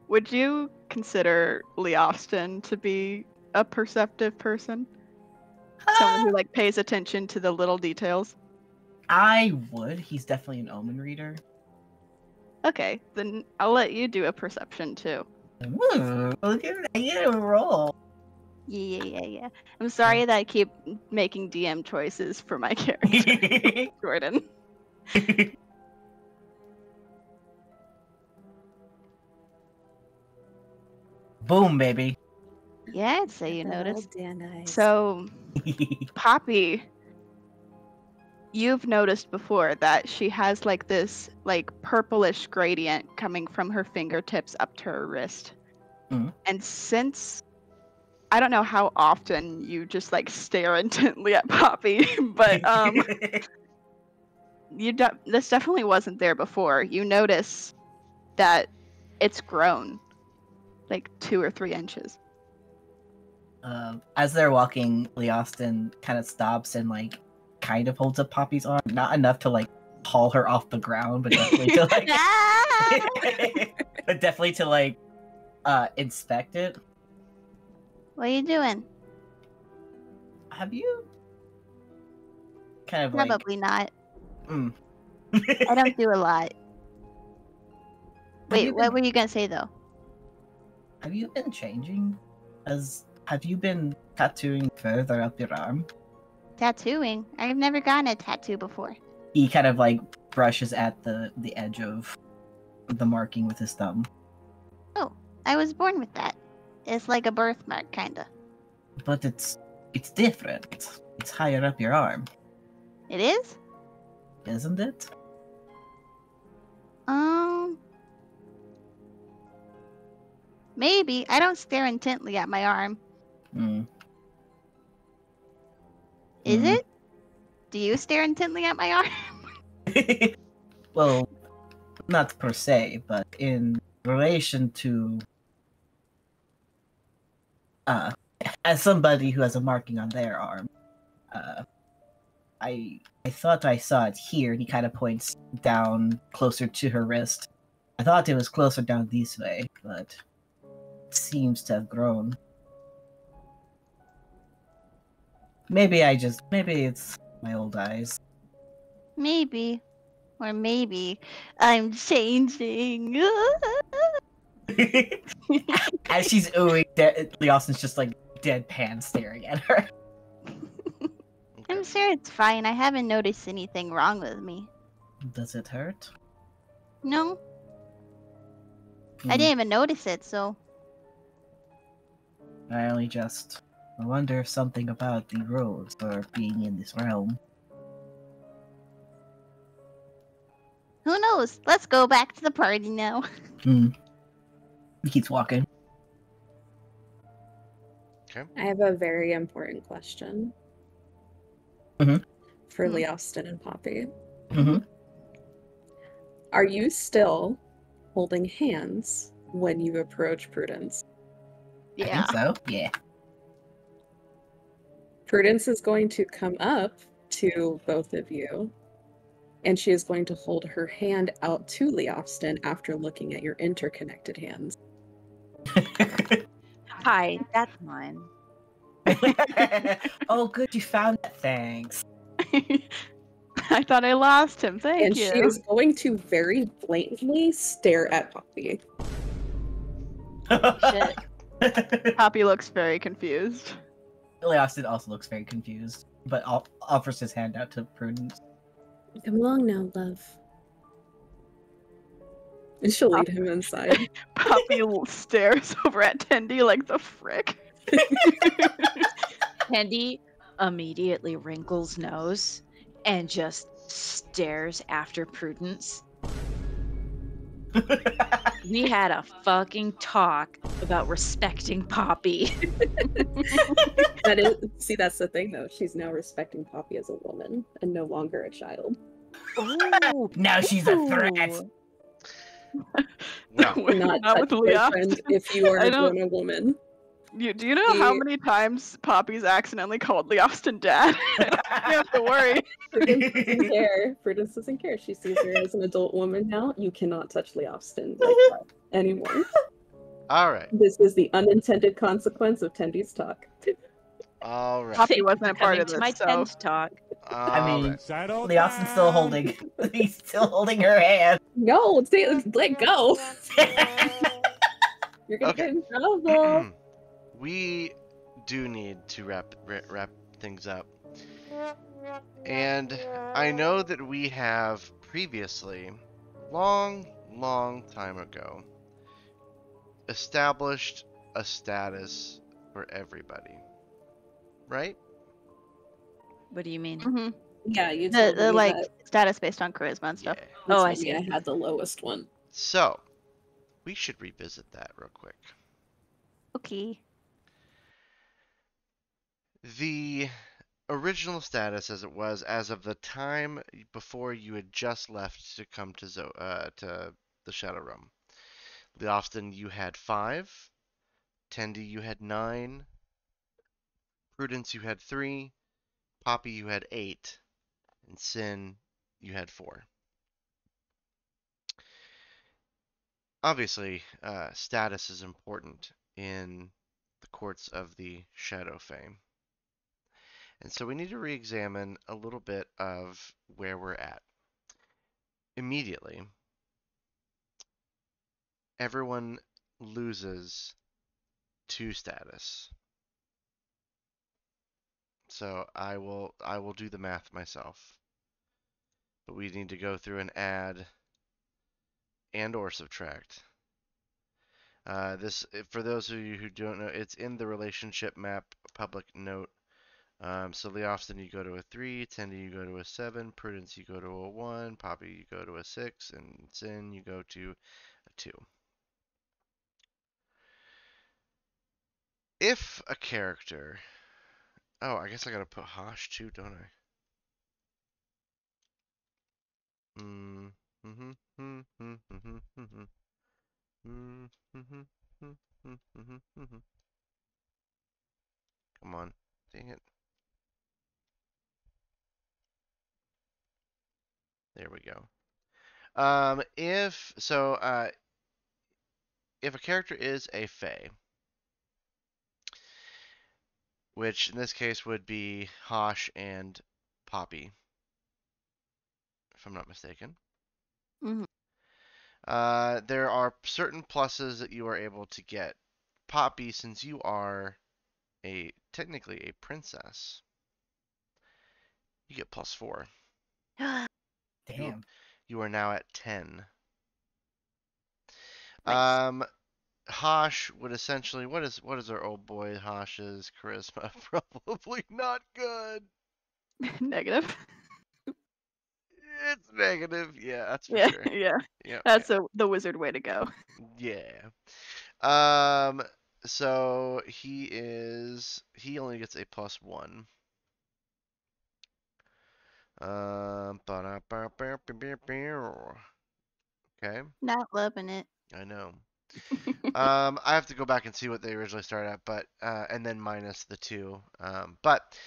Would you consider Leofston to be a perceptive person? Someone who like pays attention to the little details? I would. He's definitely an omen reader. Okay, then I'll let you do a perception too. Ooh, look at I get a roll. Yeah. I'm sorry that I keep making DM choices for my character, Jordan. Boom, baby. Yeah, I'd say you Oh, noticed. damn nice. So, Poppy, you've noticed before that she has like this like purplish gradient coming from her fingertips up to her wrist. Mhm. And since I don't know how often you just like stare intently at Poppy, but this definitely wasn't there before. You notice that it's grown like 2 or 3 inches. As they're walking, Leofston kind of stops and like kind of holds up Poppy's arm, not enough to like haul her off the ground, but definitely to like inspect it. What are you doing? Have you kind of Probably not. like I don't do a lot. Wait, you what been- were you gonna say though? have you been changing? Have you been tattooing further up your arm? Tattooing? I've never gotten a tattoo before. He kind of like brushes at the edge of the marking with his thumb. Oh, I was born with that. It's like a birthmark, kinda. But it's different. It's higher up your arm, It is? isn't it? Maybe. I don't stare intently at my arm. Hmm. Is Mm. it? Do you stare intently at my arm? Well, not per se, but in relation to as somebody who has a marking on their arm, I thought I saw it here, and he kind of points down closer to her wrist. I thought it was closer down this way, but it seems to have grown. Maybe it's my old eyes. Maybe. Or maybe I'm changing. As she's oohing, Leoston's just like deadpan staring at her. I'm sure it's fine. I haven't noticed anything wrong with me. Does it hurt? No, Hmm. I didn't even notice it, so. I wonder if something about the roads or being in this realm. Who knows? Let's go back to the party now. He keeps walking. I have a very important question for Hmm. Leoston and Poppy. Mm-hmm. Are you still holding hands when you approach Prudence. I think so. Yeah. Prudence is going to come up to both of you, and she is going to hold her hand out to Leofston after looking at your interconnected hands. Hi, that's mine. Oh, good, you found it. Thanks. I thought I lost him. Thank And you. she is going to very blatantly stare at Poppy. Shit. Poppy looks very confused. Austin also looks very confused, but offers his hand out to Prudence. Come along now, love. And she'll lead him inside. Poppy stares over at Tendy like the frick. Candy immediately wrinkles nose and just stares after Prudence. We had a fucking talk about respecting Poppy. That's the thing though. She's now respecting Poppy as a woman and no longer a child. Ooh, Now she's a threat. Well, Not Not with touch Leah. boyfriend if you are I a don't- grown woman. Do you know how many times Poppy's accidentally called Leofston dad? You have to worry. Prudence doesn't care. Prudence doesn't care. She sees her as an adult woman now. You cannot touch Leofston like that anymore. all right. This is the unintended consequence of Tendy's talk. All right. Poppy wasn't a part Coming of to this, my so tent talk. I mean, right. Leofston's still holding. He's still holding her hand. No, let go. You're gonna Okay. get in trouble. We do need to wrap things up. And I know that we have previously, long time ago, established a status for everybody. Right? what do you mean? Mm-hmm. Yeah, you The, told me the like that. status based on charisma and stuff. You Oh, told I me see. I had the lowest one. So, we should revisit that real quick. Okay. The original status as it was as of the time before you had just left to come to to the Shadow Realm. Leofston, you had 5. Tendy, you had 9. Prudence, you had 3. Poppy, you had 8. And Sin, you had 4. Obviously, status is important in the courts of the Shadow Fame. And so we need to re-examine a little bit of where we're at. Immediately, everyone loses 2 status. So I will do the math myself. But we need to go through and add and or subtract. This, for those of you who don't know, it's in the relationship map public note. So Leofston, you go to a 3, Tendy, you go to a 7, Prudence, you go to a 1, Poppy, you go to a 6, and Sin, you go to a 2. If a character... Oh, I guess I gotta put Hosh too, don't I? Come on. Dang it. There we go. If a character is a Fae, which in this case would be Hosh and Poppy, if I'm not mistaken. Mhm. There are certain pluses that you are able to get. Poppy, since you are technically a princess, you get +4. Damn. You are now at 10. Nice. Hosh would essentially what is our old boy Hosh's charisma? Probably not good. Negative. It's negative, yeah, that's for Yeah, sure. yeah. Yeah. That's the wizard way to go. Yeah. So he only gets a +1. Okay. Not loving it. I know. I have to go back and see what they originally started at, but and then minus the 2. But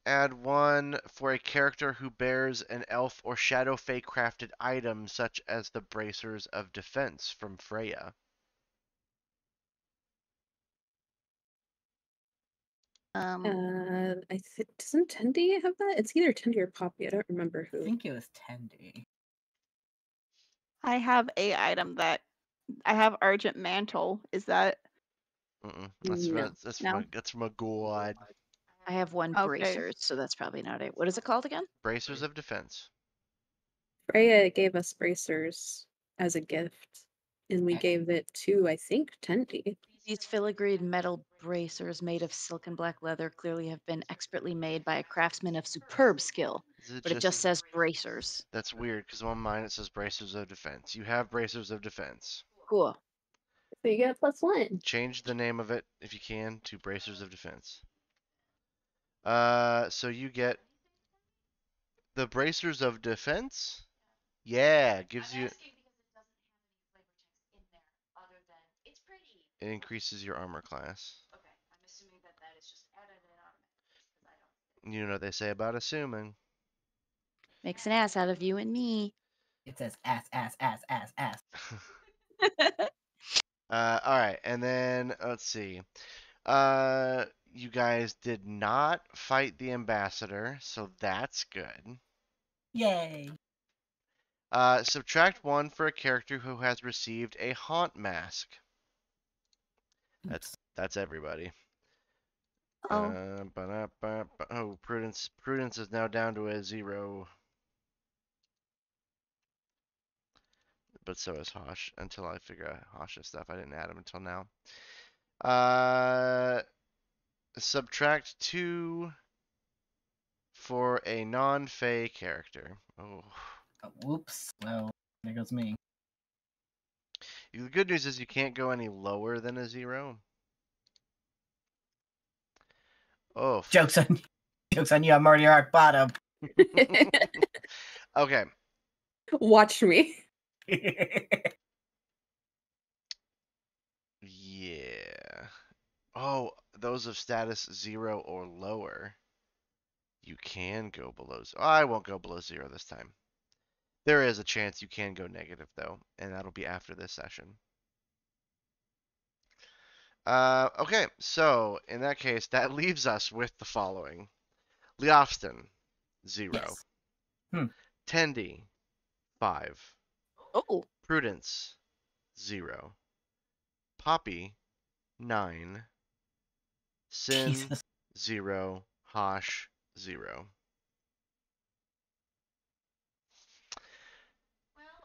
add 1 for a character who bears an elf or shadow fae crafted item such as the bracers of defense from Freya. Doesn't Tendi have that? It's either Tendi or Poppy. I don't remember I who. think it was Tendy. I have a item that I have Argent Mantle. Is that That's No. that's from a god. I have 1 Okay. bracers, so that's probably not it. What is it called again? Bracers of defense. Freya gave us bracers as a gift, and we gave it to, I think, Tendi. These filigreed metal bracers made of silk and black leather clearly have been expertly made by a craftsman of superb skill. But it just says bracers. That's weird because on mine it says bracers of defense. You have bracers of defense. Cool. So you get +1. Change the name of it if you can to bracers of defense. So you get the bracers of defense. Yeah, gives you. It increases your armor class. Okay, I'm assuming that is just added in automatically. You know what they say about assuming. Makes an ass out of you and me. It says ass, ass, ass, ass, ass. All right, and then let's see. You guys did not fight the ambassador, so that's good. Yay. Subtract 1 for a character who has received a haunt mask. That's everybody. Oh. Oh, prudence is now down to a 0. But so is Hosh until I figure out Hosh's stuff. I didn't add him until now. Subtract 2 for a non-Fey character. Oh. Whoops. Well, there goes me. The good news is you can't go any lower than a 0. Oh. Joke's on you. Joke's on you. I'm already at bottom. Okay. Watch me. Yeah. Oh, those of status 0 or lower. You can go below. I won't go below 0 this time. There is a chance you can go negative, though, and that'll be after this session. Okay, so in that case, that leaves us with the following. Leofston, 0. Yes. Tendi, 5. Oh. Prudence, 0. Poppy, 9. Sin, Jesus. 0. Hosh, 0.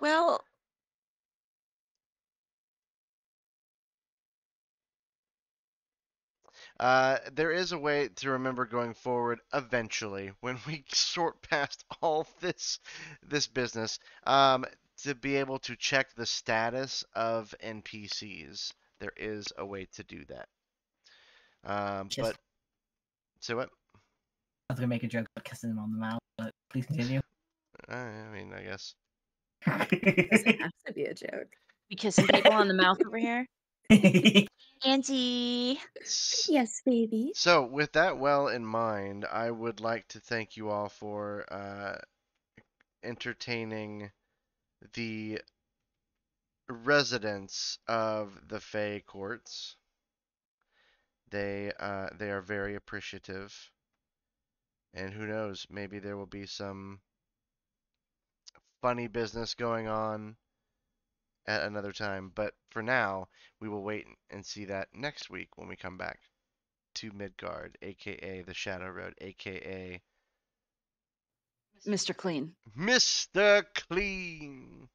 Well, there is a way to remember going forward eventually when we sort past all this business to be able to check the status of NPCs. There is a way to do that. But so what? I was gonna make a joke about kissing him on the mouth, but please continue. I mean, I guess. It doesn't have to be a joke. we kissing people on the mouth over here. Auntie. Yes, baby. So, with that well in mind, I would like to thank you all for entertaining the residents of the Fey courts. They are very appreciative, and who knows, maybe there will be some funny business going on at another time. But for now, we will wait and see that next week when we come back to Midgard, aka the Shadow Road, aka Mr. Clean. Mr. Clean.